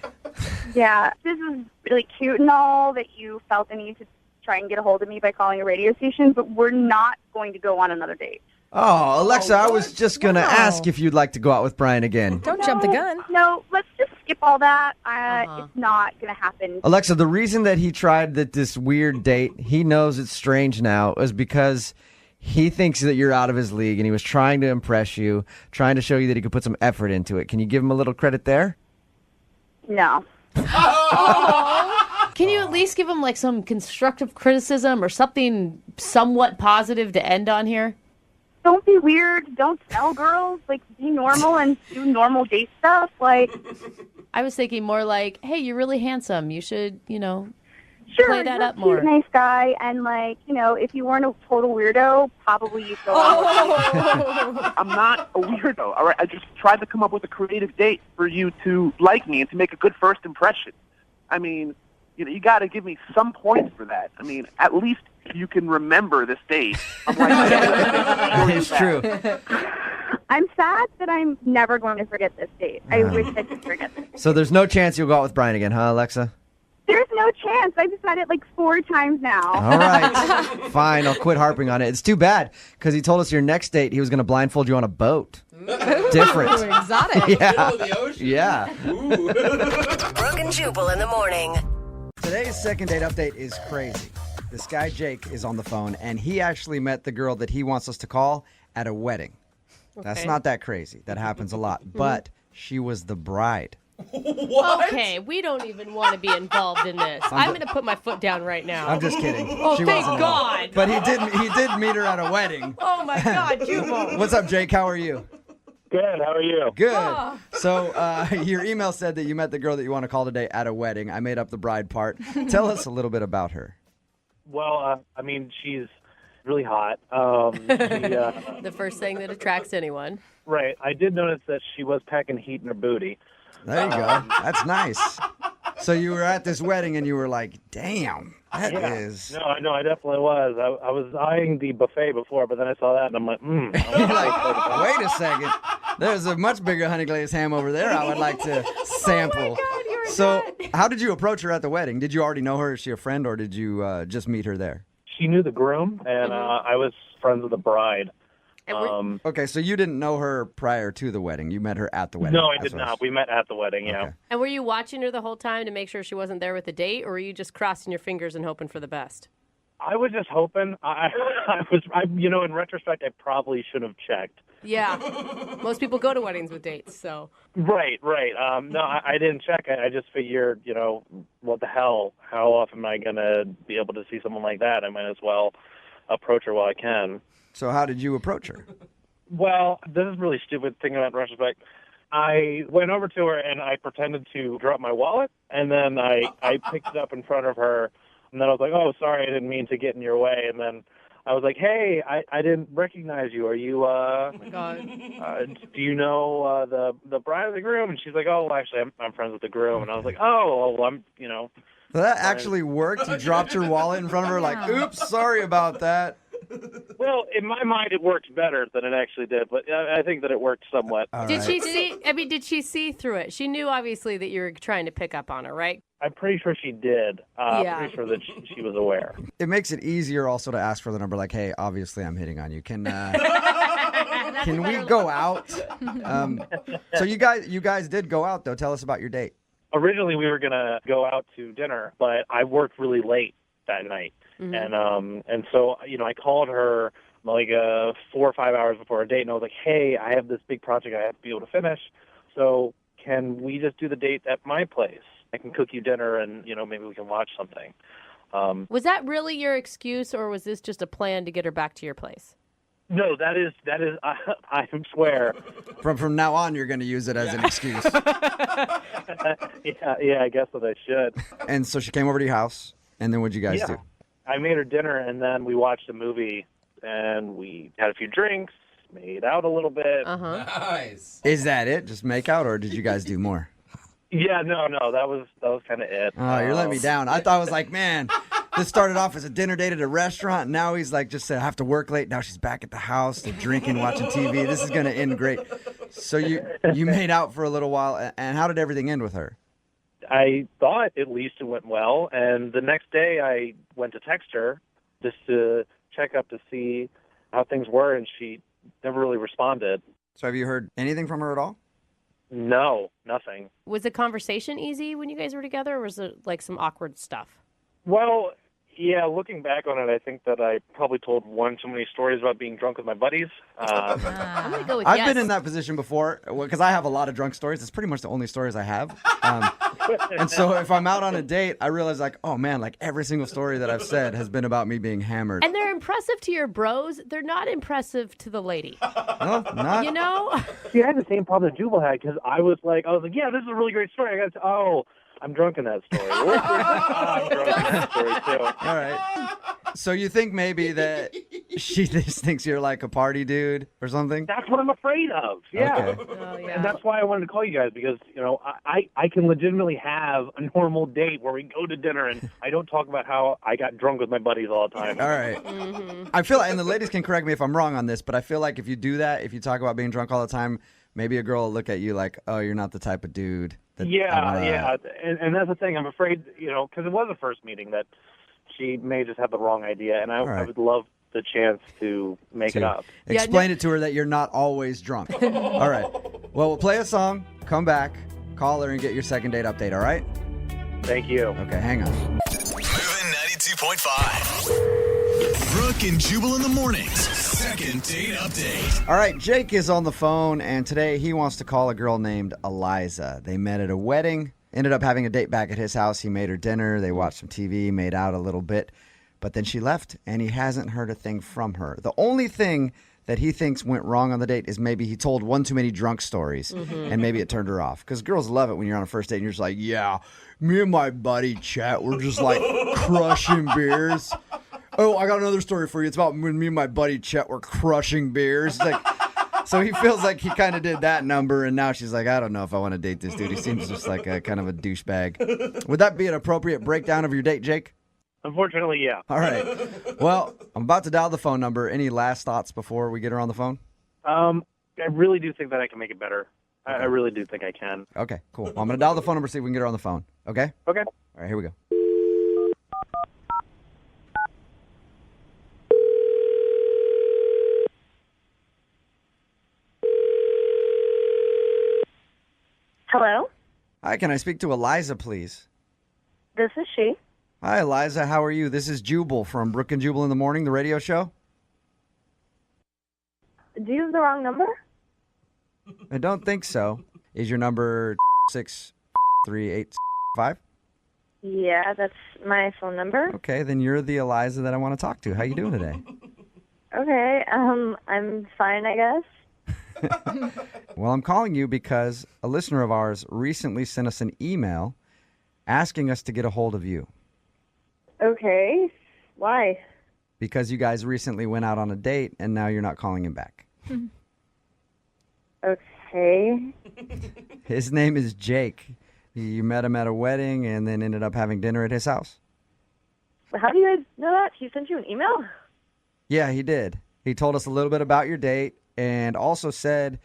Yeah, this is really cute and all that you felt the need to try and get a hold of me by calling a radio station, but we're not going to go on another date. Oh, Alexa, I was just going to ask if you'd like to go out with Brian again. Don't jump the gun. No, let's just skip all that. It's not going to happen. Alexa, the reason that he tried this weird date, he knows it's strange now, is because he thinks that you're out of his league, and he was trying to impress you, trying to show you that he could put some effort into it. Can you give him a little credit there? No. Can you at least give him some constructive criticism or something somewhat positive to end on here? Don't be weird. Don't tell girls. Be normal and do normal date stuff. I was thinking more hey, you're really handsome. You should, Sure, play that you're up more. He's a nice guy, and if you weren't a total weirdo, probably you'd go out. I'm not a weirdo, all right? I just tried to come up with a creative date for you to like me and to make a good first impression. You got to give me some points for that. At least you can remember this date. It's true. I'm sad that I'm never going to forget this date. I wish I could forget this. So there's no chance you'll go out with Brian again, huh, Alexa? There's no chance. I've said it 4 times now. All right. Fine, I'll quit harping on it. It's too bad, because he told us your next date, he was going to blindfold you on a boat. Different. Ooh, exotic. Yeah. Middle of the ocean. Yeah. Brooke and Jubal in the morning. Today's second date update is crazy. This guy, Jake, is on the phone, and he actually met the girl that he wants us to call at a wedding. That's not that crazy. That happens a lot. But she was the bride. What? Okay, we don't even want to be involved in this. I'm going to put my foot down right now. I'm just kidding. Oh, She thank wasn't God. But he did meet her at a wedding. Oh, my God, Jubal. What's up, Jake? How are you? Good. How are you? Good. Oh. So your email said that you met the girl that you want to call today at a wedding. I made up the bride part. Tell us a little bit about her. Well, I mean, she's really hot. The first thing that attracts anyone. Right. I did notice that she was packing heat in her booty. There you go. That's nice. So you were at this wedding and you were like, damn, that is... No, I definitely was. I was eyeing the buffet before, but then I saw that and I'm like, You're like, wait a second. There's a much bigger honey glazed ham over there I would like to sample. So how did you approach her at the wedding? Did you already know her? Is she a friend or did you just meet her there? She knew the groom, and I was friends with the bride. Okay, so you didn't know her prior to the wedding. You met her at the wedding. No, I did not. We met at the wedding, yeah. Okay. And were you watching her the whole time to make sure she wasn't there with the date, or were you just crossing your fingers and hoping for the best? I was just hoping. In retrospect, I probably should have checked. Yeah. Most people go to weddings with dates, so. Right. No, I didn't check. I just figured, what the hell? How often am I going to be able to see someone like that? I might as well approach her while I can. So how did you approach her? Well, this is really stupid thinking about it in retrospect. I went over to her and I pretended to drop my wallet, and then I picked it up in front of her, and then I was like, oh, sorry, I didn't mean to get in your way. And then I was like, hey, I didn't recognize you. Are you, oh my God. Do you know the bride or the groom? And she's like, oh, well, actually, I'm friends with the groom. And I was like, oh, well, I'm. So that actually worked? You dropped your wallet in front of her like, oops, sorry about that. Well, in my mind, it worked better than it actually did, but I think that it worked somewhat. Did she see through it? She knew, obviously, that you were trying to pick up on her, right? I'm pretty sure she did. Yeah. Pretty sure that she was aware. It makes it easier also to ask for the number, like, hey, obviously I'm hitting on you. Can we go out? So you guys did go out, though. Tell us about your date. Originally, we were going to go out to dinner, but I worked really late that night. Mm-hmm. And so, I called her like 4 or 5 hours before our date, and I was like, hey, I have this big project I have to be able to finish, so can we just do the date at my place? I can cook you dinner, and, maybe we can watch something. Was that really your excuse, or was this just a plan to get her back to your place? No, that is. I swear. From now on, you're going to use it as an excuse. Yeah, I guess that I should. And so she came over to your house, and then what'd you guys do? I made her dinner, and then we watched a movie, and we had a few drinks, made out a little bit. Nice. Is that it? Just make out, or did you guys do more? Yeah, no, that was kind of it. Oh, you're letting me down. I thought I was like, man, this started off as a dinner date at a restaurant, and now he's like, just said, I have to work late. Now she's back at the house, drinking, watching TV. This is going to end great. So you made out for a little while, and how did everything end with her? I thought at least it went well, and the next day I went to text her just to check up to see how things were, and she never really responded. So have you heard anything from her at all? No, nothing. Was the conversation easy when you guys were together, or was it like some awkward stuff? Well, yeah, looking back on it, I think that I probably told one too many stories about being drunk with my buddies. I'm going to go with I've yes. been in that position before because I have a lot of drunk stories. It's pretty much the only stories I have. And so if I'm out on a date, I realize like, oh man, like every single story that I've said has been about me being hammered. And they're impressive to your bros. They're not impressive to the lady. No, not. You know? See, I had the same problem that Jubal had because I was like, yeah, this is a really great story. I'm drunk in that story. I'm drunk in that story too. All right. So you think maybe that she just thinks you're like a party dude or something? That's what I'm afraid of. Yeah. Okay. Oh, yeah. And that's why I wanted to call you guys because, I can legitimately have a normal date where we go to dinner and I don't talk about how I got drunk with my buddies all the time. All right. Mm-hmm. I feel like, and the ladies can correct me if I'm wrong on this, but I feel like if you do that, if you talk about being drunk all the time, maybe a girl will look at you like, oh, you're not the type of dude. Yeah. And that's the thing. I'm afraid, because it was a first meeting that she may just have the wrong idea. And I would love the chance to make it up. Explain it to her that you're not always drunk. All right. Well, we'll play a song, come back, call her, and get your second date update, all right? Thank you. Okay, hang on. Moving 92.5. Brooke and Jubal in the mornings. Second date update. All right, Jake is on the phone, and today he wants to call a girl named Eliza. They met at a wedding, ended up having a date back at his house. He made her dinner. They watched some TV, made out a little bit, but then she left, and he hasn't heard a thing from her. The only thing that he thinks went wrong on the date is maybe he told one too many drunk stories, and maybe it turned her off. Because girls love it when you're on a first date and you're just like, yeah, me and my buddy Chet, we're just like crushing beers. Oh, I got another story for you. It's about when me and my buddy Chet were crushing beers. Like, so he feels like he kind of did that number, and now she's like, I don't know if I want to date this dude. He seems just like a kind of a douchebag. Would that be an appropriate breakdown of your date, Jake? Unfortunately, yeah. All right. Well, I'm about to dial the phone number. Any last thoughts before we get her on the phone? I really do think that I can make it better. I really do think I can. Okay, cool. Well, I'm going to dial the phone number, see if we can get her on the phone. Okay? Okay. All right, here we go. Hello? Hi, can I speak to Eliza, please? This is she. Hi, Eliza. How are you? This is Jubal from Brooke and Jubal in the Morning, the radio show. Do you have the wrong number? I don't think so. Is your number 63855? Yeah, that's my phone number. Okay, then you're the Eliza that I want to talk to. How you doing today? Okay, I'm fine, I guess. Well, I'm calling you because a listener of ours recently sent us an email asking us to get a hold of you. Okay, why? Because you guys recently went out on a date and now you're not calling him back. Okay. His name is Jake. You met him at a wedding and then ended up having dinner at his house. How do you guys know that? He sent you an email? Yeah, he did. He told us a little bit about your date and also said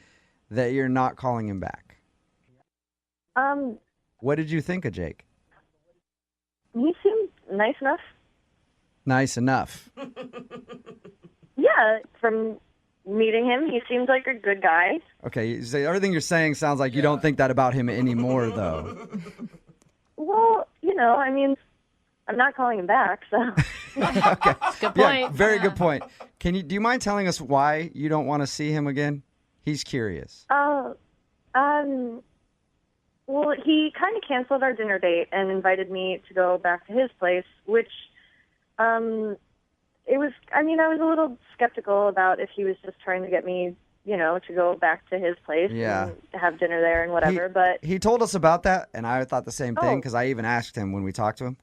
that you're not calling him back. What did you think of Jake? He seemed nice enough. Nice enough. Yeah, from meeting him, he seems like a good guy. Okay, so everything you're saying sounds like you don't think that about him anymore, though. Well, I mean, I'm not calling him back, so. Okay. Good point. Yeah, very good point. Do you mind telling us why you don't want to see him again? He's curious. Well, he kind of canceled our dinner date and invited me to go back to his place, which, I was a little skeptical about if he was just trying to get me, to go back to his place and have dinner there and whatever, but. He told us about that, and I thought the same thing, Oh. because I even asked him when we talked to him,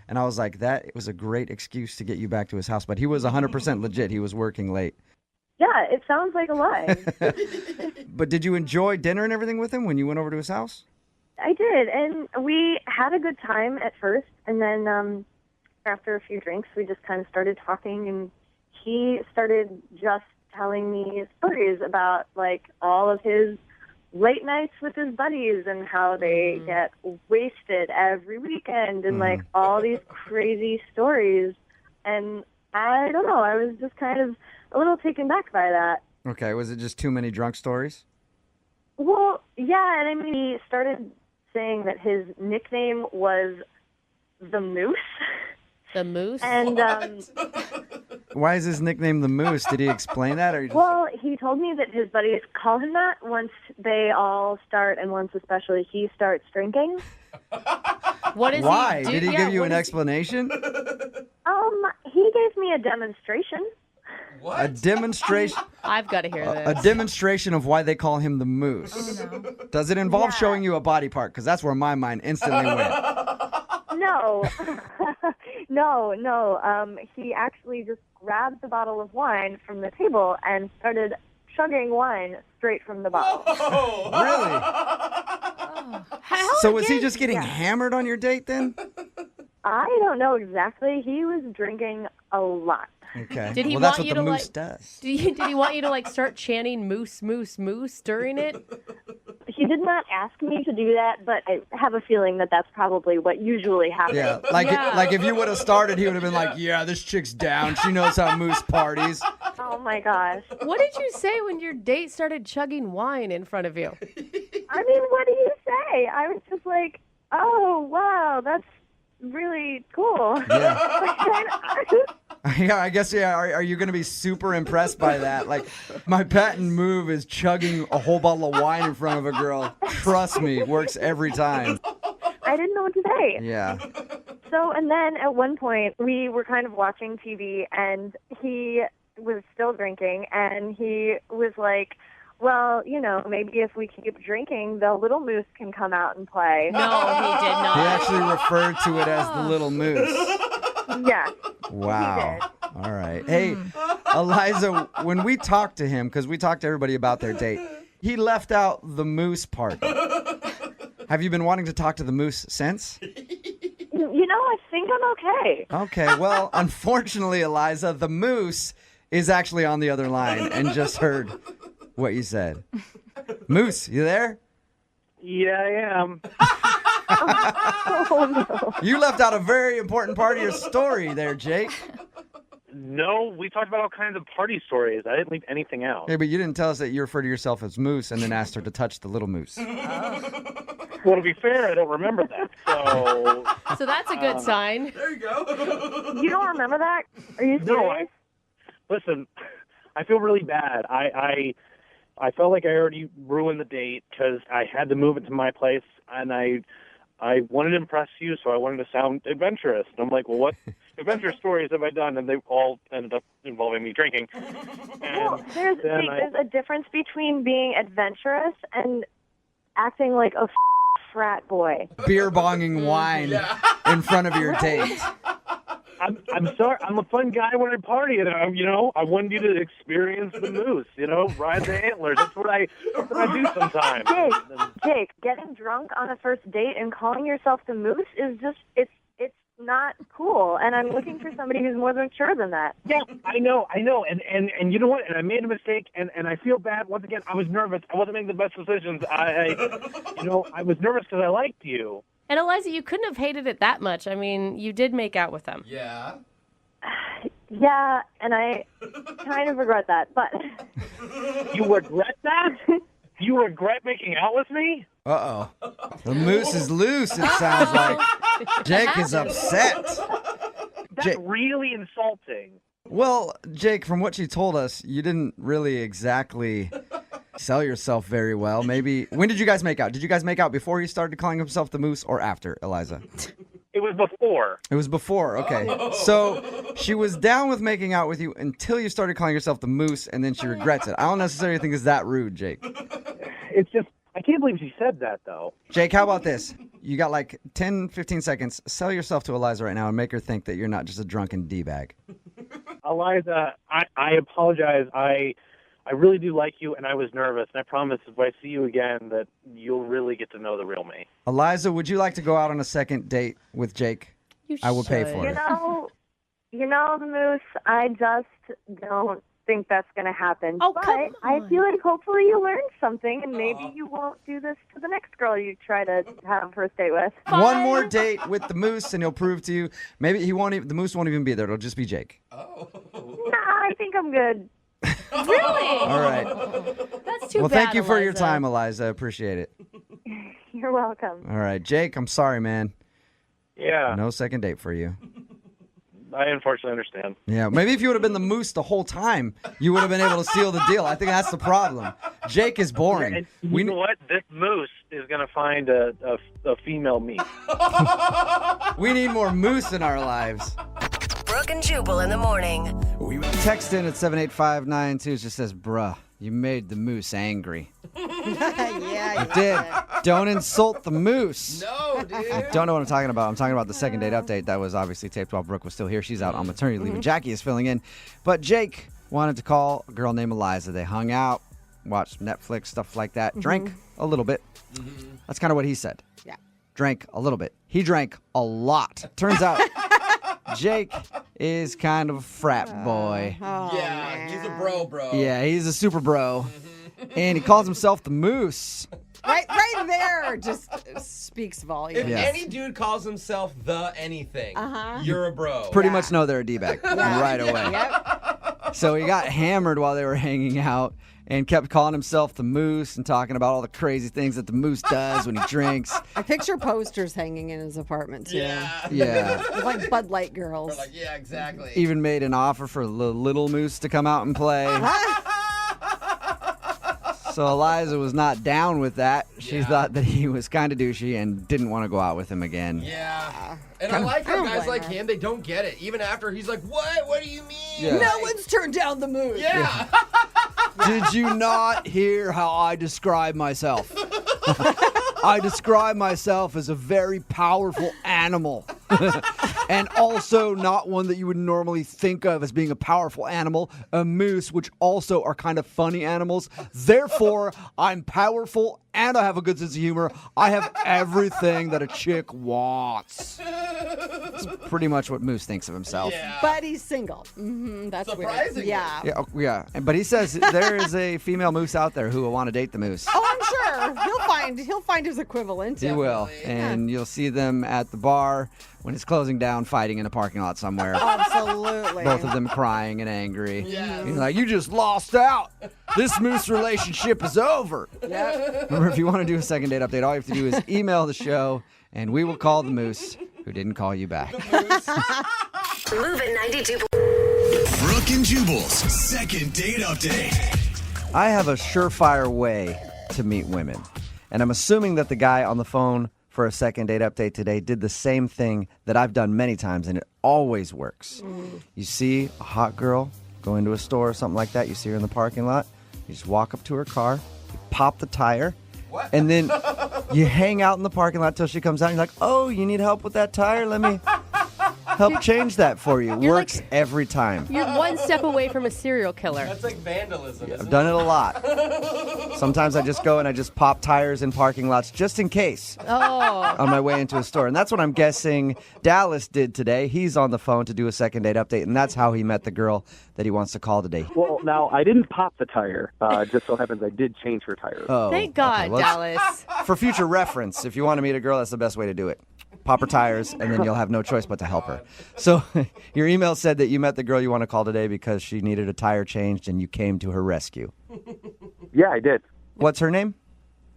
and I was like, that was a great excuse to get you back to his house, but he was 100% legit. He was working late. Yeah, it sounds like a lie. But did you enjoy dinner and everything with him when you went over to his house? I did, and we had a good time at first, and then after a few drinks, we just kind of started talking, and he started just telling me stories about, like, all of his late nights with his buddies and how they get wasted every weekend and, like, all these crazy stories. And I don't know, I was just kind of a little taken back by that. Okay, was it just too many drunk stories? Well, yeah, and I mean, he started saying that his nickname was the Moose. The Moose? And, Why is his nickname the Moose? Did he explain that? Or you just... well, he told me that his buddies call him that once they all start, and once especially he starts drinking. What is Why? he do? Did he Yeah, give you what an is explanation? He gave me a demonstration. A demonstration. I've got to hear this. A demonstration of why they call him the Moose. Oh, no. Does it involve showing you a body part? Because that's where my mind instantly went. No. No. He actually just grabbed the bottle of wine from the table and started chugging wine straight from the bottle. Really? So was he just getting hammered on your date then? I don't know exactly. He was drinking a lot. Okay. Did he well, that's want what you the to Moose like? does. Did he want you to like start chanting "moose, moose, moose" during it? He did not ask me to do that, but I have a feeling that that's probably what usually happens. Yeah, like if you would have started, he would have been like, "Yeah, this chick's down. She knows how Moose parties." Oh my gosh. What did you say when your date started chugging wine in front of you? I mean, what do you say? I was just like, "Oh wow, that's really cool." Yeah. Yeah, I guess, yeah. Are you going to be super impressed by that? Like, my patent move is chugging a whole bottle of wine in front of a girl. Trust me, works every time. I didn't know what to say. Yeah. So, and then at one point, we were kind of watching TV, and he was still drinking, and he was like, well, maybe if we keep drinking, the little moose can come out and play. No, he did not. He actually referred to it as the little moose. Yeah. Wow. All right. Hey, Eliza, when we talked to him, because we talked to everybody about their date, he left out the moose part. Have you been wanting to talk to the moose since? I think I'm okay. Okay. Well, unfortunately, Eliza, the moose is actually on the other line and just heard what you said. Moose, you there? Yeah, I am. Oh, no. You left out a very important part of your story there, Jake. No, we talked about all kinds of party stories. I didn't leave anything out. Yeah, but you didn't tell us that you refer to yourself as Moose and then asked her to touch the little moose. Well, to be fair, I don't remember that. So that's a good sign. There you go. You don't remember that? Are you serious? No, listen, I feel really bad. I felt like I already ruined the date because I had to move it to my place, and I wanted to impress you, so I wanted to sound adventurous. And I'm like, well, what adventure stories have I done? And they all ended up involving me drinking. Well, there's a difference between being adventurous and acting like a frat boy. Beer bonging wine in front of your date. I'm sorry. I'm a fun guy when I party, and I wanted you to experience the moose. Ride the antlers. That's what I do sometimes. Jake, getting drunk on a first date and calling yourself the moose is just it's not cool. And I'm looking for somebody who's more mature than that. Yeah, I know. And you know what? And I made a mistake, and I feel bad. Once again, I was nervous. I wasn't making the best decisions. I was nervous because I liked you. And Eliza, you couldn't have hated it that much. I mean, you did make out with him. Yeah. Yeah, and I kind of regret that, but... You regret that? You regret making out with me? Uh-oh. The moose is loose, it sounds like. Jake is upset. That's really insulting. Well, Jake, from what you told us, you didn't really exactly sell yourself very well. Maybe. When did you guys make out? Did you guys make out before he started calling himself the moose or after, Eliza? It was before. It was before, okay. So she was down with making out with you until you started calling yourself the moose, and then she regrets it. I don't necessarily think it's that rude, Jake. It's just, I can't believe she said that, though. Jake, how about this? You got like 10, 15 seconds. Sell yourself to Eliza right now and make her think that you're not just a drunken D-bag. Eliza, I apologize. I really do like you, and I was nervous. And I promise if I see you again that you'll really get to know the real me. Eliza, would you like to go out on a second date with Jake? I will pay for it. The moose, I just don't think that's going to happen. Oh, but come on. I feel like hopefully you learned something, and maybe you won't do this to the next girl you try to have a first date with. One more date with the moose, and he'll prove to you. Maybe the moose won't even be there. It'll just be Jake. Nah, I think I'm good. Really? All right. That's too bad, Well, thank you for your Eliza. time, Eliza. I appreciate it. You're welcome. All right, Jake, I'm sorry, man. Yeah. No second date for you. I unfortunately understand. Yeah, maybe if you would have been the moose the whole time, you would have been able to seal the deal. I think that's the problem. Jake is boring. And you know what? This moose is going to find a female me. We need more moose in our lives. Brooke and Jubal in the morning. Text in at 78592. It just says, bruh, you made the moose angry. Yeah, You did. Don't insult the moose. No, dude. If you don't know what I'm talking about, I'm talking about the second date update that was obviously taped while Brooke was still here. She's out on maternity leave, and Jackie is filling in. But Jake wanted to call a girl named Eliza. They hung out, watched Netflix, stuff like that. Drank a little bit. That's kind of what he said. Yeah. Drank a little bit. He drank a lot. Turns out Jake is kind of a frat boy. Yeah, he's a bro. Yeah, he's a super bro. And he calls himself the Moose. Right there just speaks volumes. If any dude calls himself the anything, you're a bro. Pretty much know they're a D-bag right away. Yep. So he got hammered while they were hanging out and kept calling himself the Moose and talking about all the crazy things that the Moose does when he drinks. I picture posters hanging in his apartment, too. Yeah. With, like, Bud Light girls. Yeah, exactly. Even made an offer for the little Moose to come out and play. So Eliza was not down with that. She thought that he was kind of douchey and didn't want to go out with him again. Yeah. And I like how guys like him, they don't get it. Even after he's like, what? What do you mean? Yeah. No one's turned down the Moose. Yeah. Did you not hear how I describe myself? I describe myself as a very powerful animal. And also not one that you would normally think of as being a powerful animal, a moose, which also are kind of funny animals. Therefore, I'm powerful and I have a good sense of humor. I have everything that a chick wants. That's pretty much what Moose thinks of himself. Yeah. But he's single. Mm-hmm, that's surprising. Weird. Yeah. But he says there is a female moose out there who will want to date the moose. Oh, I'm sure. He'll find his equivalent. He will. And you'll see them at the bar when it's closing down, fighting in a parking lot somewhere. Absolutely. Both of them crying and angry. Yes. He's like, you just lost out. This moose relationship is over. Yep. Remember, if you want to do a second date update, all you have to do is email the show, and we will call the moose who didn't call you back. Moving 92. Brooke and Jubal's second date update. I have a surefire way to meet women. And I'm assuming that the guy on the phone for a second date update today did the same thing that I've done many times, and it always works. You see a hot girl go into a store or something like that. You see her in the parking lot. You just walk up to her car, you pop the tire, and then you hang out in the parking lot till she comes out. And you're like, oh, you need help with that tire? Let me help change that for you. Works every time. You're one step away from a serial killer. That's like vandalism, isn't I've done it a lot. Sometimes I just go and I just pop tires in parking lots just in case on my way into a store. And that's what I'm guessing Dallas did today. He's on the phone to do a second date update, and that's how he met the girl that he wants to call today. Well, now, I didn't pop the tire. Just so happens I did change her tire. Oh, Thank God, well, Dallas. For future reference, if you want to meet a girl, that's the best way to do it. Pop her tires, and then you'll have no choice but to help her. So your email said that you met the girl you want to call today because she needed a tire changed, and you came to her rescue. Yeah, I did. What's her name?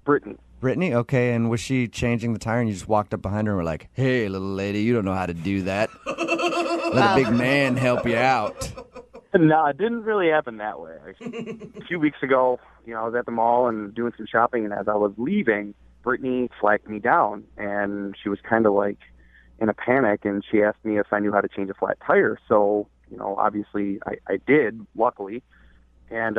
Brittany. Brittany? Okay, and was she changing the tire, and you just walked up behind her and were like, hey, little lady, you don't know how to do that. Let a big man help you out. No, it didn't really happen that way. A few weeks ago, I was at the mall and doing some shopping, and as I was leaving, Brittany flagged me down, and she was kind of like in a panic, and she asked me if I knew how to change a flat tire. So, obviously I did, luckily, and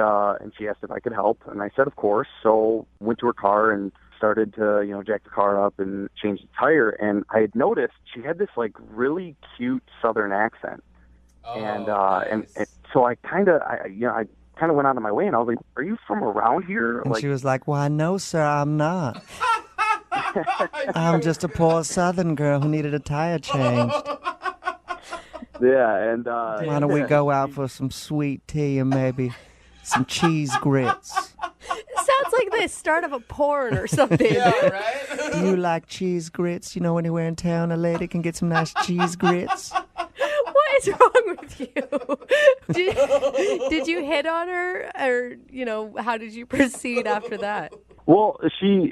she asked if I could help, and I said, of course. So went to her car and started to, jack the car up and change the tire, and I had noticed she had this like really cute Southern accent. And so I kind of went out of my way, and I was like, "Are you from around here?" And she was like, "Why, no, sir, I'm not. I'm just a poor Southern girl who needed a tire changed." Yeah, and why don't we go out for some sweet tea and maybe some cheese grits? It sounds like the start of a porn or something. Yeah, right? Do you like cheese grits? Anywhere in town a lady can get some nice cheese grits. What is wrong with you? Did you hit on her, or how did you proceed after that? Well, she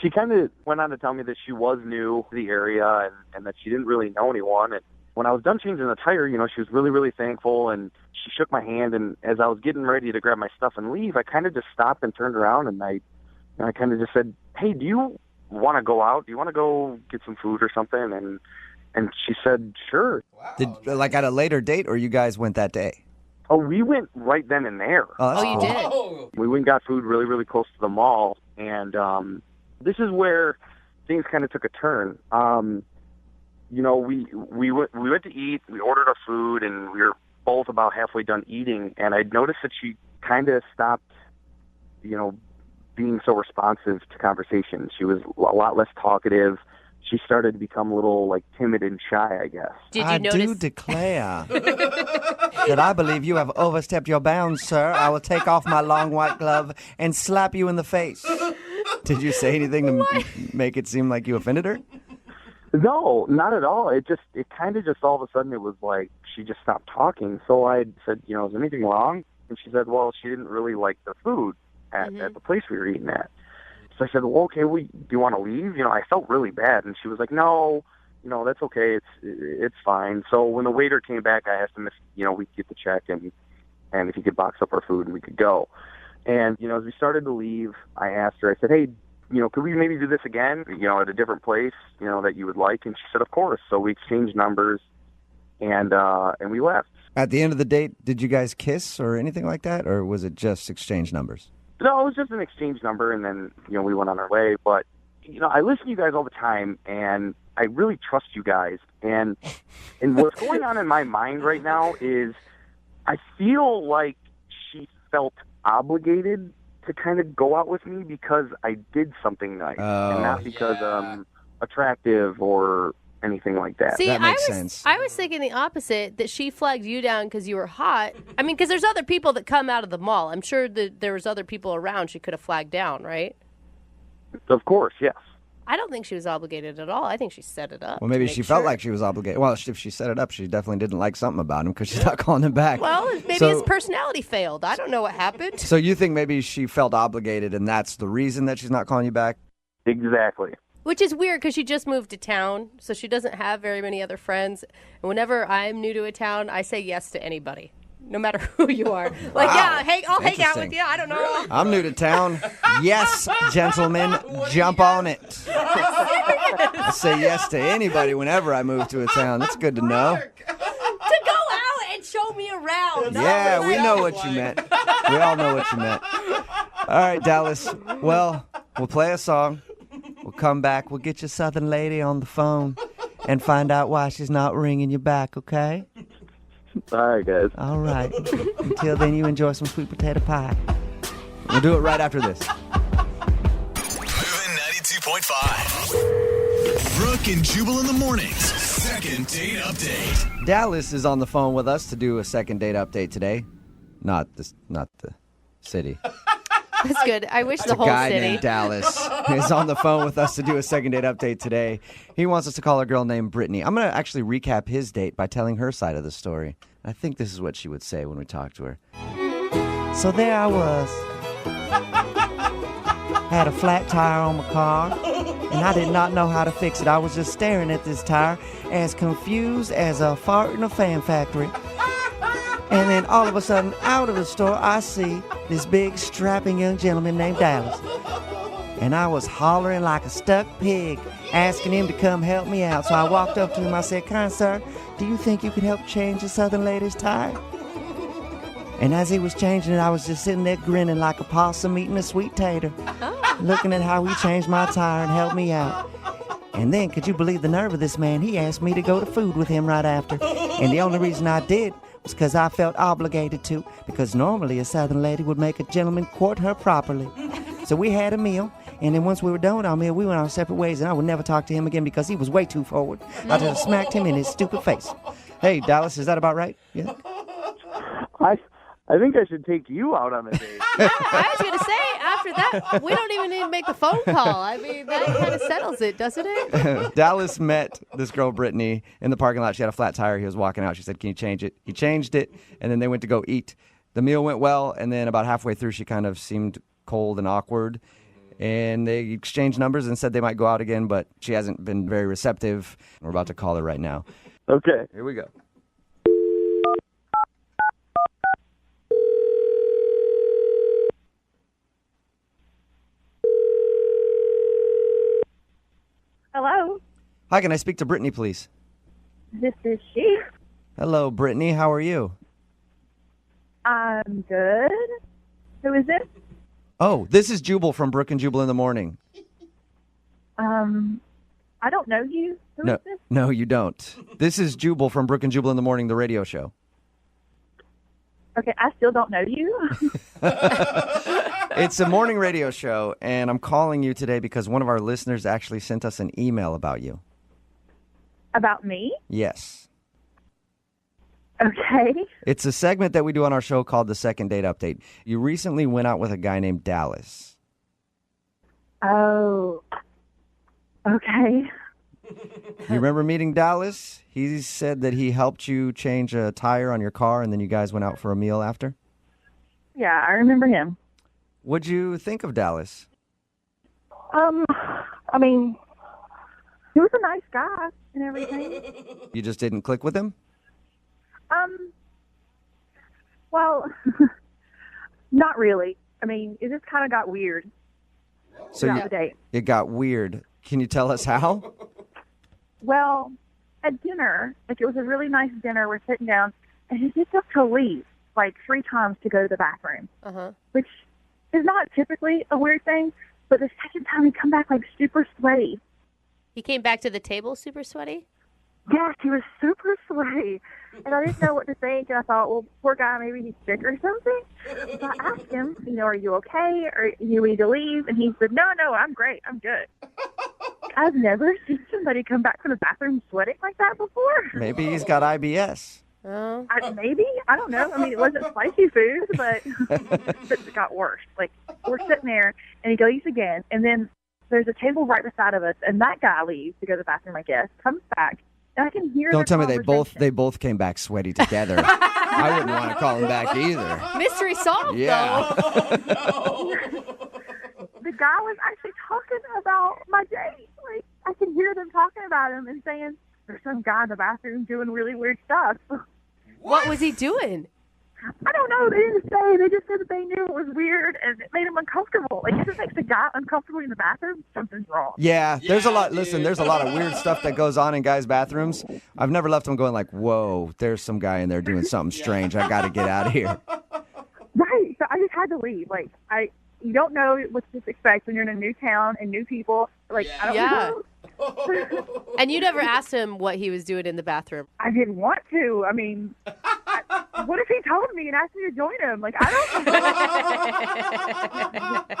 kind of went on to tell me that she was new to the area and that she didn't really know anyone. And when I was done changing the tire, she was really, really thankful, and she shook my hand. And as I was getting ready to grab my stuff and leave, I kind of just stopped and turned around, and I kind of just said, "Hey, do you want to go out? Do you want to go get some food or something?" And she said, "Sure." Wow. Did like at a later date, or you guys went that day? Oh, we went right then and there. Oh, that's you cool. did? Oh. We went and got food really, really close to the mall, and this is where things kind of took a turn. We went to eat, we ordered our food, and we were both about halfway done eating, and I noticed that she kind of stopped, being so responsive to conversation. She was a lot less talkative. She started to become a little, like, timid and shy, I guess. Did you I notice? do declare that I believe you have overstepped your bounds, sir. I will take off my long white glove and slap you in the face. Did you say anything to make it seem like you offended her? No, not at all. It kind of just all of a sudden it was like she just stopped talking. So I said, is there anything wrong? And she said, well, she didn't really like the food at the place we were eating at. So I said, well, okay, do you want to leave? I felt really bad. And she was like, no, that's okay. It's fine. So when the waiter came back, I asked him if, we could get the check and if he could box up our food and we could go. And, as we started to leave, I asked her, I said, hey, could we maybe do this again, at a different place, that you would like? And she said, of course. So we exchanged numbers and we left. At the end of the date, did you guys kiss or anything like that? Or was it just exchange numbers? No, it was just an exchange number, and then, we went on our way. But, I listen to you guys all the time, and I really trust you guys. And what's going on in my mind right now is I feel like she felt obligated to kind of go out with me because I did something nice, and not because I'm attractive or anything like that. See, that makes sense. I was thinking the opposite, that she flagged you down because you were hot. I mean, because there's other people that come out of the mall. I'm sure that there was other people around she could have flagged down, right? Of course, yes. I don't think she was obligated at all. I think she set it up. Well, maybe she felt like she was obligated. Well, if she set it up, she definitely didn't like something about him because she's not calling him back. Well, maybe his personality failed. I don't know what happened. So you think maybe she felt obligated and that's the reason that she's not calling you back? Exactly. Which is weird because she just moved to town, so she doesn't have very many other friends. And whenever I'm new to a town, I say yes to anybody, no matter who you are. Like, Wow. yeah, I'll hang out with you. I don't know. Really? I'm new to town. Yes, gentlemen, jump on it. I say yes to anybody whenever I move to a town. That's good to know. To go out and show me around. Yeah, we know what you meant. We all know what you meant. All right, Dallas. Well, we'll play a song. We'll come back. We'll get your Southern lady on the phone and find out why she's not ringing you back, okay? All right, guys. All right. Until then, you enjoy some sweet potato pie. We'll do it right after this. Moving 92.5. Brooke and Jubal in the mornings. Second date update. Dallas is on the phone with us to do a second date update today. Not the city. That's good. I wish the A whole guy city. named Dallas is on the phone with us to do a second date update today. He wants us to call a girl named Brittany. I'm going to actually recap his date by telling her side of the story. I think this is what she would say when we talk to her. So there I was. Had a flat tire on my car, and I did not know how to fix it. I was just staring at this tire as confused as a fart in a fan factory. And then all of a sudden, out of the store, I see this big, strapping young gentleman named Dallas. And I was hollering like a stuck pig, asking him to come help me out. So I walked up to him. I said, "Kind sir, do you think you could help change the Southern lady's tire?" And as he was changing it, I was just sitting there grinning like a possum eating a sweet tater, looking at how he changed my tire and helped me out. And then, could you believe the nerve of this man? He asked me to go to food with him right after. And the only reason I did was because I felt obligated to, because normally a Southern lady would make a gentleman court her properly. So we had a meal, and then once we were done with our meal, we went our separate ways, and I would never talk to him again because he was way too forward. I just smacked him in his stupid face. Hey, Dallas, is that about right? Yeah. I think I should take you out on a date. I was going to say, after that, we don't even need to make the phone call. I mean, that kind of settles it, doesn't it? Dallas met this girl, Brittany, in the parking lot. She had a flat tire. He was walking out. She said, "Can you change it?" He changed it, and then they went to go eat. The meal went well, and then about halfway through, she kind of seemed cold and awkward. And they exchanged numbers and said they might go out again, but she hasn't been very receptive. We're about to call her right now. Okay. Here we go. Hello, Hi, can I speak to Brittany, please? this is she. Hello, Brittany. How are you? I'm good. Who is this? Oh, this is Jubal from Brooke and Jubal in the morning. I don't know you. Who is this? No, you don't. This is Jubal from Brooke and Jubal in the morning, the radio show. Okay, I still don't know you. It's a morning radio show, and I'm calling you today because one of our listeners actually sent us an email about you. About me? Yes. Okay. It's a segment that we do on our show called the Second Date Update. You recently went out with a guy named Dallas. Oh. Okay. You remember meeting Dallas? He said that he helped you change a tire on your car, and then you guys went out for a meal after. Yeah, I remember him. What'd you think of Dallas? I mean, he was a nice guy and everything. You just didn't click with him? Well, not really. I mean, it just kind of got weird. So throughout the date. It got weird. Can you tell us how? Well, at dinner, like it was a really nice dinner. We're sitting down, and he gets up to leave like 3 times to go to the bathroom, which is not typically a weird thing. But the second time he come back like super sweaty. He came back to the table super sweaty? Yes, he was super sweaty. And I didn't know what to think. And I thought, well, poor guy, maybe he's sick or something. So I asked him, are you okay? Or you need to leave? And he said, no, I'm great. I'm good. I've never seen somebody come back from the bathroom sweating like that before. Maybe he's got IBS. Maybe. I don't know. I mean, it wasn't spicy food, but it got worse. Like, we're sitting there, and he goes again, and then there's a table right beside of us, and that guy leaves to go to the bathroom, I guess, comes back, and I can hear Don't tell me they conversation. both came back sweaty together. I wouldn't want to call him back either. Mystery solved, Yeah. though. The guy was actually talking about my date. Like, I can hear them talking about him and saying, there's some guy in the bathroom doing really weird stuff. What was he doing? I don't know. They didn't say. They just said that they knew it was weird and it made him uncomfortable. Like, if it makes a guy uncomfortable in the bathroom, something's wrong. Yeah, there's a lot. Listen, there's a lot of weird stuff that goes on in guys' bathrooms. I've never left them going like, whoa, there's some guy in there doing something strange. I got to get out of here. Right. So I just had to leave. Like, you don't know what to expect when you're in a new town and new people. Like, I don't know. And you never asked him what he was doing in the bathroom. I didn't want to. I mean, what if he told me and asked me to join him? Like, I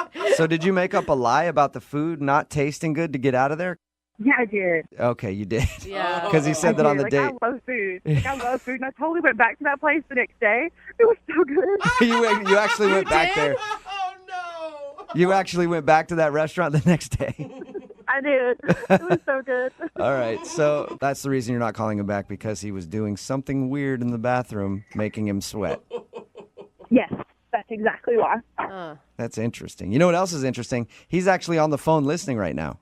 don't know. So did you make up a lie about the food not tasting good to get out of there? Yeah, I did. Okay, you did. Yeah. Because he said that on the like, date. I love food. Like, I love food. And I totally went back to that place the next day. It was so good. You actually went back there. Oh, no. You actually went back to that restaurant the next day. I did. It was so good. All right, so that's the reason you're not calling him back, because he was doing something weird in the bathroom, making him sweat. Yes, that's exactly why. That's interesting. You know what else is interesting? He's actually on the phone listening right now.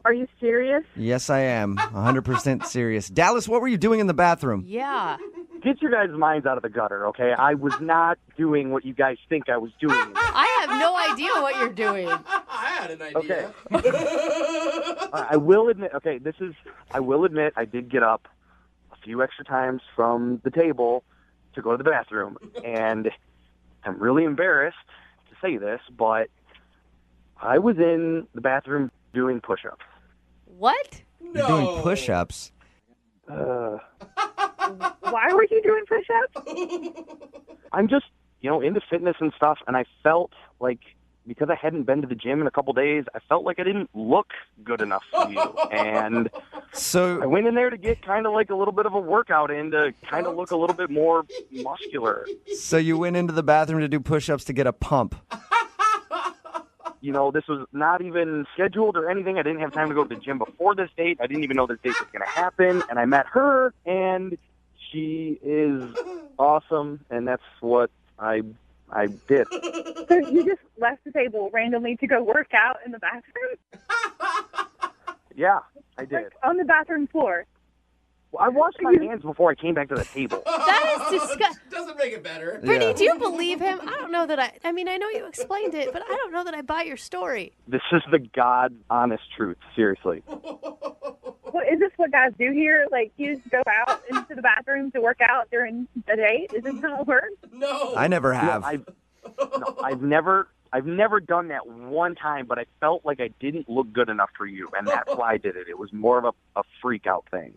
Are you serious? Yes, I am. 100% serious. Dallas, what were you doing in the bathroom? Yeah. Get your guys' minds out of the gutter, okay? I was not doing what you guys think I was doing. I have no idea what you're doing. I had an idea. Okay. I will admit, I did get up a few extra times from the table to go to the bathroom. And I'm really embarrassed to say this, but I was in the bathroom doing push-ups. What? You're doing push-ups? Why were you doing push-ups? I'm just, into fitness and stuff, and I felt like, because I hadn't been to the gym in a couple days, I felt like I didn't look good enough for you. And so I went in there to get kind of like a little bit of a workout in to kind of look a little bit more muscular. So you went into the bathroom to do push-ups to get a pump. This was not even scheduled or anything. I didn't have time to go to the gym before this date. I didn't even know this date was going to happen. And I met her, and she is awesome, and that's what I did. So you just left the table randomly to go work out in the bathroom? Yeah, I did. Like, on the bathroom floor? Well, I washed my hands before I came back to the table. That is disgusting. Doesn't make it better. Brittany, do you believe him? I don't know that I mean, I know you explained it, but I don't know that I buy your story. This is the God honest truth, seriously. Well, is this what guys do here? Like, you just go out into the bathroom to work out during the date? Is this how it works? No. I never have. I've never done that one time, but I felt like I didn't look good enough for you, and that's why I did it. It was more of a freak out thing.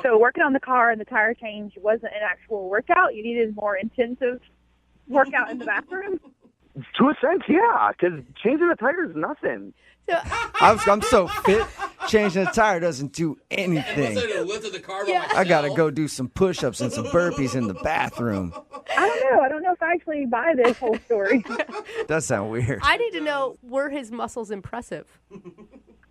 So working on the car and the tire change wasn't an actual workout? You needed more intensive workout in the bathroom? To a sense, yeah, because changing the tire is nothing. I'm so fit. Changing the tire doesn't do anything. I gotta go do some push-ups and some burpees in the bathroom. I don't know if I actually buy this whole story. Does sound weird. I need to know, were his muscles impressive?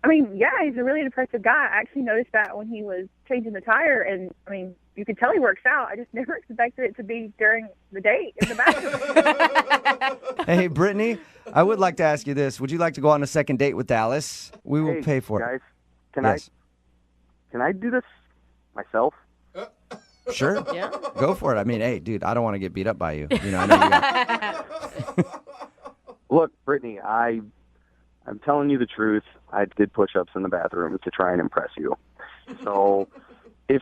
I mean, yeah, he's a really impressive guy. I actually noticed that when he was changing the tire, and I mean, you could tell he works out. I just never expected it to be during the date in the bathroom. Hey, Brittany, I would like to ask you this. Would you like to go on a second date with Dallas? We will pay for guys, it. Can I do this myself? Sure. Yeah. Go for it. I mean, hey, dude, I don't want to get beat up by you. You know, I know you got... Look, Brittany, I'm telling you the truth. I did push-ups in the bathroom to try and impress you. So if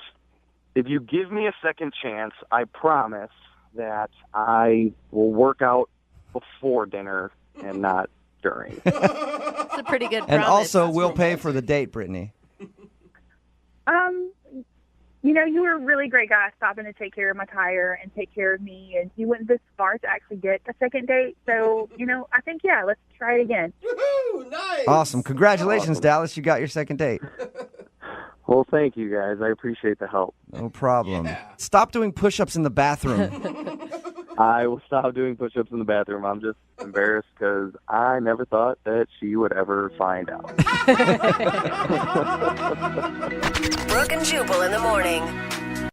you give me a second chance, I promise that I will work out before dinner and not during. It's a pretty good promise. And also, we'll pay for the date, Brittany. You know, you were a really great guy stopping to take care of my tire and take care of me, and you went this far to actually get a second date. So, you know, I think, yeah, let's try it again. Woohoo! Nice! Awesome. Congratulations, Dallas. You got your second date. Well, thank you, guys. I appreciate the help. No problem. Stop doing push-ups in the bathroom. I will stop doing push-ups in the bathroom. I'm just embarrassed because I never thought that she would ever find out. Brooke and Jubal in the morning.